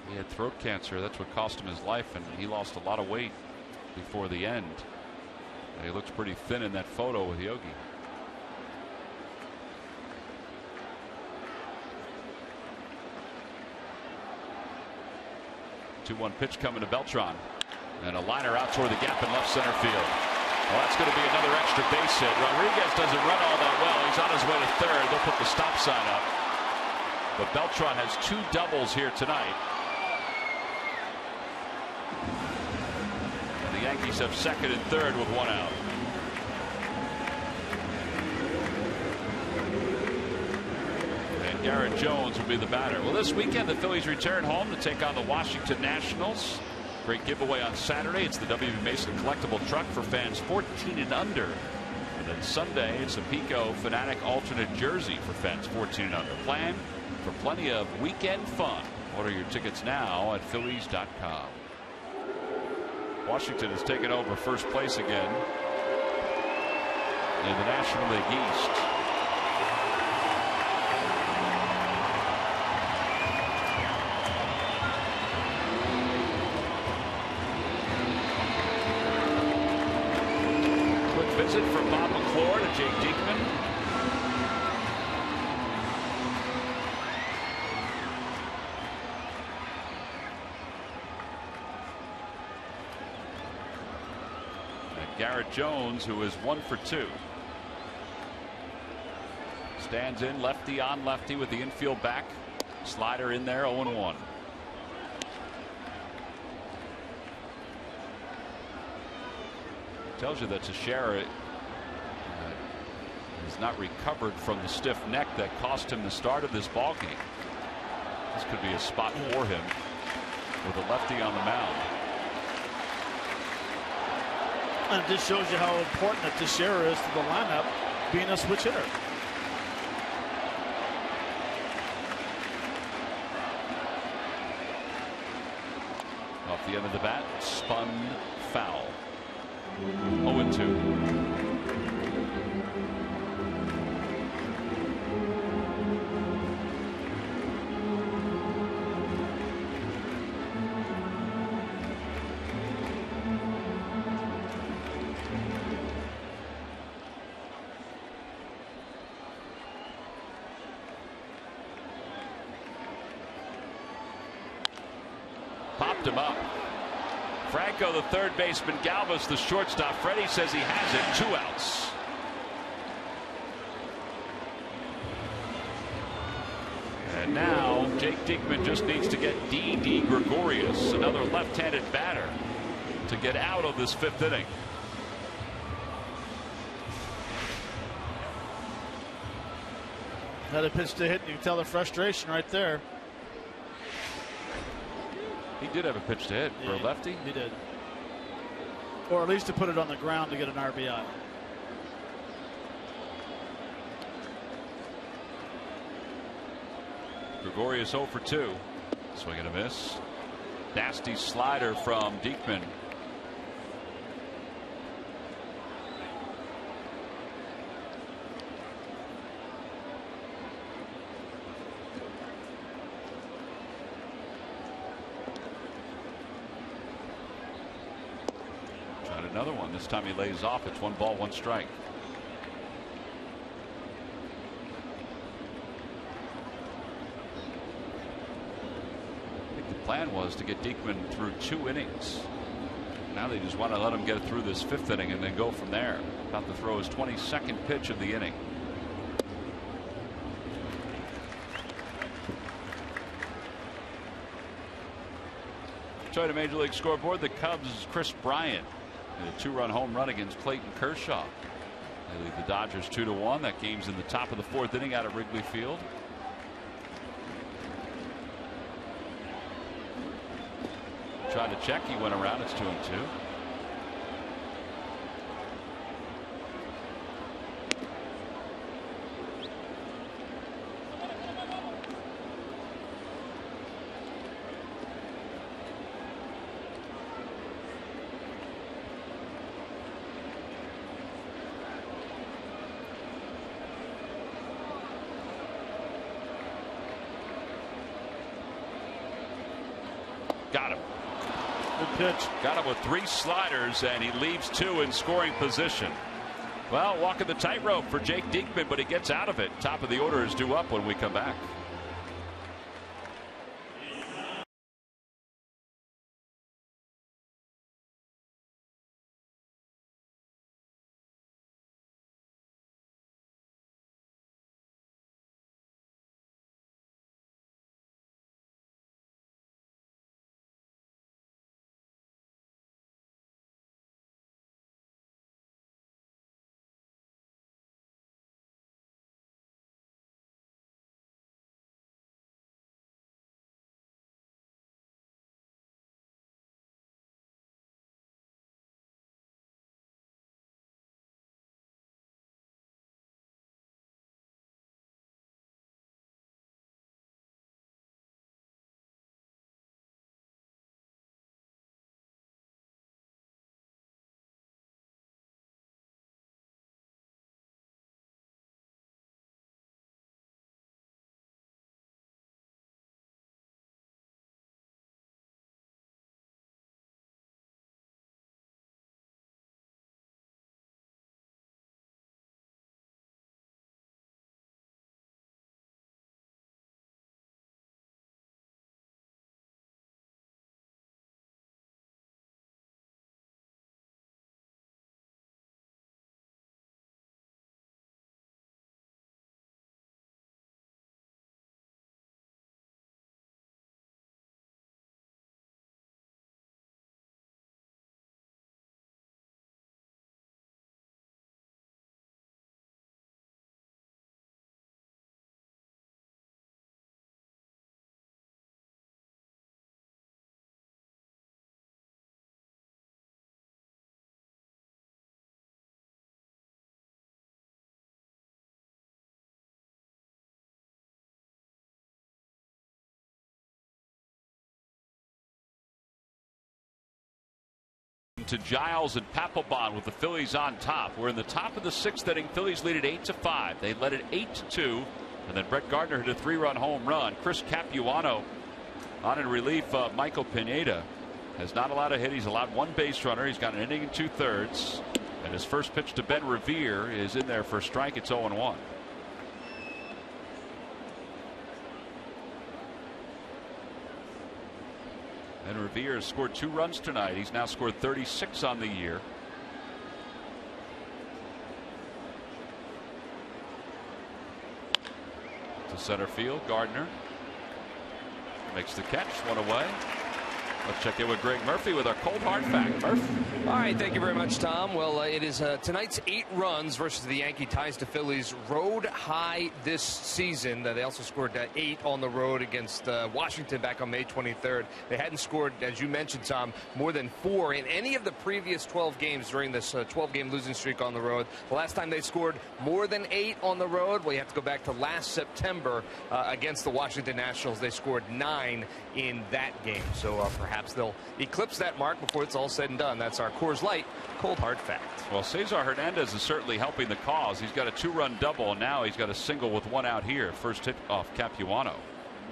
He had throat cancer. That's what cost him his life, and he lost a lot of weight before the end. And he looks pretty thin in that photo with Yogi. The 2-1 pitch coming to Beltran. And a liner out toward the gap in left center field. Well, that's going to be another extra base hit. Rodriguez doesn't run all that well. He's on his way to third. They'll put the stop sign up. But Beltran has 2 doubles here tonight. And the Yankees have second and third with 1 out. And Garrett Jones will be the batter. Well, this weekend the Phillies return home to take on the Washington Nationals. Great giveaway on Saturday. It's the W.B. Mason collectible truck for fans 14 and under. And then Sunday, it's a Pico Fanatic alternate jersey for fans 14 and under. Plan for plenty of weekend fun. Order your tickets now at Phillies.com. Washington has taken over first place again. in the National League East. Quick visit from Bob McClure to Jake Diekman. Garrett Jones, who is 1 for 2. Stands in, lefty on lefty with the infield back. Slider in there, 0-1. Tells you that Teixeira has not recovered from the stiff neck that cost him the start of this ball game. This could be a spot for him with a lefty on the mound. And it just shows you how important that Teixeira is to the lineup, being a switch hitter. Off the end of the bat, spun foul. 0-2. Popped him up. Franco, the third baseman, Galvis, the shortstop. Freddie says he has it. 2 outs. And now Jake Diekman just needs to get D.D. Gregorius, another left-handed batter, to get out of this 5th inning. Had a pitch to hit, and you can tell the frustration right there. He did have a pitch to hit for a lefty. He did. Or at least to put it on the ground to get an RBI. Gregorius 0 for 2. Swing and a miss. Nasty slider from Diekman. Another one. This time he lays off. It's 1 ball, 1 strike. I think the plan was to get Diekman through 2 innings. Now they just want to let him get through this 5th inning and then go from there. About to throw his 22nd pitch of the inning. To Major League Scoreboard, the Cubs' Chris Bryant. A 2-run home run against Clayton Kershaw. They lead the Dodgers 2-1. That game's in the top of the 4th inning out of Wrigley Field. Tried to check. He went around. It's 2-2. Got him. Good pitch. Got him with 3 sliders, and he leaves 2 in scoring position. Well, walking the tightrope for Jake Diekman, but he gets out of it. Top of the order is due up when we come back. to Giles and Papelbon with the Phillies on top. We're in the top of the 6th inning. Phillies lead it 8-5. They led it 8-2. And then Brett Gardner hit a 3-run home run. Chris Capuano on in relief. Michael Pineda has not allowed a hit. He's allowed 1 base runner. He's got an inning and 2/3. And his first pitch to Ben Revere is in there for a strike. It's 0-1. Ben Revere has scored 2 runs tonight. He's now scored 36 on the year. To center field, Gardner makes the catch, 1 away. Let's check in with Greg Murphy with our cold hard fact. Murph. All right, thank you very much, Tom. Well, it is tonight's 8 runs versus the Yankee ties to Phillies road high this season. They also scored 8 on the road against Washington back on May 23rd. They hadn't scored, as you mentioned, Tom, more than 4 in any of the previous 12 games during this 12-game losing streak on the road. The last time they scored more than 8 on the road, well, you have to go back to last September against the Washington Nationals. They scored 9 in that game. So perhaps they'll eclipse that mark before it's all said and done. That's our Coors Light cold hard fact. Well, Cesar Hernandez is certainly helping the cause. He's got a 2-run double, and now he's got a single with 1 out here. First hit off Capuano.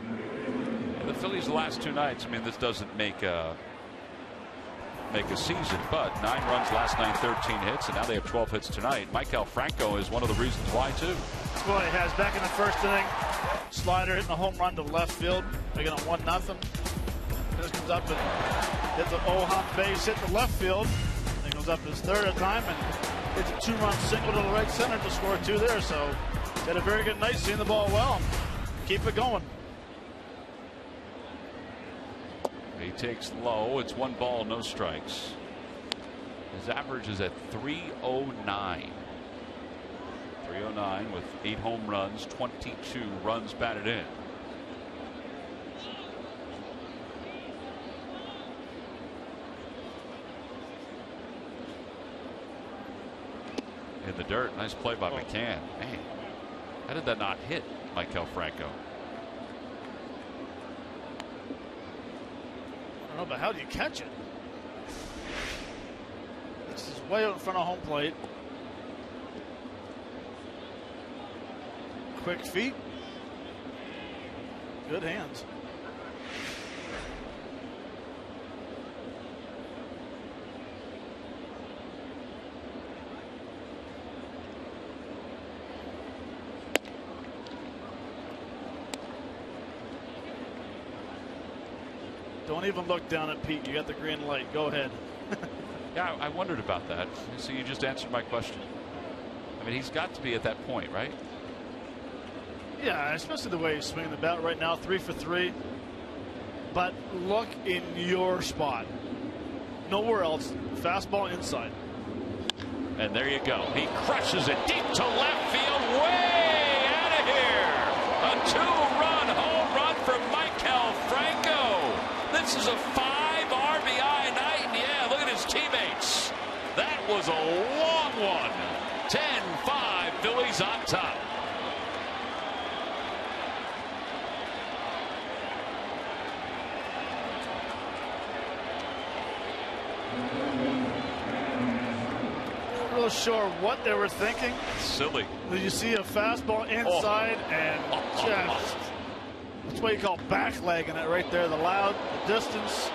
And the Phillies the last 2 nights, I mean, this doesn't make a season, but 9 runs last night, 13 hits, and now they have 12 hits tonight. Michael Franco is one of the reasons why, too. That's what he has back in the first inning. Slider hitting a home run to left field, making it 1-0. This comes up and hits an hot base hit to left field. Then goes up his 3rd time and hits a 2-run single to the right center to score 2 there. So he had a very good night, seeing the ball well. Keep it going. He takes low. It's 1 ball, no strikes. His average is at 309. 309 with 8 home runs, 22 runs batted in. In the dirt. Nice play by McCann. Man, how did that not hit Michael Franco? I don't know, but how do you catch it? This is way out in front of home plate. Quick feet. Good hands. Don't even look down at Pete. You got the green light. Go ahead. Yeah, I wondered about that. So you just answered my question. I mean, he's got to be at that point, right? Yeah, especially the way he's swinging the bat right now, 3 for 3. But look in your spot. Nowhere else. Fastball inside. And there you go. He crushes it deep to left field, way out of here. A 2-run home run for Michael Franco. This is a 5 RBI night, and yeah, look at his teammates. That was a long one. 10-5, Phillies on top. Not real sure what they were thinking. Silly. Did you see a fastball inside and just... That's what you call backlegging it right there. The loud, the distance.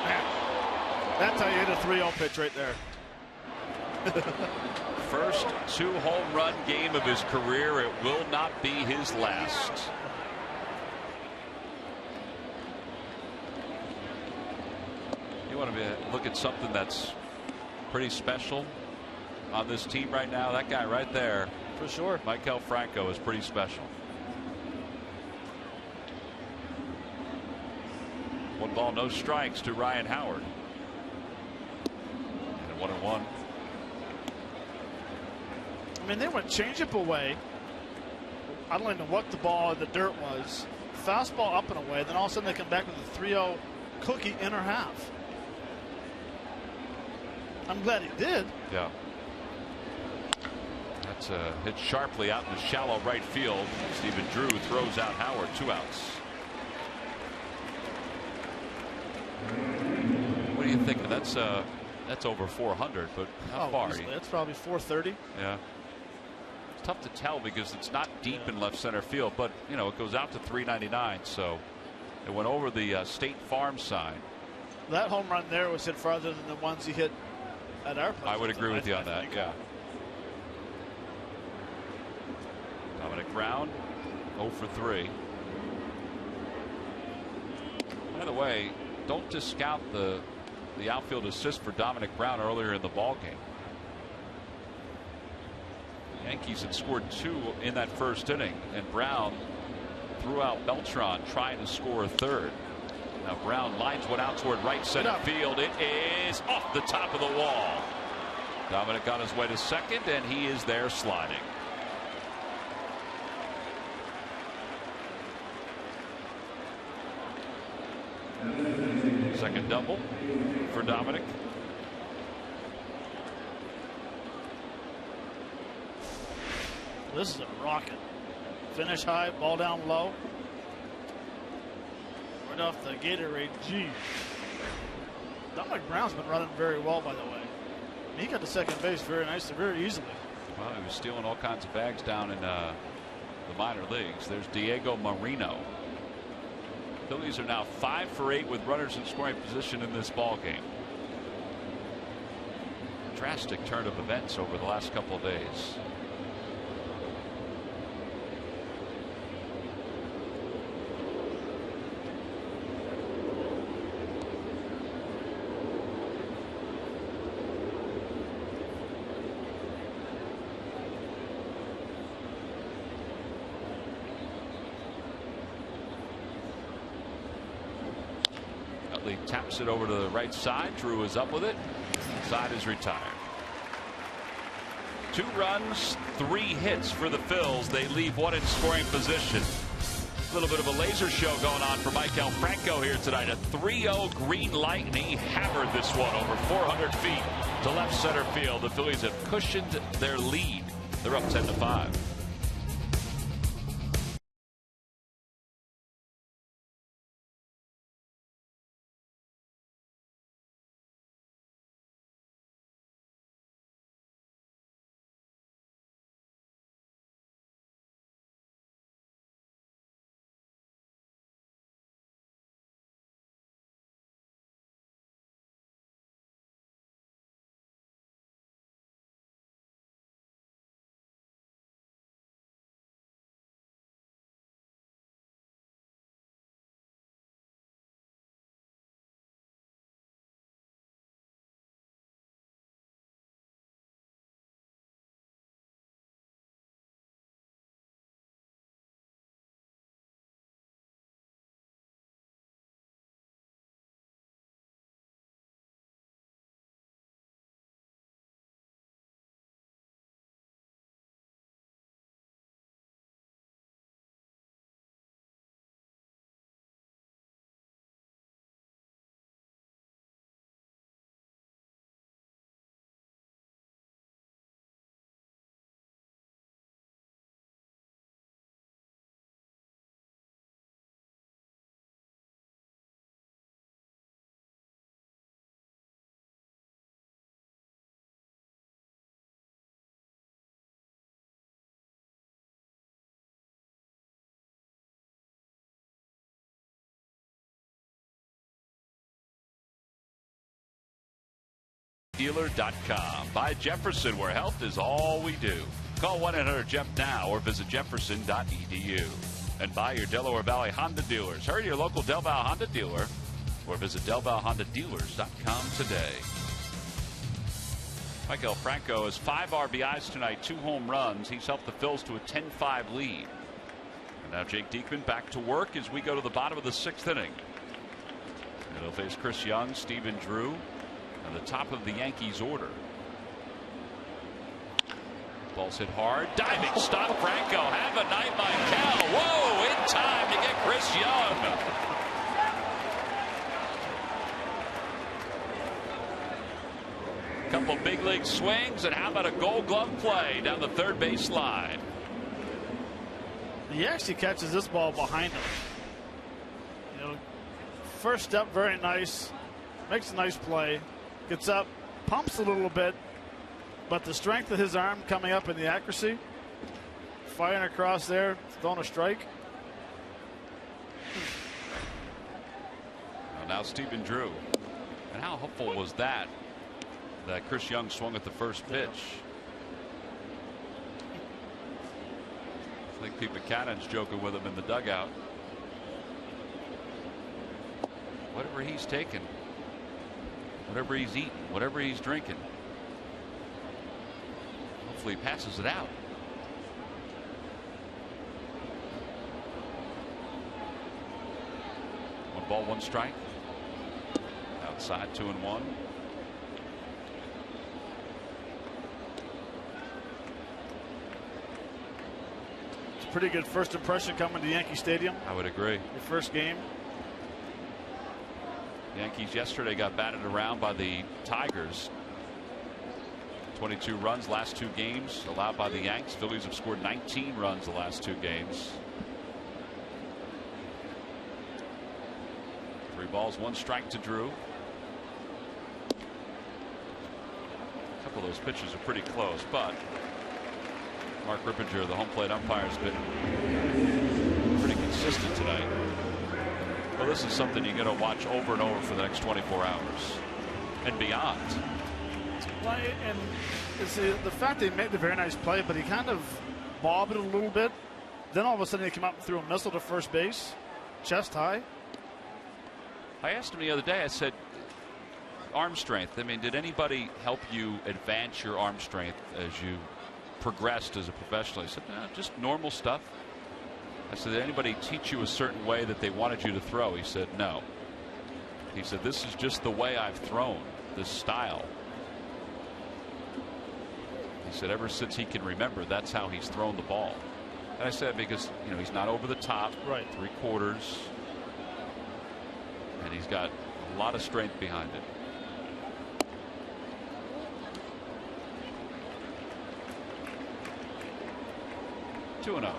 Man, that's how you hit a 3-0 pitch right there. First 2-home run game of his career. It will not be his last. You want to look at something that's pretty special on this team right now? That guy right there. For sure. Michael Franco is pretty special. 1 ball, no strikes to Ryan Howard. And 1-1. I mean, they went changeup away. I don't even know what the ball in the dirt was. Fastball up and away. Then all of a sudden they come back with a 3-0 cookie inner half. I'm glad he did. Yeah. That's hit sharply out in the shallow right field. Stephen Drew throws out Howard. 2 outs. What do you think mean, that's over 400, but how far? Easily. That's probably 430. Yeah. It's tough to tell because it's not deep in left center field, but you know it goes out to 399, so it went over the State Farm sign. That home run there was hit farther than the ones he hit at our place. I would agree with you on that. Yeah. Dominic Brown, 0 for 3. By the way, don't discount the outfield assist for Dominic Brown earlier in the ball game. The Yankees had scored 2 in that first inning, and Brown threw out Beltran trying to score a third. Now Brown lines one out toward right center field. It is off the top of the wall. Dominic on his way to second, and he is there sliding. Second double for Dominic. This is a rocket. Finish high, ball down low. Right off the Gatorade G. Dominic Brown's been running very well, by the way. He got to second base very nicely, very easily. Well, he was stealing all kinds of bags down in the minor leagues. There's Diego Marino. Phillies are now 5 for 8 with runners in scoring position in this ball game. Drastic turn of events over the last couple of days. Taps it over to the right side. Drew is up with it. Side is retired. 2 runs, 3 hits for the Phils. They leave 1 in scoring position. A little bit of a laser show going on for Michael Franco here tonight. A 3-0 green light, and he hammered this one over 400 feet to left center field. The Phillies have cushioned their lead. They're up 10-5. Dealer.com. By Jefferson, where health is all we do. Call 1-800-JEF now or visit jefferson.edu. And buy your Delaware Valley Honda dealers. Hurry to your local Del Val Honda dealer or visit DelValHondaDealers.com today. Michael Franco has 5 RBIs tonight, 2 home runs. He's helped the Phils to a 10-5 lead. And now Jake Diekman back to work as we go to the bottom of the 6th inning. And he'll face Chris Young, Stephen Drew, and the top of the Yankees order. Ball's hit hard. Diving stop. Franco. Have a night, Michael. Whoa, in time to get Chris Young. Couple big league swings, and how about a Gold Glove play down the third base line? He actually catches this ball behind him. You know, first step very nice, makes a nice play, Gets up, pumps a little bit, but the strength of his arm coming up and the accuracy, firing across there, throwing a strike. Now Stephen Drew. And how helpful was that Chris Young swung at the first pitch? I think Pete Buchanan's joking with him in the dugout. Whatever he's taking, whatever he's eating, whatever he's drinking, hopefully he passes it out. One ball, one strike. Outside, 2-1. It's a pretty good first impression coming to Yankee Stadium. I would agree. Your first game. Yankees yesterday got batted around by the Tigers. 22 runs last 2 games allowed by the Yanks. Phillies have scored 19 runs the last 2 games. 3 balls, 1 strike to Drew. A couple of those pitches are pretty close, but Mark Rippinger, the home plate umpire, has been pretty consistent tonight. Well, this is something you're going to watch over and over for the next 24 hours and beyond. Well, and it's the fact they made the very nice play, but he kind of bobbed it a little bit. Then all of a sudden he came up and threw a missile to first base, chest high. I asked him the other day, I said, arm strength. I mean, did anybody help you advance your arm strength as you progressed as a professional? He said, no, just normal stuff. I said, did anybody teach you a certain way that they wanted you to throw? He said, no. He said, this is just the way I've thrown, this style. He said, ever since he can remember, that's how he's thrown the ball. And I said, because, you know, he's not over the top, right, 3/4, and he's got a lot of strength behind it. Two and 0.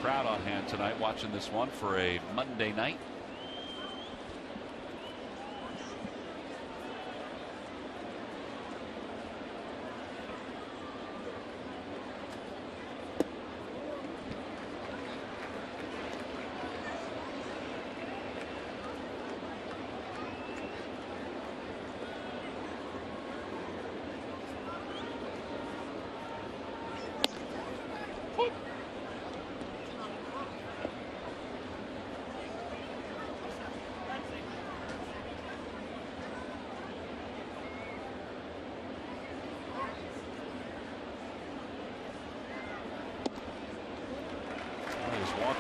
Crowd on hand tonight watching this one for a Monday night.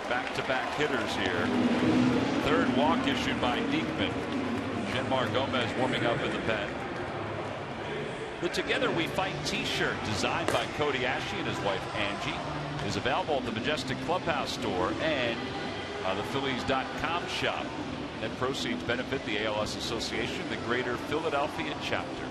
Back-to-back hitters here. Third walk issued by Diekman. Genmar Gomez warming up in the pen. The Together We Fight t-shirt, designed by Cody Ashley and his wife Angie, is available at the Majestic Clubhouse store and the Phillies.com shop. Net proceeds benefit the ALS Association, the Greater Philadelphia chapter.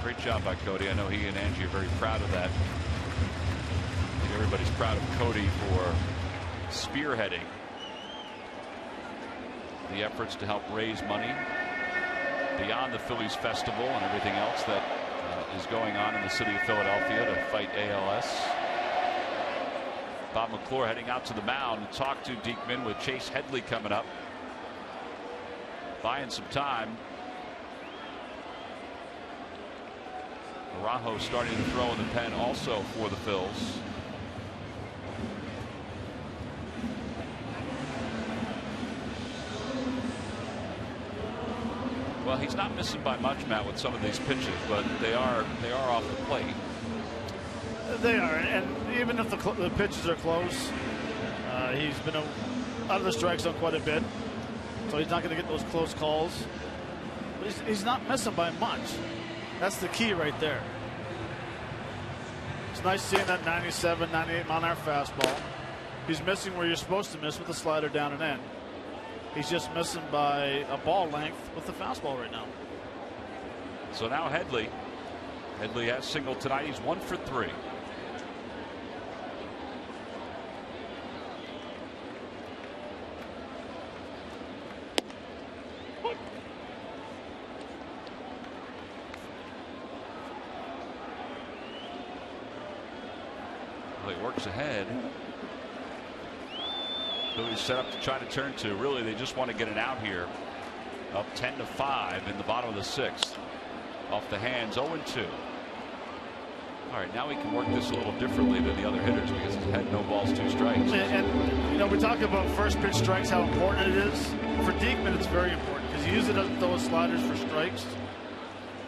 Great job by Cody. I know he and Angie are very proud of that. I think everybody's proud of Cody for spearheading the efforts to help raise money beyond the Phillies Festival and everything else that is going on in the city of Philadelphia to fight ALS. Bob McClure heading out to the mound to talk to Diekman with Chase Headley coming up. Buying some time. Araujo starting to throw in the pen also for the Phils. Well, he's not missing by much, Matt, with some of these pitches, but they are off the plate. They are, and even if the pitches are close, he's been out of the strike zone quite a bit, so he's not going to get those close calls. But he's not missing by much. That's the key right there. It's nice seeing that 97, 98 mile-an-hour fastball. He's missing where you're supposed to miss with the slider down and in. He's just missing by a ball length with the fastball right now. So now Headley has singled tonight. He's 1 for 3. He works ahead. Phillies set up to try to turn 2. Really, they just want to get it out here. Up 10-5 in the bottom of the 6th. Off the hands, 0-2. All right, now we can work this a little differently than the other hitters because he's had no balls, 2 strikes. And you know, we talk about first pitch strikes, how important it is. For Diekman, it's very important because he usually doesn't throw sliders for strikes.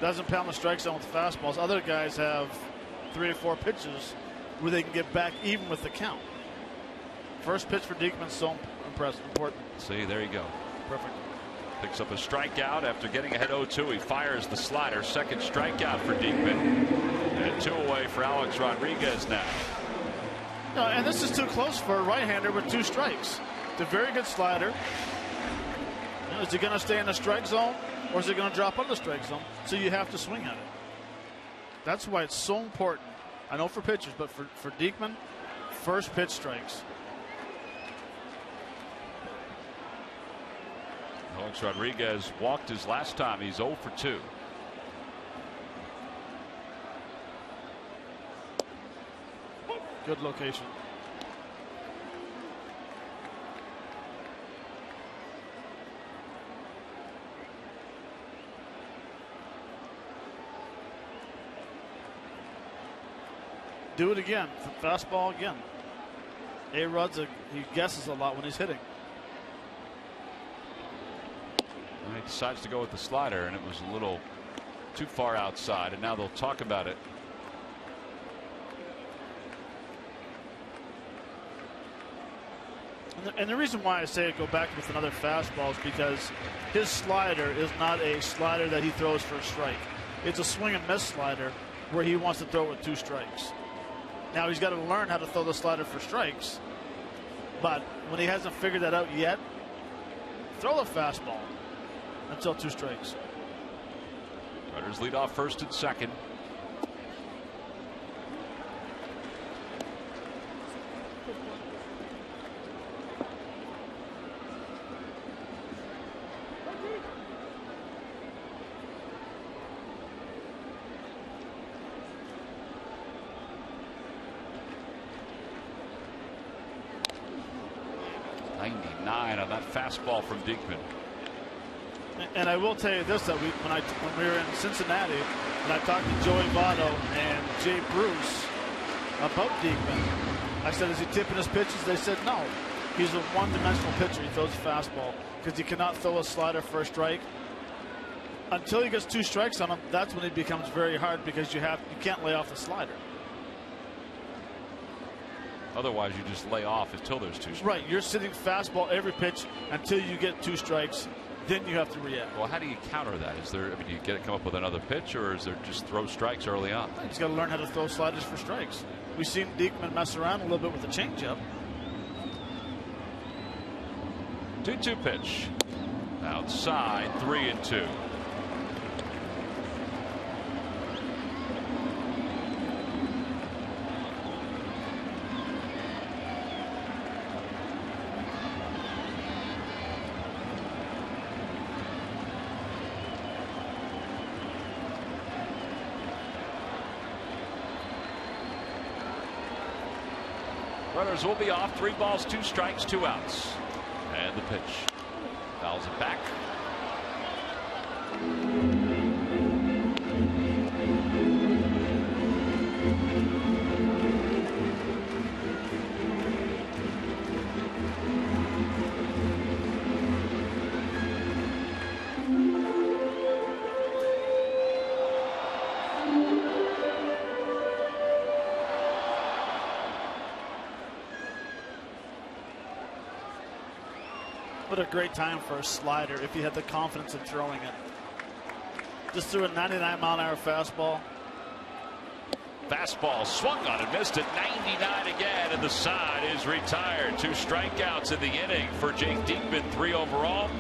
Doesn't pound the strike zone with fastballs. Other guys have 3 or 4 pitches where they can get back even with the count. First pitch for Diekman is so impressive, important. See, there you go. Perfect. Picks up a strikeout after getting ahead 0-2. He fires the slider. Second strikeout for Diekman. And 2 away for Alex Rodriguez now. No, and this is too close for a right-hander with 2 strikes. It's a very good slider. You know, is he going to stay in the strike zone or is it going to drop out of the strike zone? So you have to swing at it. That's why it's so important. I know for pitchers, but for Diekman, first pitch strikes. Alex Rodriguez walked his last time. He's 0 for 2. Good location. Do it again. Fastball again. A-Rod's he guesses a lot when he's hitting. And he decides to go with the slider, and it was a little too far outside, and now they'll talk about it. And the reason why I say go back with another fastball is because his slider is not a slider that he throws for a strike. It's a swing and miss slider where he wants to throw it with 2 strikes. Now he's got to learn how to throw the slider for strikes, but when he hasn't figured that out yet, throw the fastball until 2 strikes. Runners lead off first and second. On that fastball from Diekman. And I will tell you this, that when we were in Cincinnati and I talked to Joey Votto and Jay Bruce about Diekman, I said, is he tipping his pitches? They said no. He's a one-dimensional pitcher. He throws a fastball because he cannot throw a slider for a strike. Until he gets 2 strikes on him, that's when it becomes very hard because you can't lay off the slider. Otherwise, you just lay off until there's 2 strikes. Right. You're sitting fastball every pitch until you get 2 strikes. Then you have to react. Well, how do you counter that? Is there? I mean, do you come up with another pitch, or is there just throw strikes early on? He's got to learn how to throw sliders for strikes. We've seen Diekman mess around a little bit with the changeup. 2-2 pitch. Outside, 3-2. Runners will be off. 3 balls, 2 strikes, 2 outs. And the pitch. Fouls it back. What a great time for a slider if he had the confidence in throwing it. Just threw a 99-mile-an-hour fastball. Fastball swung on and missed it. 99 again, and the side is retired. 2 strikeouts in the inning for Jake Diekman. 3 overall.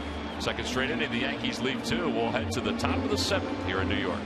Second straight inning, the Yankees leave 2. We'll head to the top of the 7th here in New York.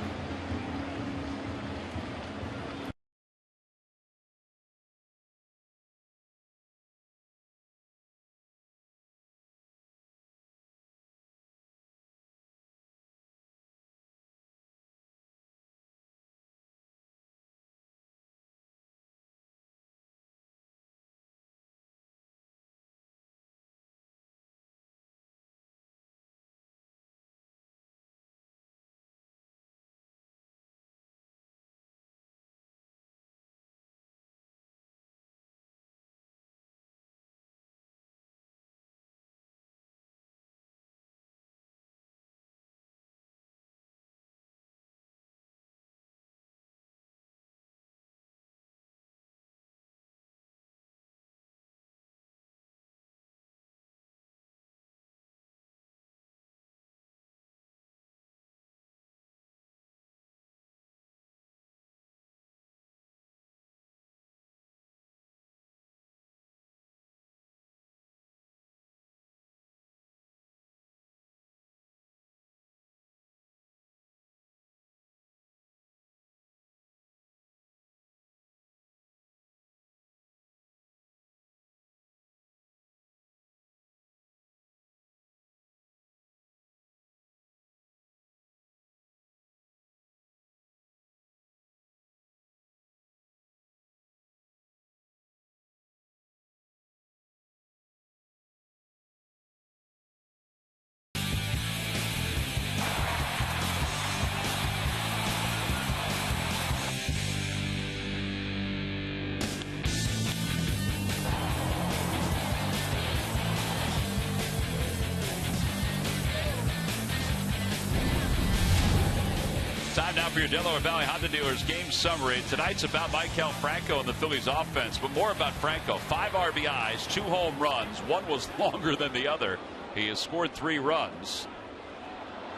Time now for your Delaware Valley Honda Dealers game summary. Tonight's about Franco and the Phillies offense, but more about Franco. 5 RBIs, 2 home runs. One was longer than the other. He has scored 3 runs.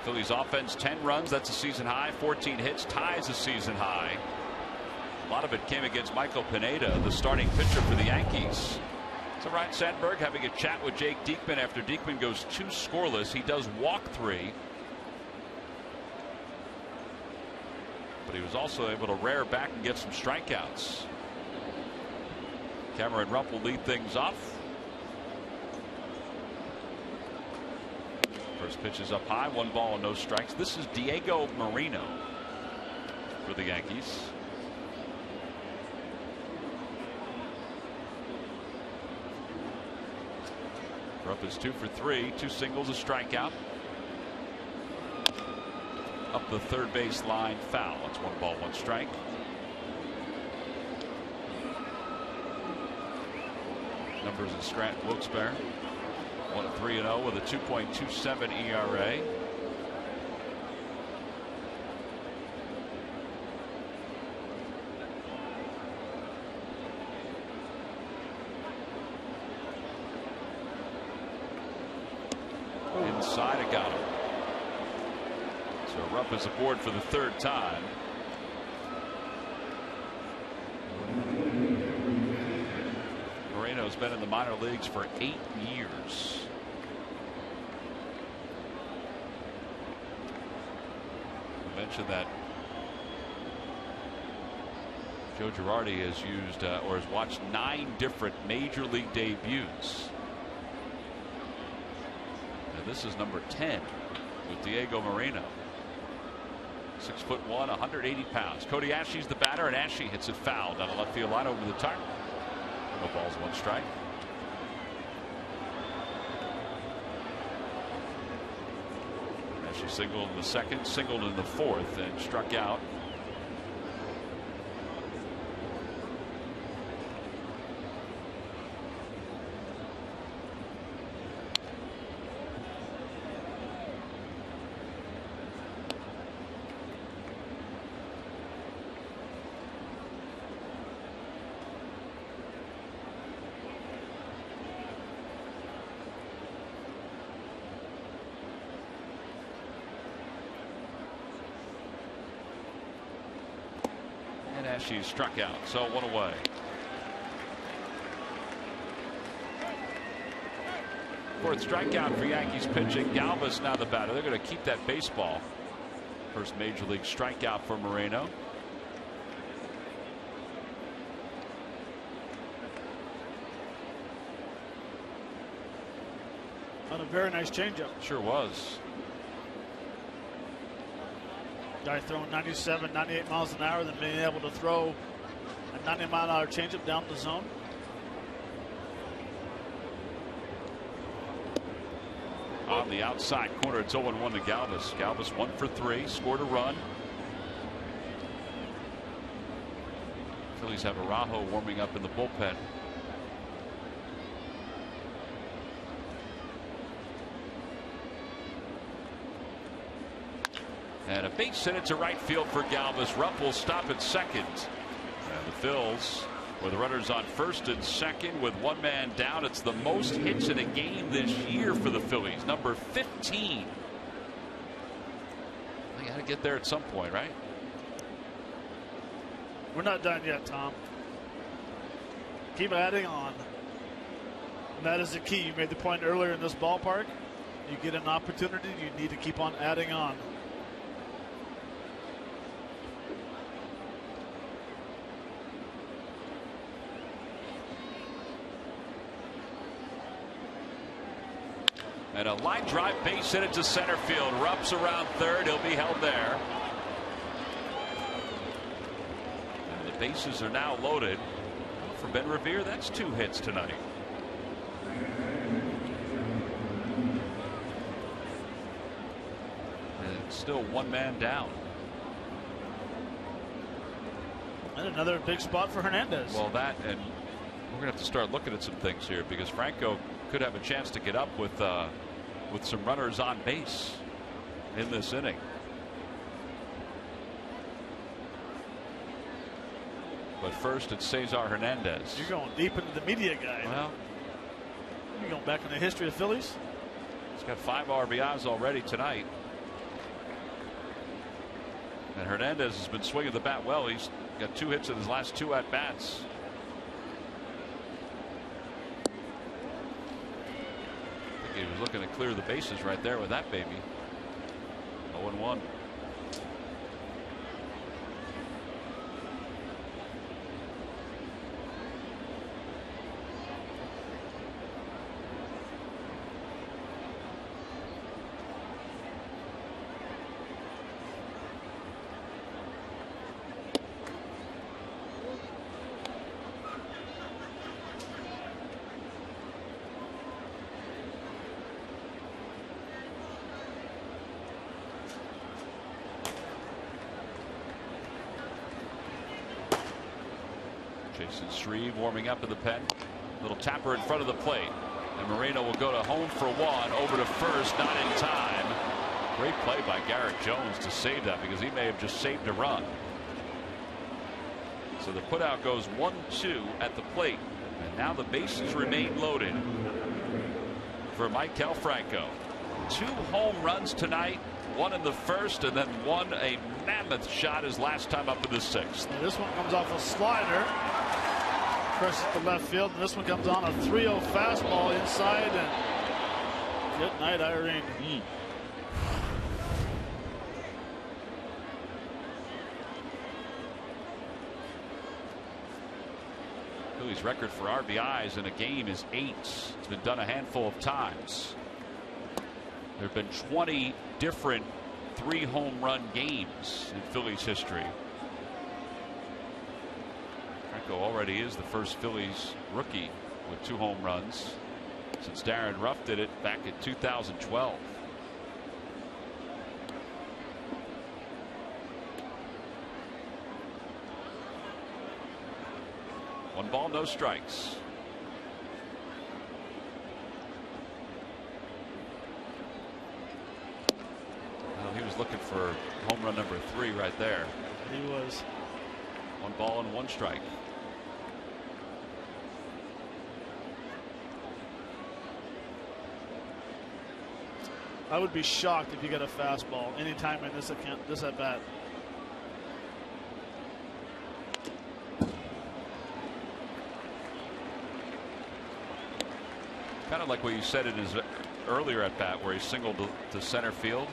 Phillies offense 10 runs. That's a season high. 14 hits ties a season high. A lot of it came against Michael Pineda, the starting pitcher for the Yankees. So Ryan Sandberg having a chat with Jake Diekman after Diekman goes 2 scoreless. He does walk 3. But he was also able to rear back and get some strikeouts. Cameron Rupp will lead things off. First pitch is up high, 1 ball and no strikes. This is Diego Moreno for the Yankees. Rupp is 2 for 3, 2 singles, a strikeout. Up the third base line, foul. It's 1 ball, 1 strike. Numbers in Scranton Wilkes-Barre. 1-3-0 with a 2.27 ERA. Inside, it got him. So Rupp is aboard for the 3rd time. Moreno's been in the minor leagues for 8 years. I mentioned that Joe Girardi has used or has watched 9 different major league debuts. And this is number 10 with Diego Moreno. 6'1", 180 pounds. Cody Ashe's the batter, and Ashe hits it foul down the left field line over the target. No balls, 1 strike. Ashe singled in the 2nd, singled in the 4th, and struck out. as she struck out. So one away. Fourth strikeout for Yankees pitching. Galvis now the batter. They're going to keep that baseball. First major league strikeout for Moreno. On a very nice changeup. Sure was. Guy throwing 97, 98 miles an hour, then being able to throw a 90-mile-an-hour changeup down the zone. On the outside corner, it's 0-1 to Galvis. Galvis 1 for 3, scored a run. Phillies have Araujo warming up in the bullpen. And a base hit to right field for Galvis. Rupp will stop at second. And the Phils with runners on first and second with one man down. It's the most hits in a game this year for the Phillies. Number 15. They got to get there at some point, right? We're not done yet, Tom. Keep adding on. And that is the key. You made the point earlier in this ballpark. You get an opportunity, you need to keep on adding on. And a line drive base hit to center field. Rupp's around third. He'll be held there. And the bases are now loaded. For Ben Revere, that's 2 hits tonight. And still one man down. And another big spot for Hernandez. Well, that, and we're going to have to start looking at some things here because Franco could have a chance to get up with some runners on base in this inning. But first, it's Cesar Hernandez. You're going deep into the media guide. Well, you're going back in the history of Phillies. He's got 5 RBIs already tonight. And Hernandez has been swinging the bat well. He's got 2 hits in his last 2 at bats. He was looking to clear the bases right there with that baby. 0-1. Jason Shreve warming up in the pen. Little tapper in front of the plate. And Moreno will go to home for 1. Over to first, not in time. Great play by Garrett Jones to save that because he may have just saved a run. So the putout goes 1-2 at the plate. And now the bases remain loaded for Maikel Franco. 2 home runs tonight. 1 in the first and then 1 a mammoth shot his last time up in the 6th. And this one comes off a slider. Crosses the left field, and this one comes on a 3-0 fastball inside. And good night, Irene. Phillies record for RBIs in a game is 8. It's been done a handful of times. There have been 20 different 3 home run games in Phillies history. Franco already is the first Phillies rookie with 2 home runs since Darren Ruff did it back in 2012. One ball, no strikes. Well, he was looking for home run number 3 right there. He was. 1 ball and 1 strike. I would be shocked if you get a fastball anytime in this at bat. Kind of like what you said in his earlier at bat, where he singled to center field.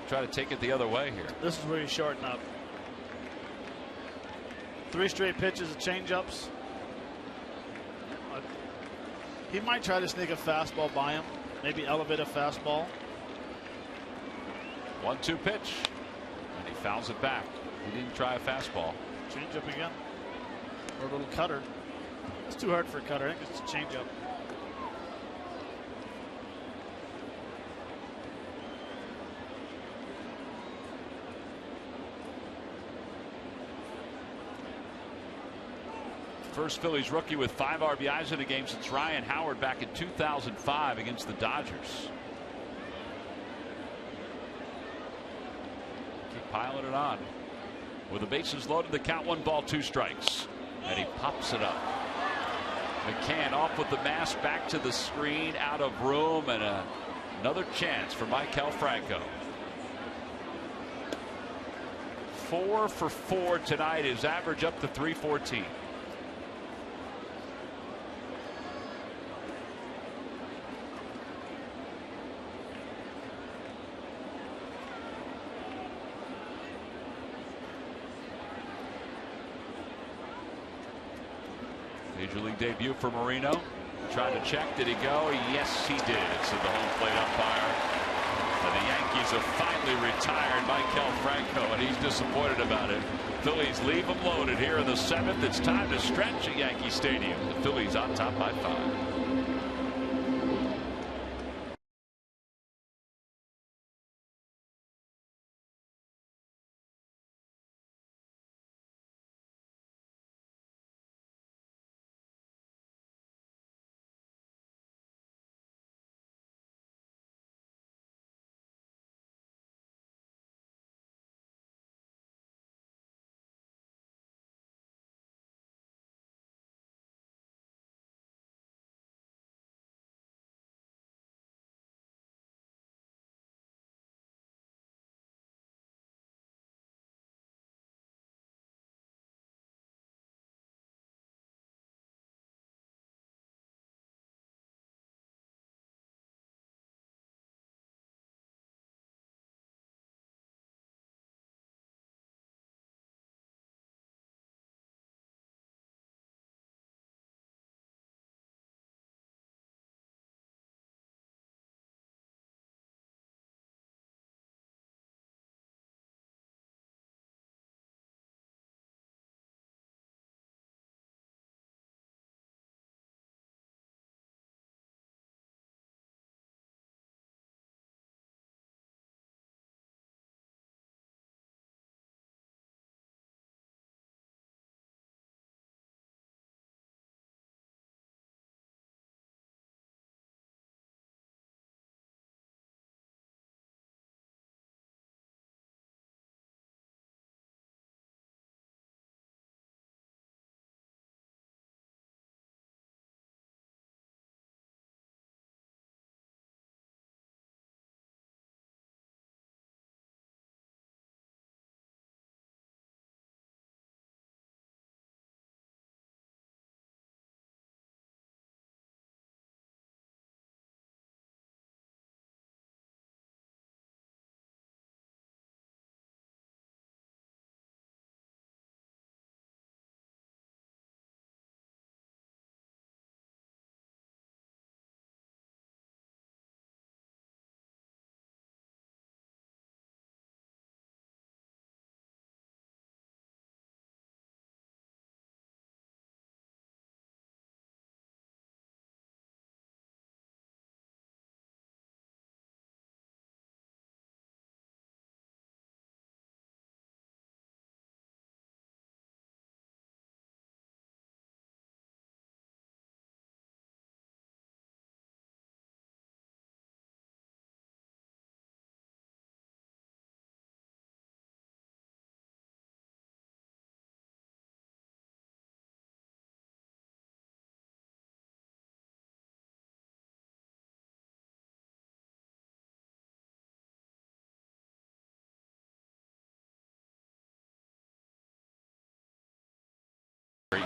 Try to take it the other way here. This is where you shorten up. 3 straight pitches of changeups. He might try to sneak a fastball by him. Maybe elevate a fastball. 1-2 pitch. And he fouls it back. He didn't try a fastball. Changeup again. Or a little cutter. It's too hard for a cutter. I think it's a changeup. First Phillies rookie with 5 RBIs in a game since Ryan Howard back in 2005 against the Dodgers. Keep piling it on. With the bases loaded, the count 1 ball 2 strikes. And he pops it up. McCann off with the mask, back to the screen, out of room, and another chance for Michael Franco. 4 for 4 tonight. His average up to 314. Major League debut for Marino. Trying to check. Did he go? Yes, he did, said the home plate umpire. And the Yankees have finally retired Michael Franco, and he's disappointed about it. Phillies leave him loaded here in the 7th. It's time to stretch at Yankee Stadium. The Phillies on top by 5.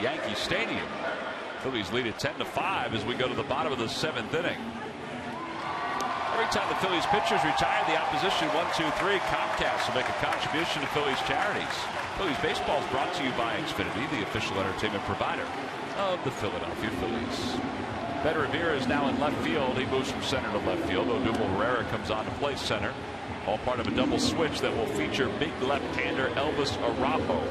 Yankee Stadium. Phillies lead it 10-5 as we go to the bottom of the 7th inning. Every time the Phillies pitchers retire, the opposition 1-2-3 Comcast will make a contribution to Phillies charities. Phillies baseball is brought to you by Xfinity, the official entertainment provider of the Philadelphia Phillies. Ben Revere is now in left field. He moves from center to left field. Odubel Herrera comes on to play center. All part of a double switch that will feature big left-hander Elvis Araujo.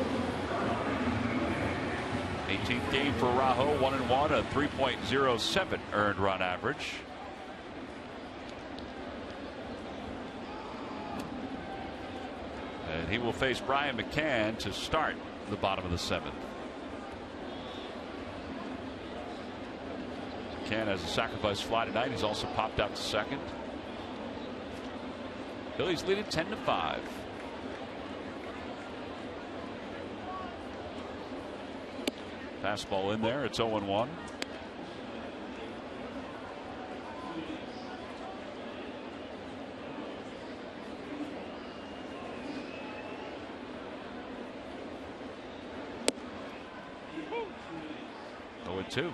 18th game for Araujo, 1-1, a 3.07 earned run average. And he will face Brian McCann to start the bottom of the 7th. McCann has a sacrifice fly tonight. He's also popped out to second. Phillies lead it 10-5. Fastball in there. It's 0-1. Two.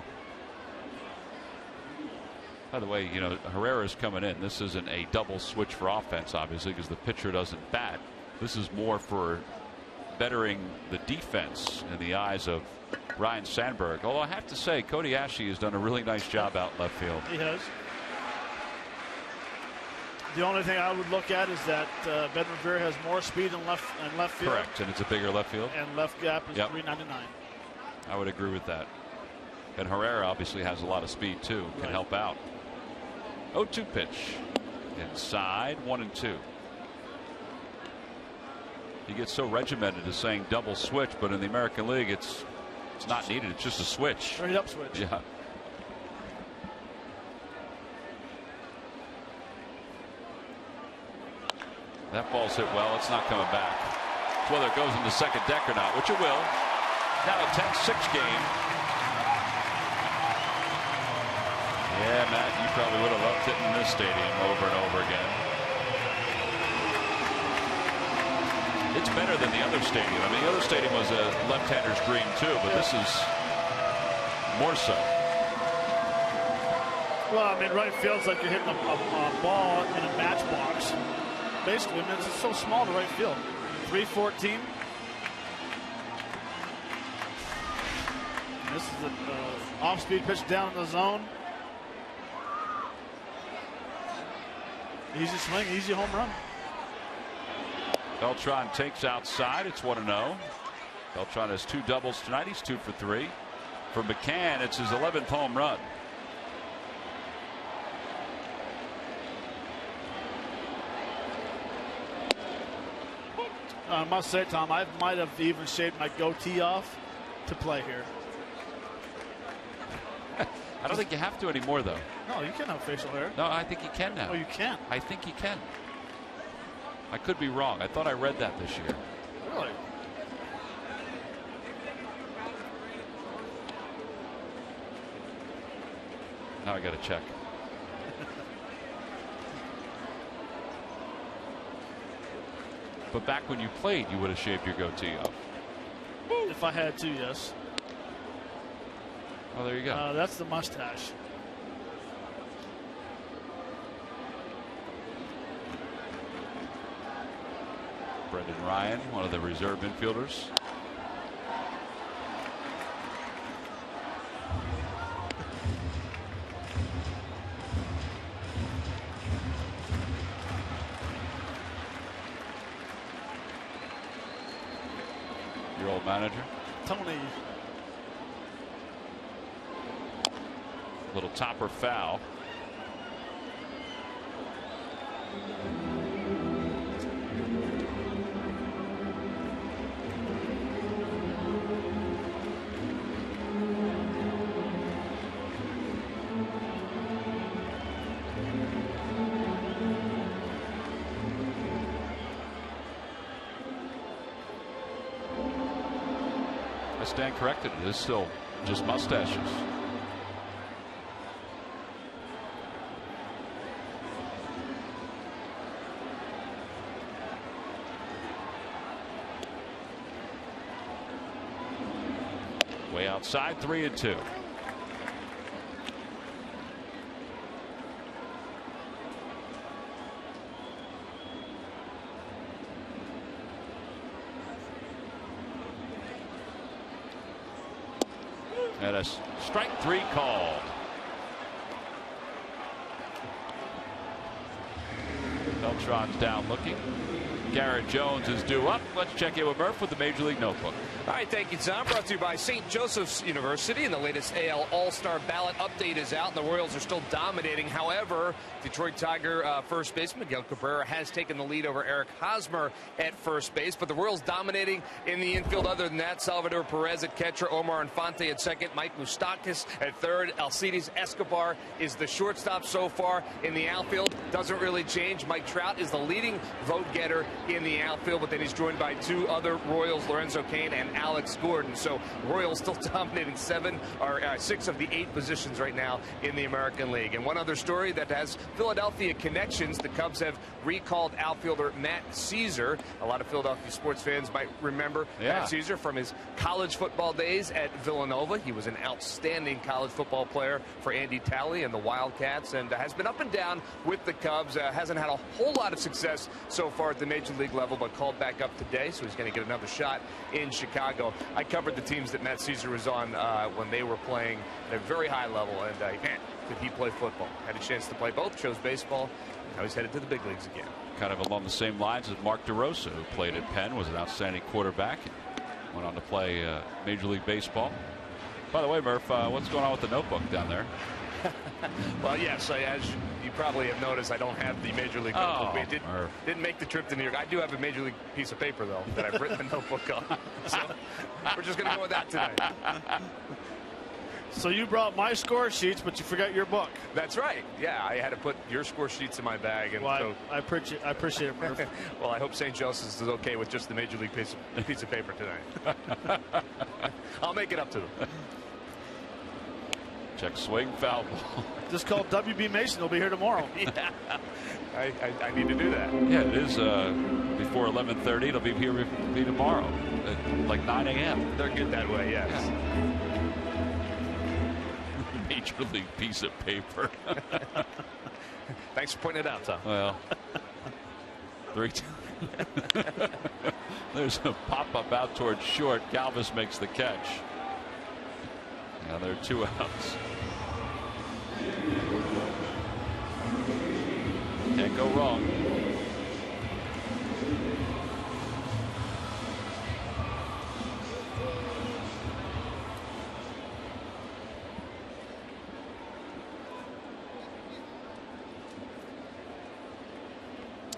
By the way, you know, Herrera's coming in. This isn't a double switch for offense, obviously, because the pitcher doesn't bat. This is more for bettering the defense in the eyes of Ryan Sandberg. Although I have to say, Cody Ashley has done a really nice job out left field. He has. The only thing I would look at is that Ben Revere has more speed in left field. Correct, and it's a bigger left field. And left gap is 399. I would agree with that. And Herrera obviously has a lot of speed too. Can help out. 0-2 pitch. Inside, 1-2. He gets so regimented as saying double switch, but in the American League it's not needed. It's just a switch. Straight up switch. Yeah. That ball's hit well. It's not coming back. It's whether it goes into second deck or not, which it will. Now a 10-6 game. Yeah, Matt, you probably would have loved hitting this stadium over and over again. It's better than the other stadium. I mean, the other stadium was a left-hander's green too, but this is more so. Well, I mean, right field's like you're hitting a ball in a matchbox. Basically, I mean, it's so small to right field. 314. This is an off-speed pitch down in the zone. Easy swing, easy home run. Beltran takes outside. It's 1-0. Beltran has 2 doubles tonight. He's 2 for 3. For McCann, it's his 11th home run. I must say, Tom, I might have even shaved my goatee off to play here. I don't think you have to anymore, though. No, you can have facial hair. No, I think you can now. Oh, you can? I think you can. I could be wrong. I thought I read that this year. Really? Now I got to check. But back when you played, you would have shaved your goatee off. If I had to, yes. Oh, there you go. That's the mustache. Brendan Ryan, one of the reserve infielders. Your old manager? Tony. Little topper foul. I stand corrected. It is still just mustaches. Way outside, 3-2. And a strike 3 called. Beltran's down looking. Garrett Jones is due up. Let's check in with Murph with the Major League Notebook. All right, thank you, Tom. Brought to you by St. Joseph's University, and the latest AL All-Star ballot update is out, and the Royals are still dominating. However, Detroit Tiger first baseman Miguel Cabrera has taken the lead over Eric Hosmer at first base, but the Royals dominating in the infield. Other than that, Salvador Perez at catcher, Omar Infante at second, Mike Moustakas at third, Alcides Escobar is the shortstop so far. In the outfield, doesn't really change. Mike Trout is the leading vote getter in the outfield, but then he's joined by 2 other Royals, Lorenzo Cain and Alex Gordon. So Royals still dominating 6 of the 8 positions right now in the American League. And one other story that has Philadelphia connections: the Cubs have recalled outfielder Matt Caesar. A lot of Philadelphia sports fans might remember Matt Caesar from his college football days at Villanova. He was an outstanding college football player for Andy Talley and the Wildcats, and has been up and down with the Cubs. Hasn't had a whole lot of success so far at the Major League level, but called back up today, so he's going to get another shot in Chicago. I covered the teams that Matt Caesar was on when they were playing at a very high level, and man, did he play football. Had a chance to play both, chose baseball. Now he's headed to the big leagues again. Kind of along the same lines as Mark DeRosa, who played at Penn, was an outstanding quarterback, went on to play Major League Baseball. By the way, Murph, what's going on with the notebook down there? Well, yes, as you probably have noticed, I don't have the Major League notebook. We didn't make the trip to New York. I do have a Major League piece of paper, though, that I've written the notebook on. So we're just going to go with that tonight. So you brought my score sheets, but you forgot your book. That's right. Yeah, I had to put your score sheets in my bag. And well, so I appreciate it, Murph. Well, I hope St. Joseph's is okay with just the Major League piece of paper tonight. I'll make it up to them. Check swing, foul ball. Just call WB Mason. He'll be here tomorrow. Yeah, I need to do that. Yeah, it is before 11:30. It'll be here tomorrow at like 9 a.m. They're good that way, yes. Yeah. Major League piece of paper. Thanks for pointing it out, Tom. Well, 3. There's a pop-up out towards short. Galvis makes the catch. Now there are 2 outs. Can't go wrong.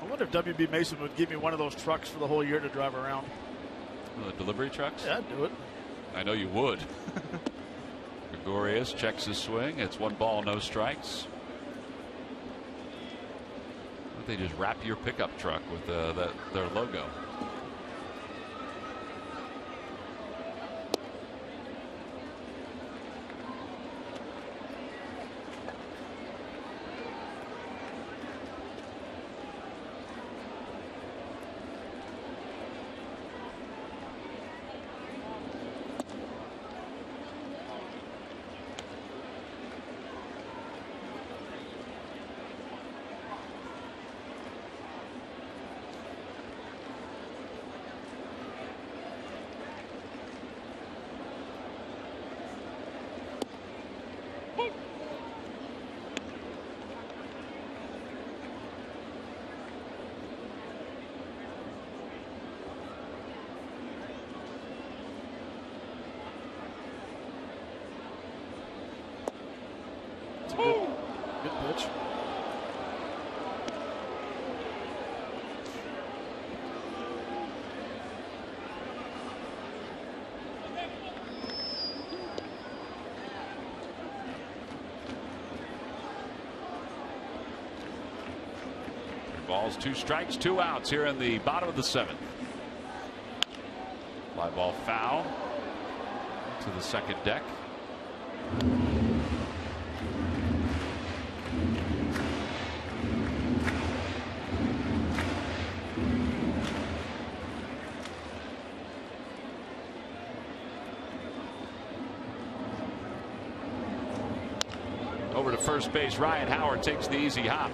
I wonder if WB Mason would give me one of those trucks for the whole year to drive around. The delivery trucks? Yeah, I'd do it. I know you would. Gregorius checks his swing. It's 1 ball, no strikes. They just wrap your pickup truck with their logo. Good pitch. Balls, 2 strikes, 2 outs here in the bottom of the 7th. Fly ball foul to the second deck. Over to first base, Ryan Howard takes the easy hop.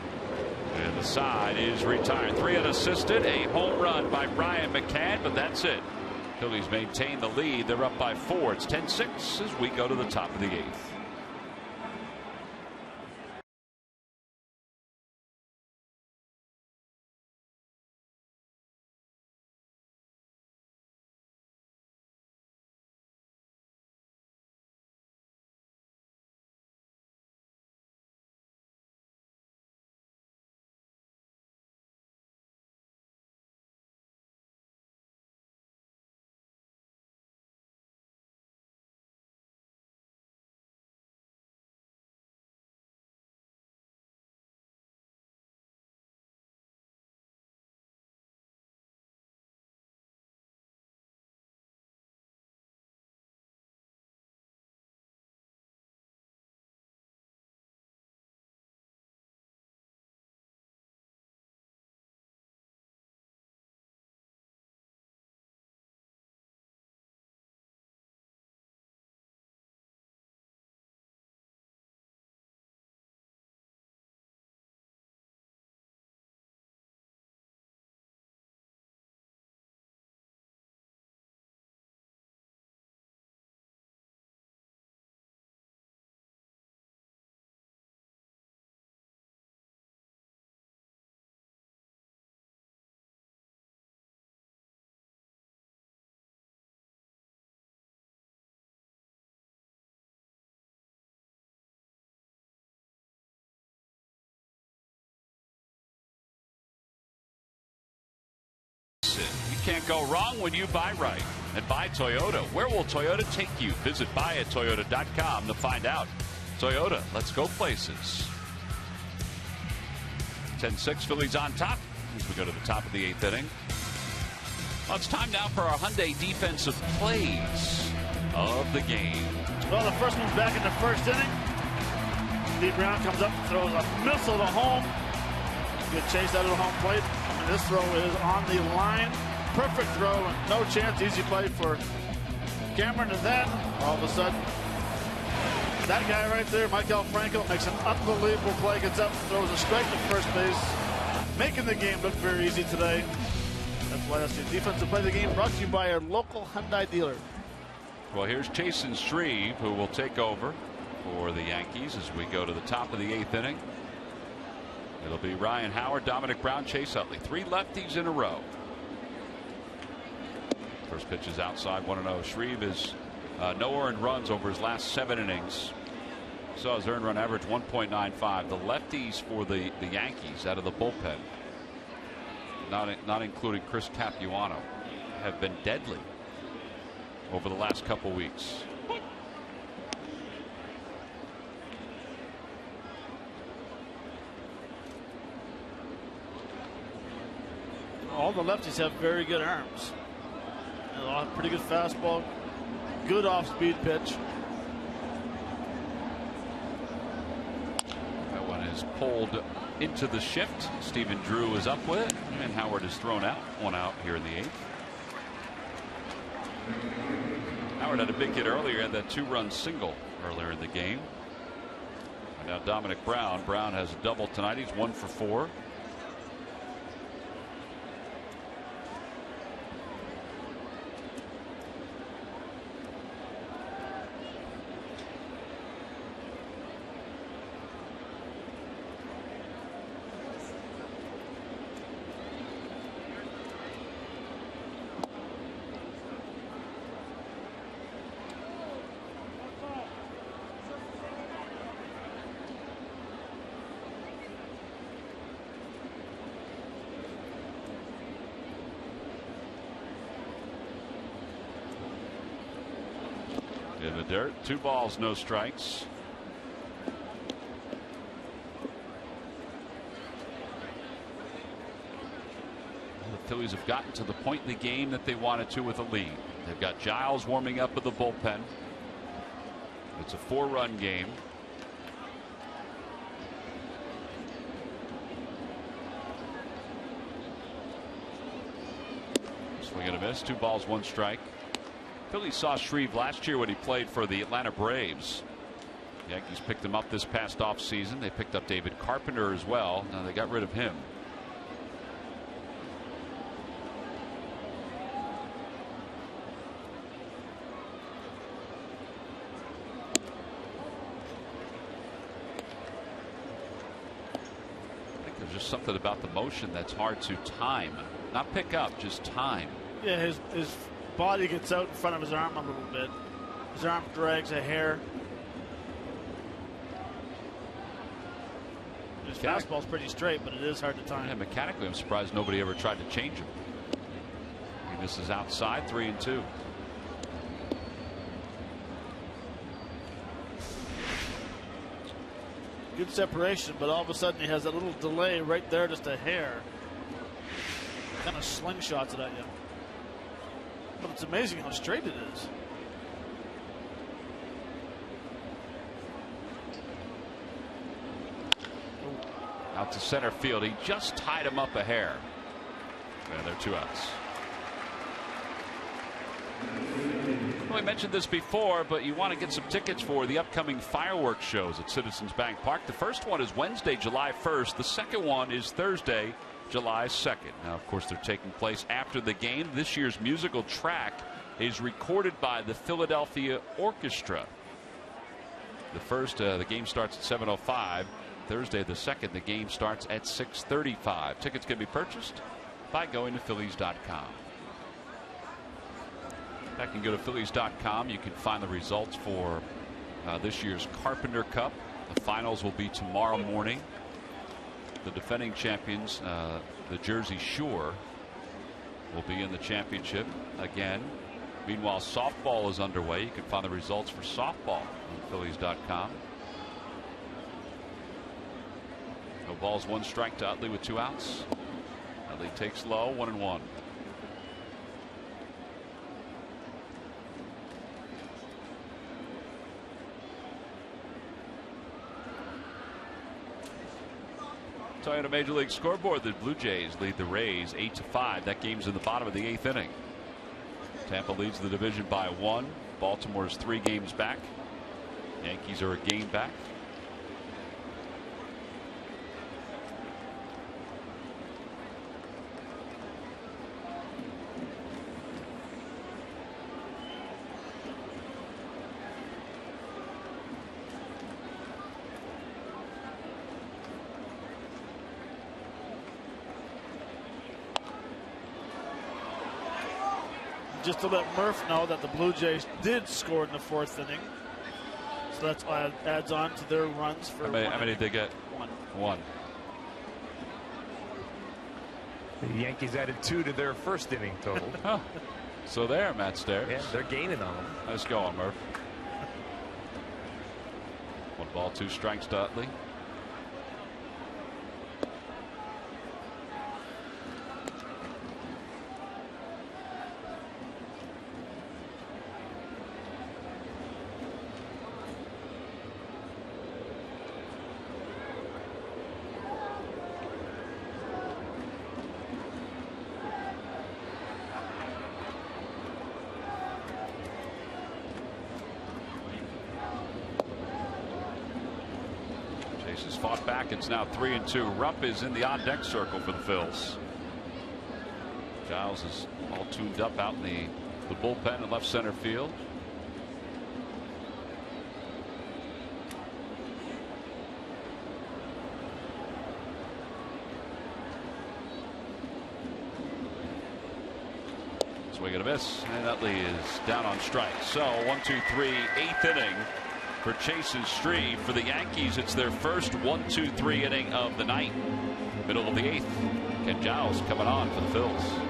And the side is retired. 3 unassisted, a home run by Brian McCann, but that's it. Phillies maintain the lead. They're up by 4. It's 10-6 as we go to the top of the 8th. You can't go wrong when you buy right. And buy Toyota. Where will Toyota take you? Visit buyattoyota.com to find out. Toyota, let's go places. 10-6, Phillies on top as we go to the top of the 8th inning. Well, it's time now for our Hyundai defensive plays of the game. Well, the first one's back in the first inning. Steve Brown comes up and throws a missile to home. Good chase out of the home plate. I mean, this throw is on the line. Perfect throw and no chance. Easy play for Cameron. And then all of a sudden, that guy right there, Franco, makes an unbelievable play. Gets up, throws a strike to first base, making the game look very easy today. That's why that's your defensive play of the game, brought to you by our local Hyundai dealer. Well, here's Chasen Shreve, who will take over for the Yankees as we go to the top of the 8th inning. It'll be Ryan Howard, Dominic Brown, Chase Utley. 3 lefties in a row. First pitch is outside, 1-0. Shreve is no earned runs over his last 7 innings. So his earned run average 1.95. The lefties for the Yankees out of the bullpen, not including Chris Capuano, have been deadly over the last couple weeks. All the lefties have very good arms. A pretty good fastball, good off-speed pitch. That one is pulled into the shift. Stephen Drew is up with it, and Howard is thrown out. 1 out here in the 8th. Howard had a big hit earlier, had that 2-run single earlier in the game. And now Dominic Brown. Brown has a double tonight. He's 1 for 4. In the dirt, 2 balls, no strikes. The Phillies have gotten to the point in the game that they wanted to with a lead. They've got Giles warming up with the bullpen. It's a 4-run game. Swing and a miss, 2 balls, 1 strike. Phillies saw Shreve last year when he played for the Atlanta Braves. The Yankees picked him up this past offseason. They picked up David Carpenter as well. Now they got rid of him. something about the motion that's hard to time. Not pick up, just time. Yeah, his body gets out in front of his arm a little bit. His arm drags a hair. His fastball's pretty straight, but it is hard to time. Yeah, mechanically, I'm surprised nobody ever tried to change him. He misses outside, 3-2. Good separation, but all of a sudden he has a little delay right there, just a hair. Kind of slingshots it at you. But it's amazing how straight it is. Out to center field. He just tied him up a hair. And they're 2 outs. Well, we mentioned this before, but you want to get some tickets for the upcoming fireworks shows at Citizens Bank Park. The first one is Wednesday, July 1st. The second one is Thursday, July 2nd. Now, of course, they're taking place after the game. This year's musical track is recorded by the Philadelphia Orchestra. The first, the game starts at 7:05. Thursday, the second, the game starts at 6:35. Tickets can be purchased by going to Phillies.com. I can go to Phillies.com. You can find the results for this year's Carpenter Cup. The finals will be tomorrow morning. The defending champions, the Jersey Shore, will be in the championship again. Meanwhile, softball is underway. You can find the results for softball on Phillies.com. No balls, 1 strike to Utley with 2 outs. Utley takes low, 1-1. Toyota Major League Scoreboard. The Blue Jays lead the Rays 8-5. That game's in the bottom of the 8th inning. Tampa leads the division by 1. Baltimore's 3 games back. Yankees are a game back. Just to let Murph know that the Blue Jays did score in the 4th inning. So that adds on to their runs for how many did they get? 1. The Yankees added 2 to their first inning total. Huh. So there, Matt Stairs. Yeah, they're gaining on them. Nice going, Murph. 1 ball, 2 strikes to Utley. Has fought back. It's now 3-2. Rupp is in the on-deck circle for the Phils. Giles is all tuned up out in the bullpen in left center field. Swing and a miss, and Utley is down on strike. So 1-2-3, 8th inning for Chase and Strebe. For the Yankees, it's their first 1-2-3 inning of the night. Middle of the 8th. Ken Giles coming on for the Phils.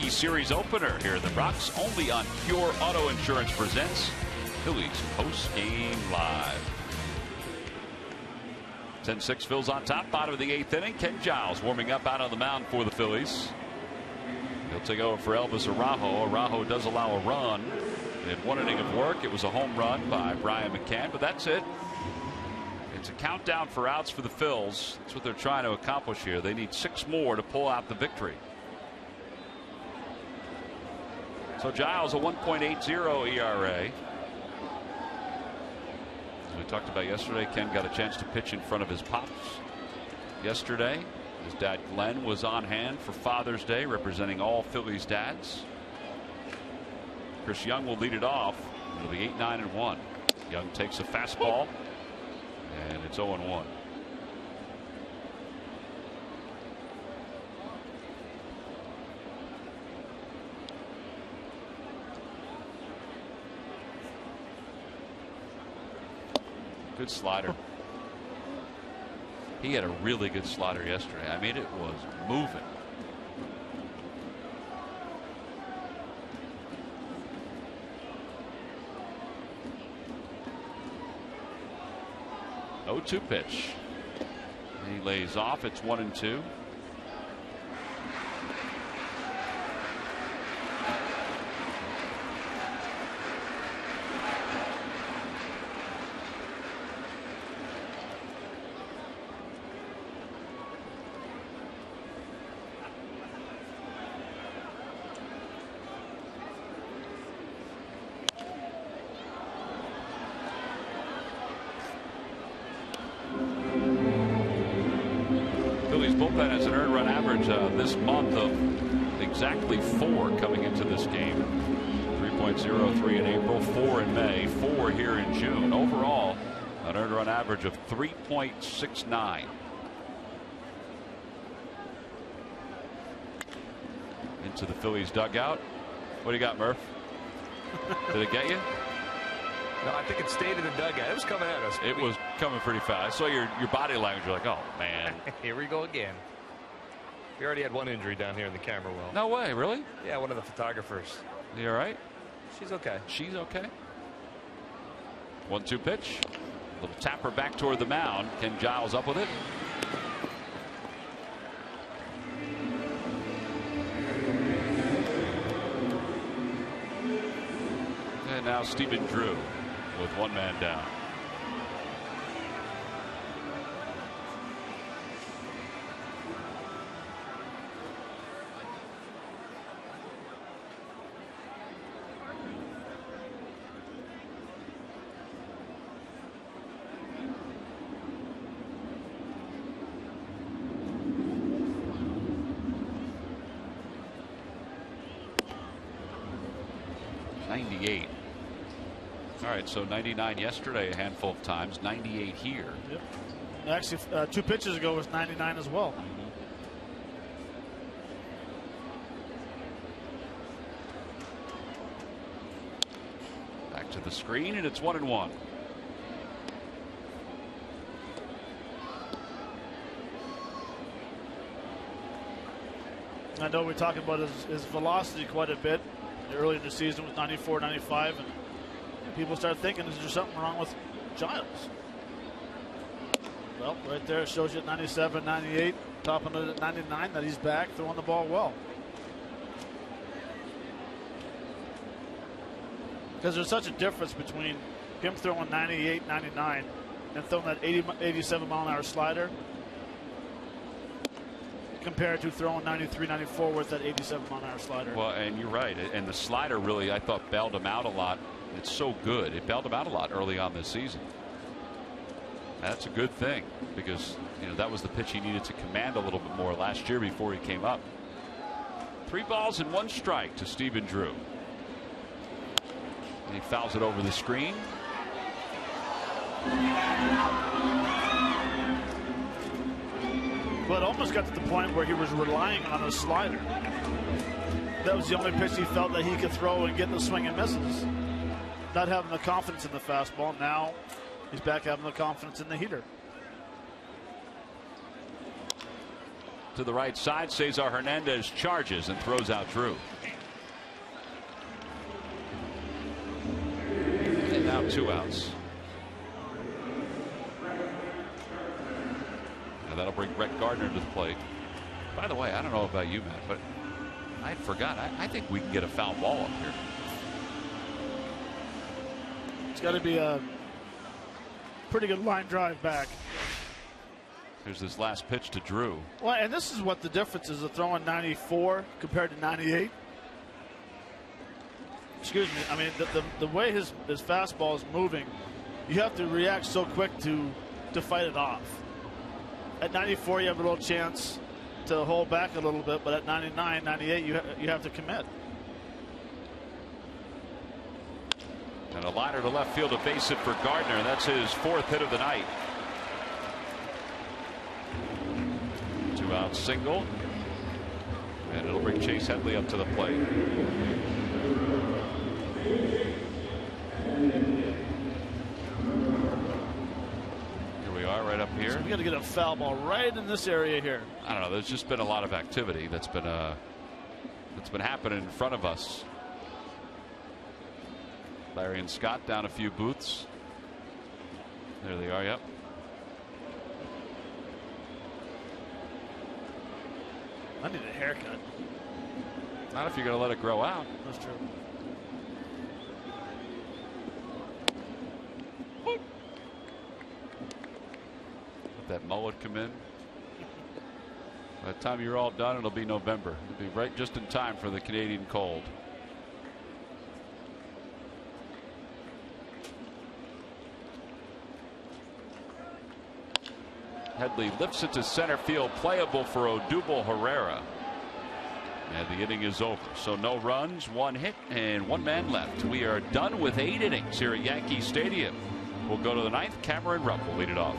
Yankee series opener here. The Rocks only on Pure Auto Insurance presents Phillies post-game live. 10-6 Phils on top, bottom of the 8th inning. Ken Giles warming up out on the mound for the Phillies. He'll take over for Elvis Araujo. Araujo does allow a run in 1 inning of work. It was a home run by Brian McCann, but that's it. It's a countdown for outs for the Phils. That's what they're trying to accomplish here. They need 6 more to pull out the victory. So Giles, a 1.80 ERA. As we talked about yesterday, Ken got a chance to pitch in front of his pops yesterday. His dad Glenn was on hand for Father's Day, representing all Phillies dads. Chris Young will lead it off. It'll be 8-9-1. Young takes a fastball, and it's 0-1. Good slider. He had a really good slider yesterday. I mean, it was moving. Oh, 2 pitch. He lays off. It's 1-2. Bullpen has an earned run average this month of exactly 4 coming into this game. 3.03 in April, 4 in May, 4 here in June. Overall, an earned run average of 3.69. Into the Phillies dugout. What do you got, Murph? Did it get you? No, I think it stayed in the dugout. It was coming at us. It was coming pretty fast. I saw your body language. You're like, oh, man. Here we go again. We already had 1 injury down here in the camera well. No way, really? Yeah, one of the photographers. You all right? She's okay. She's okay. 1-2 pitch. A little tapper back toward the mound. Ken Giles up with it. And now Stephen Drew with 1 man down. All right, so 99 yesterday, a handful of times, 98 here. Yep. Actually, 2 pitches ago was 99 as well. Back to the screen, and it's 1-1. I know we're talking about his velocity quite a bit. Early in the season was 94, 95, and people start thinking, is there something wrong with Giles? Well, right there it shows you at 97, 98, topping it at 99, that he's back throwing the ball well. Because there's such a difference between him throwing 98, 99 and throwing that 87 mile an hour slider compared to throwing 93, 94 with that 87 mile an hour slider. Well, and you're right. And the slider really, I thought, bailed him out a lot. It's so good. It bailed him out a lot early on this season. That's a good thing because, you know, that was the pitch he needed to command a little bit more last year before he came up. 3 balls and 1 strike to Stephen Drew. And he fouls it over the screen. But almost got to the point where he was relying on a slider. That was the only pitch he felt that he could throw and get the swing and misses. Not having the confidence in the fastball. Now he's back having the confidence in the heater. to the right side. Cesar Hernandez charges and throws out Drew. And now 2 outs. And that'll bring Brett Gardner to the plate. By the way, I don't know about you, Matt, but I forgot. I think we can get a foul ball up here. It's got to be a pretty good line drive back. Here's this last pitch to Drew. Well, and this is what the difference is of throwing 94 compared to 98. Excuse me. I mean, the way his fastball is moving, you have to react so quick to fight it off. At 94, you have a little chance to hold back a little bit, but at 99, 98, you have to commit. And a liner to left field to base it for Gardner. That's his 4th hit of the night. 2-out single. And it'll bring Chase Headley up to the plate. Here we are right up here. So we got to get a foul ball right in this area here. I don't know. There's just been a lot of activity that's been happening in front of us. Larry and Scott down a few booths. There they are. Yep. I need a haircut. Not if you're going to let it grow out. That's true. Let that mullet come in. By the time you're all done, it'll be November. It'll be right just in time for the Canadian cold. Headley lifts it to center field, playable for Odubel Herrera. And the inning is over. So no runs, 1 hit, and 1 man left. We are done with 8 innings here at Yankee Stadium. We'll go to the 9th. Cameron Rupp will lead it off.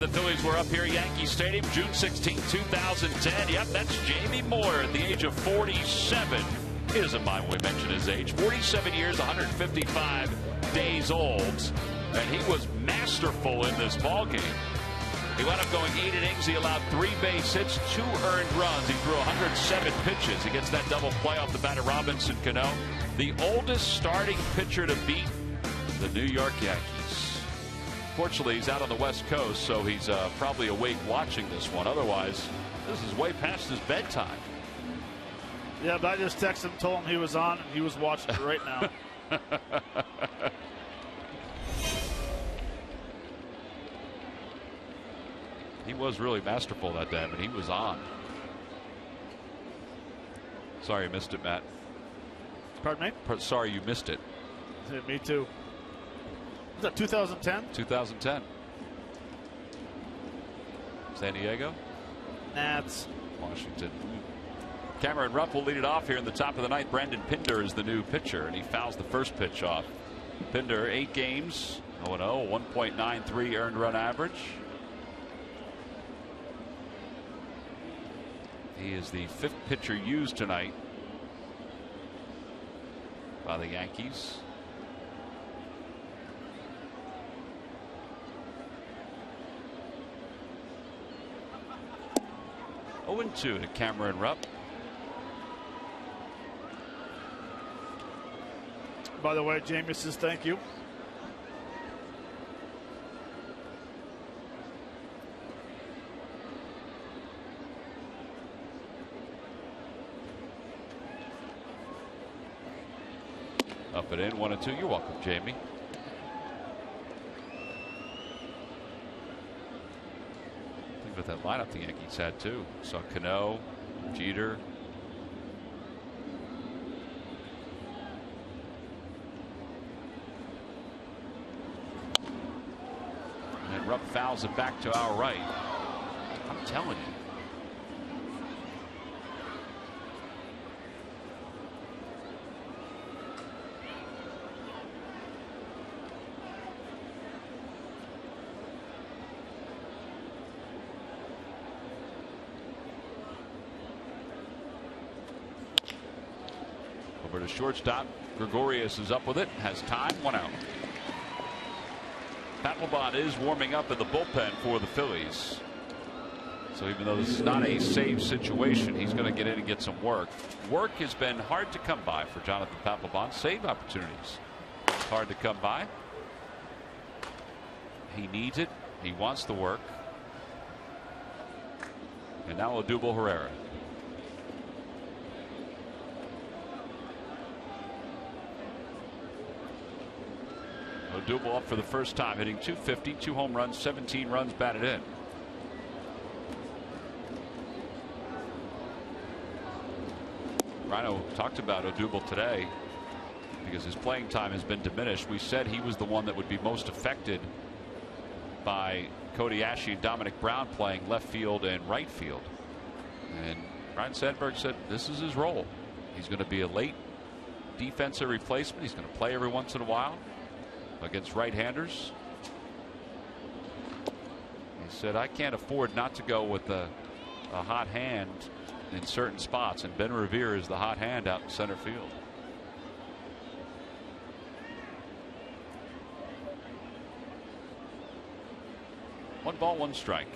The Phillies were up here at Yankee Stadium June 16, 2010. Yep, that's Jamie Moore at the age of 47. He doesn't mind when we mention his age. 47 years, 155 days old. And he was masterful in this ballgame. He wound up going 8 innings. He allowed 3 base hits, 2 earned runs. He threw 107 pitches. He gets that double play off the bat of Robinson Cano. The oldest starting pitcher to beat the New York Yankees. Fortunately, he's out on the West Coast, so he's probably awake watching this one. Otherwise, this is way past his bedtime. Yeah, but I just texted him, told him he was on, and he was watching it right now. He was really masterful that day, but he was on. Sorry you missed it, Matt. Pardon me? Sorry you missed it. Me too. Was that 2010? 2010. San Diego? Nats. Washington. Cameron Rupp will lead it off here in the top of the 9th. Brandon Pinder is the new pitcher, and he fouls the first pitch off. Pinder 8 games, 0-0, 1.93 earned run average. He is the 5th pitcher used tonight by the Yankees. Oh, 0-2 to Cameron Rupp. By the way, Jamie says thank you. Up and in, 1-2. You're welcome, Jamie. Think about that lineup the Yankees had too. Saw Cano, Jeter. And Rupp fouls it back to our right. I'm telling you. Over to shortstop. Gregorius is up with it. Has time. 1 out. Papelbon is warming up in the bullpen for the Phillies. So even though this is not a save situation, he's going to get in and get some work. Work has been hard to come by for Jonathan Papelbon. Save opportunities hard to come by. He needs it. He wants the work. And now Odubel Herrera. Odubel up for the first time, hitting .250, 2 home runs, 17 runs batted in. Rhino talked about Odubel today because his playing time has been diminished. We said he was the one that would be most affected by Cody Ashley and Dominic Brown playing left field and right field. And Ryan Sandberg said this is his role. He's going to be a late defensive replacement. He's going to play every once in a while against right-handers. He said, I can't afford not to go with a hot hand in certain spots, and Ben Revere is the hot hand out in center field. One ball, one strike.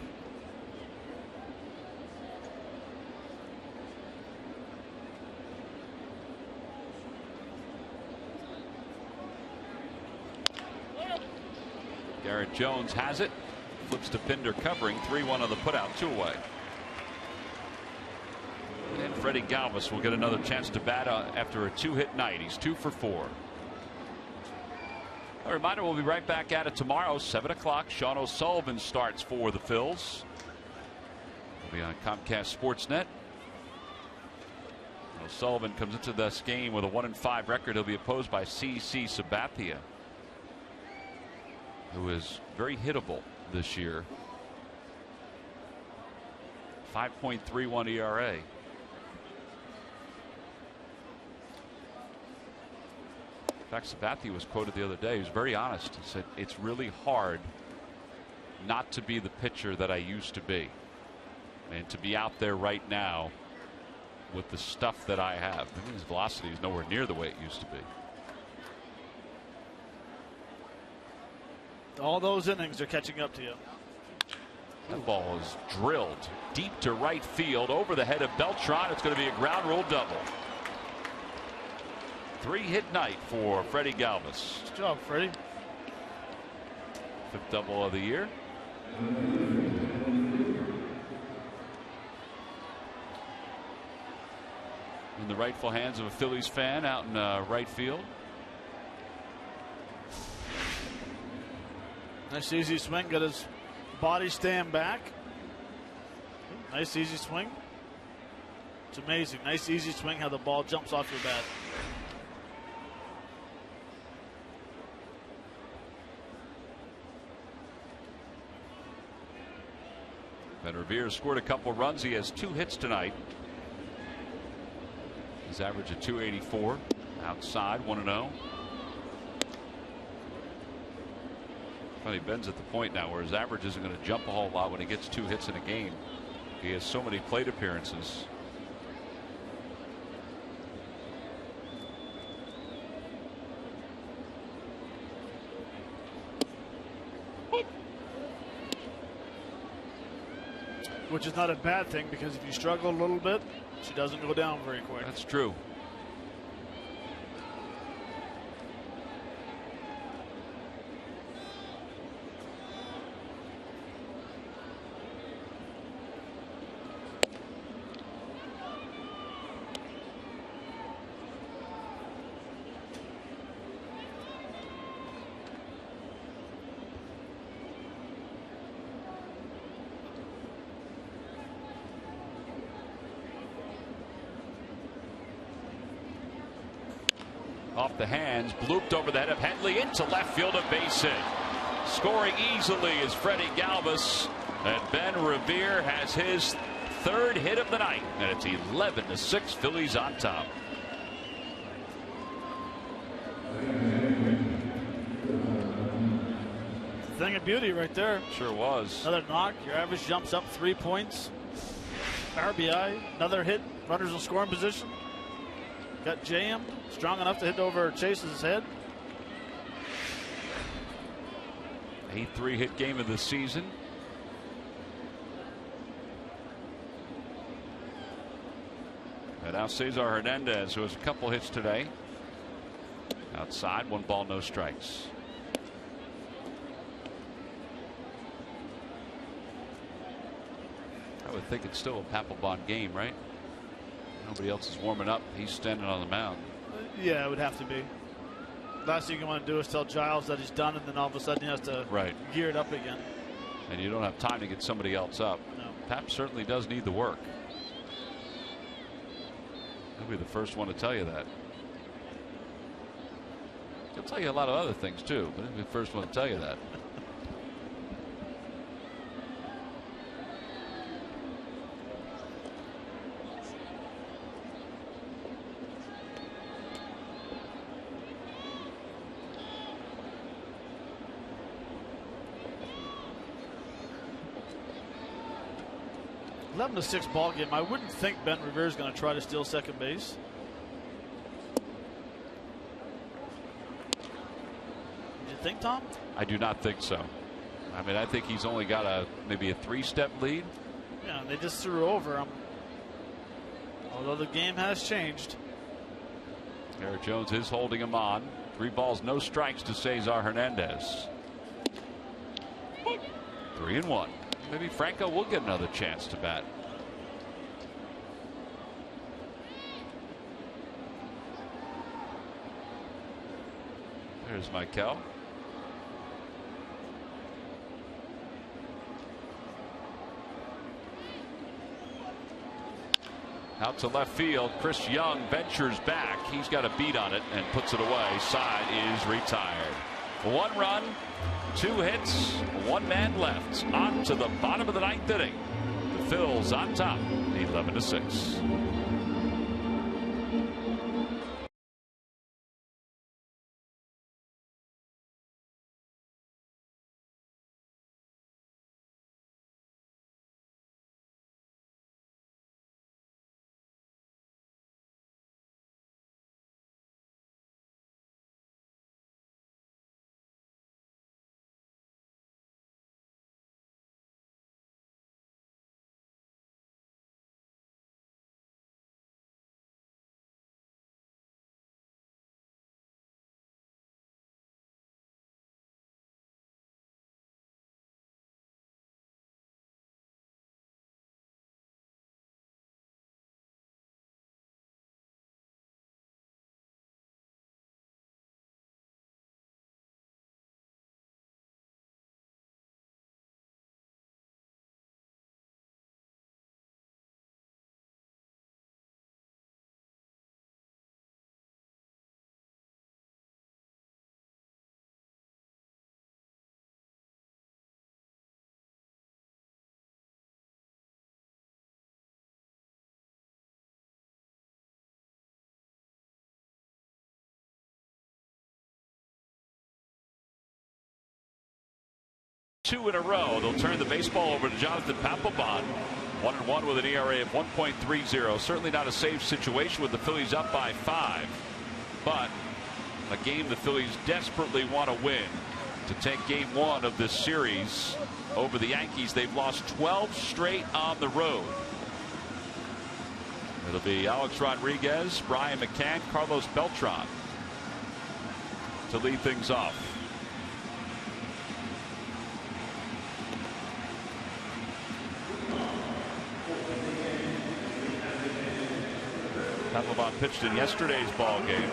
Garrett Jones has it. Flips to Pinder covering. 3-1 on the putout. 2 away. And Freddie Galvis will get another chance to bat after a 2-hit night. He's 2 for 4. A reminder, we'll be right back at it tomorrow, 7 o'clock. Sean O'Sullivan starts for the Phils. He'll be on Comcast Sportsnet. O'Sullivan comes into this game with a 1-5 record. He'll be opposed by C.C. Sabathia, who is very hittable this year. 5.31 ERA. In fact, Sabathia was quoted the other day. He was very honest. He said, it's really hard not to be the pitcher that I used to be, and to be out there right now with the stuff that I have. I mean, his velocity is nowhere near the way it used to be. All those innings are catching up to you. That ball is drilled deep to right field over the head of Beltran. It's going to be a ground rule double. 3-hit night for Freddie Galvis. Good job, Freddie. 5th double of the year. In the rightful hands of a Phillies fan out in right field. Nice easy swing. Got his body stand back. Nice easy swing. It's amazing. Nice easy swing how the ball jumps off your bat. Ben Revere scored a couple runs. He has 2 hits tonight. His average of 284. Outside, 1-0. Funny, Ben's at the point now where his average isn't going to jump a whole lot when he gets 2 hits in a game. He has so many plate appearances. Which is not a bad thing, because if you struggle a little bit, she doesn't go down very quick. That's true. Off the hands, blooped over the head of Headley into left field, a base hit. Scoring easily is Freddie Galvis, and Ben Revere has his 3rd hit of the night, and it's 11-6, Phillies on top. Thing of beauty right there. Sure was. Another knock, your average jumps up 3 points. RBI, another hit, runners in scoring position. Got jammed, strong enough to hit over Chase's head. 8th 3-hit game of the season. And now Cesar Hernandez, who has a couple hits today. Outside, 1 ball, no strikes. I would think it's still a Papelbon game, right? Nobody else is warming up. He's standing on the mound. Yeah, it would have to be. Last thing you want to do is tell Giles that he's done, and then all of a sudden he has to gear it up again. And you don't have time to get somebody else up. No. Pap certainly does need the work. He'll be the first one to tell you that. He'll tell you a lot of other things too, but he'll be the first one to tell you that. – 11-6 ball game. I wouldn't think Ben Revere is going to try to steal second base. Do you think, Tom? I do not think so. I mean, I think he's only got maybe a 3-step lead. Yeah, they just threw over him. Although the game has changed. Garrett Jones is holding him on. 3 balls, no strikes to Cesar Hernandez. 3-1. Maybe Franco will get another chance to bat. There's Michael. Out to left field. Chris Young ventures back. He's got a beat on it and puts it away. Side is retired. 1 run, 2 hits, 1 man left. On to the bottom of the 9th inning. The Phils on top, 11-6. 2 in a row. They'll turn the baseball over to Jonathan Papelbon. 1-1 with an ERA of 1.30. Certainly not a safe situation with the Phillies up by 5. But a game the Phillies desperately want to win to take game 1 of this series over the Yankees. They've lost 12 straight on the road. It'll be Alex Rodriguez, Brian McCann, Carlos Beltran to lead things off. Papelbon pitched in yesterday's ball game.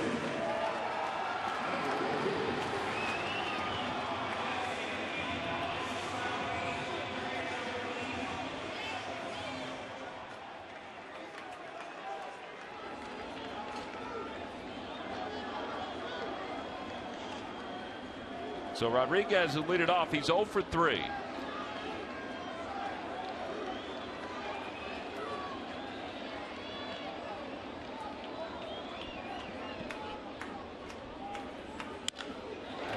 So Rodriguez will lead it off. He's 0 for 3.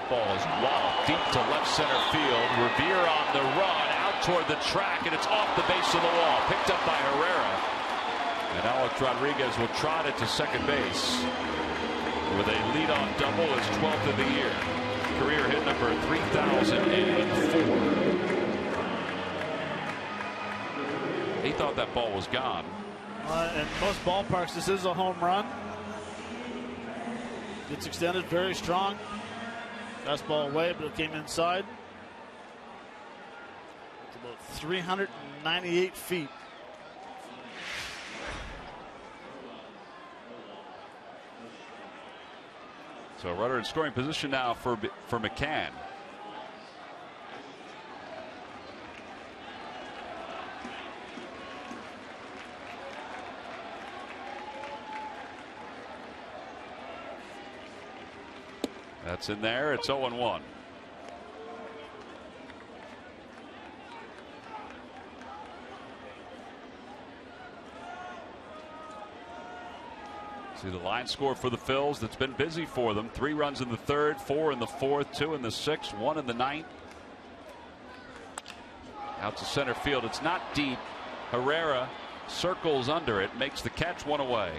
Ball is walloped deep to left center field. Revere on the run out toward the track, and it's off the base of the wall. Picked up by Herrera. And Alex Rodriguez will trot it to second base with a leadoff double, his 12th of the year. Career hit number 3,004. He thought that ball was gone. In most ballparks, this is a home run. Gets extended very strong. Fastball away, but it came inside. It's about 398 feet. So runner in scoring position now for McCann. That's in there. It's 0-1. See the line score for the Phils. That's been busy for them. 3 runs in the 3rd, 4 in the 4th, 2 in the 6th, 1 in the 9th. Out to center field. It's not deep. Herrera circles under it, makes the catch, 1 away.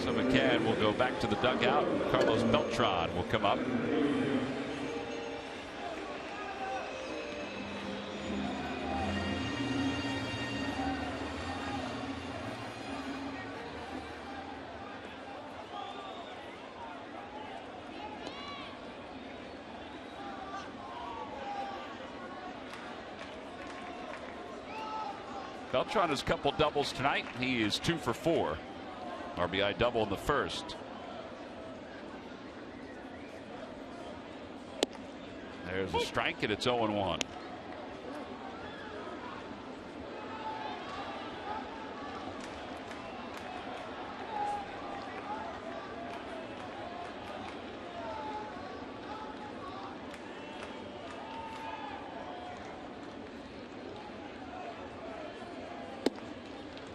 So McCann will go back to the dugout. Carlos Beltran will come up. Beltran has a couple doubles tonight. He is 2 for 4. RBI double in the 1st. There's a strike, and it's 0-1.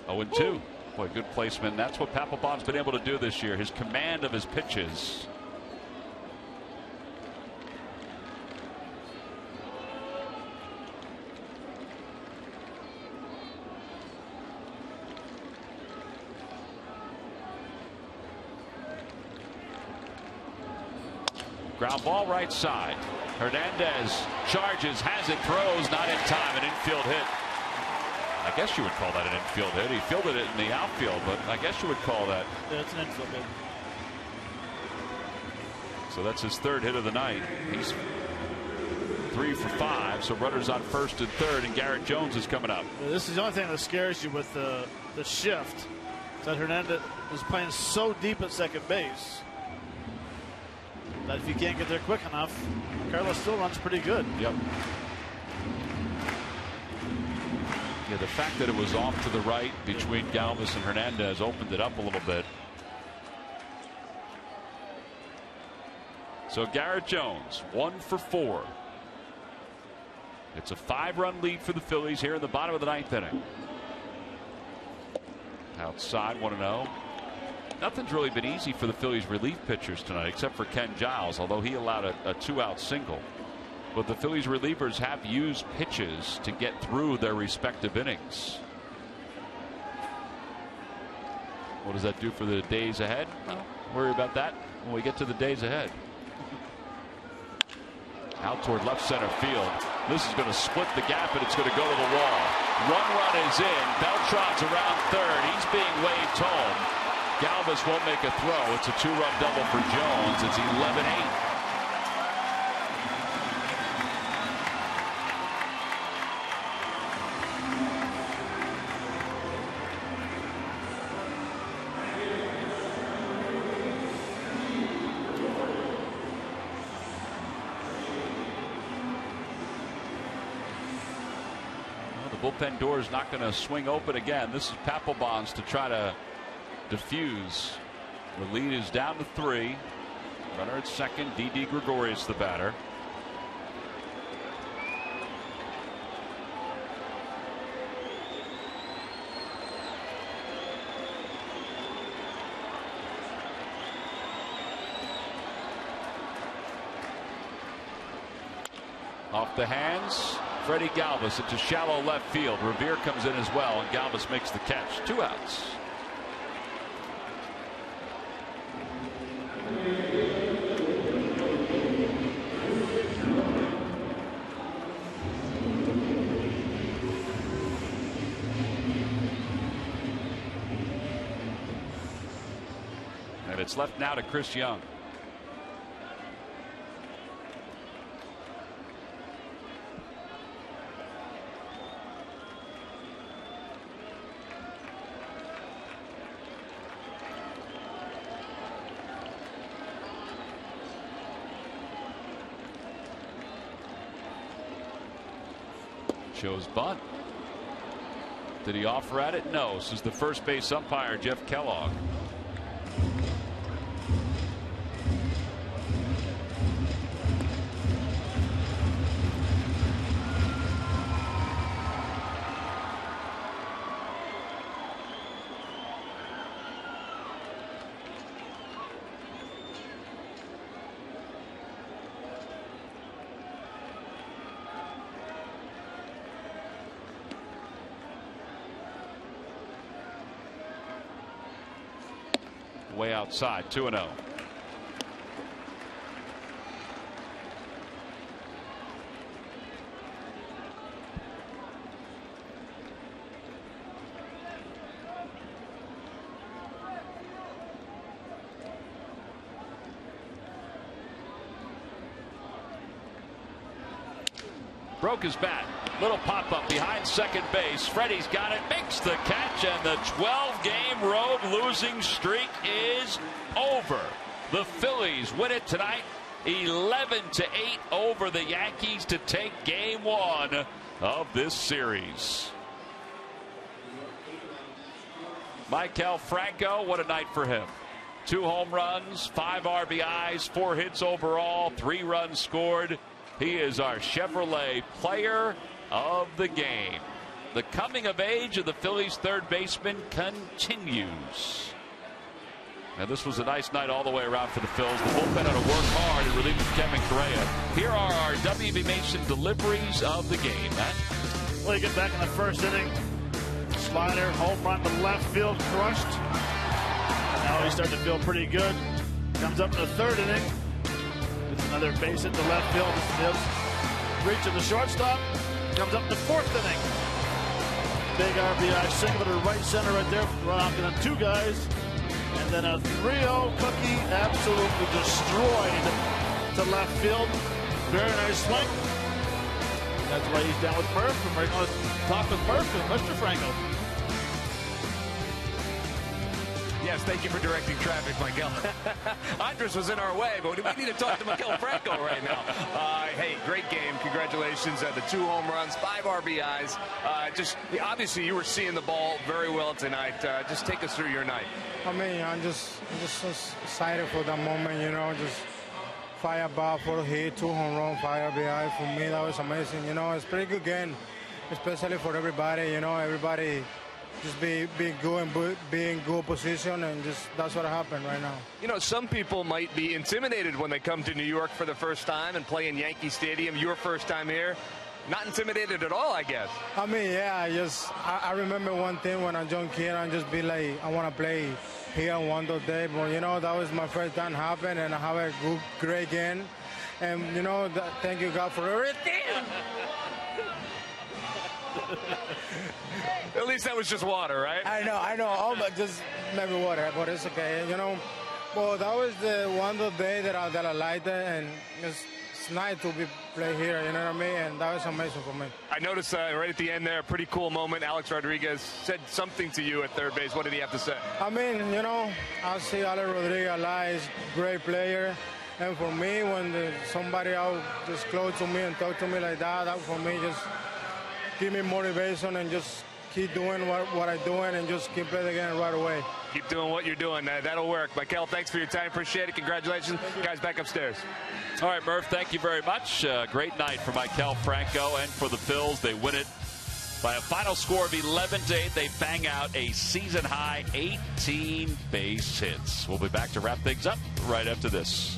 And 2. Boy, good placement. That's what Papelbon's been able to do this year. His command of his pitches. Ground ball right side. Hernandez charges, has it, throws, not in time. An infield hit. I guess you would call that an infield hit. He fielded it in the outfield, but I guess you would call that. Yeah, it's an infield hit. So that's his 3rd hit of the night. He's 3 for 5. So runners on 1st and 3rd, and Garrett Jones is coming up. Yeah, this is the only thing that scares you with the shift. Is that Hernandez is playing so deep at second base that if you can't get there quick enough, Carlos still runs pretty good. Yep. Yeah, the fact that it was off to the right between Galvis and Hernandez opened it up a little bit. So Garrett Jones, 1 for 4. It's a 5-run lead for the Phillies here in the bottom of the 9th inning. Outside, 1-0. Nothing's really been easy for the Phillies relief pitchers tonight, except for Ken Giles, although he allowed a 2-out single. But the Phillies relievers have used pitches to get through their respective innings. What does that do for the days ahead? Well, worry about that when we get to the days ahead. Out toward left center field. This is going to split the gap, and it's going to go to the wall. One run is in. Beltran's around third. He's being waved home. Galvis won't make a throw. It's a 2-run double for Jones. It's 11-8. Bullpen door is not going to swing open again. This is Papelbon's to try to defuse. The lead is down to 3. Runner at second. Didi Gregorius the batter. Off the hands. Freddie Galvis into shallow left field. Revere comes in as well, and Galvis makes the catch. 2 outs. And it's left now to Chris Young. Shows bunt. Did he offer at it? No. This is the first base umpire, Jeff Kellogg. Way outside, 2-0. Broke his bat. Little pop up behind second base. Freddie's got it, makes the catch, and the 12-game road losing streak is over. The Phillies win it tonight, 11-8 over the Yankees to take game 1 of this series. Maikel Franco, what a night for him. 2 home runs, 5 RBIs, 4 hits overall, 3 runs scored. He is our Chevrolet player of the game. The coming of age of the Phillies third baseman continues. And this was a nice night all the way around for the Phils. The bullpen had to work hard in relief of Kevin Correa. Here are our W.B. Mason deliveries of the game. Matt? Well, you get back in the first inning. Slider, home run to left field, crushed. And now he's starting to feel pretty good. Comes up in the third inning. Gets another base hit to left field. Reach of the shortstop. Comes up in the fourth inning. Big RBI single to right center right there. Knocking on 2 guys. And then a 3-0 Cookie absolutely destroyed to left field. Very nice swing. That's why he's down with Murph. And we're going to talk with Murph and Mr. Franco. Yes, thank you for directing traffic, Miguel. Andres was in our way, but we need to talk to Miguel Franco right now. Hey, great game. Congratulations. The 2 home runs, 5 RBIs. Just obviously you were seeing the ball very well tonight. Just take us through your night. I mean, I'm just so excited for that moment, you know, just 5 at bat, 4 hit, 2 home run, 5 RBI. For me, that was amazing. You know, it's a pretty good game, especially for everybody. You know, everybody just be good and be in good position, and just that's what happened right now. You know, some people might be intimidated when they come to New York for the first time and play in Yankee Stadium. Your first time here, not intimidated at all, I guess. I mean, yeah, I remember one thing when I joined here, and just be like, I want to play here one day, but you know, that was my first time happen, and I have a great game, and you know, thank you God for everything. At least that was just water, right? I know. Oh, but just maybe water, but it's okay. You know, well, that was the one day that I liked it, and it's nice to play here. You know what I mean? And that was amazing for me. I noticed right at the end there, a pretty cool moment. Alex Rodriguez said something to you at third base. What did he have to say? I mean, you know, I see Alex Rodriguez live, great player. And for me, when somebody out just close to me and talk to me like that for me just give me motivation and just keep doing what I'm doing and just keep playing the game right away. Keep doing what you're doing. That'll work. Michael, thanks for your time. Appreciate it. Congratulations. Guys, back upstairs. All right, Murph, thank you very much. Great night for Michael Franco and for the Phils. They win it by a final score of 11-8. They bang out a season-high 18 base hits. We'll be back to wrap things up right after this.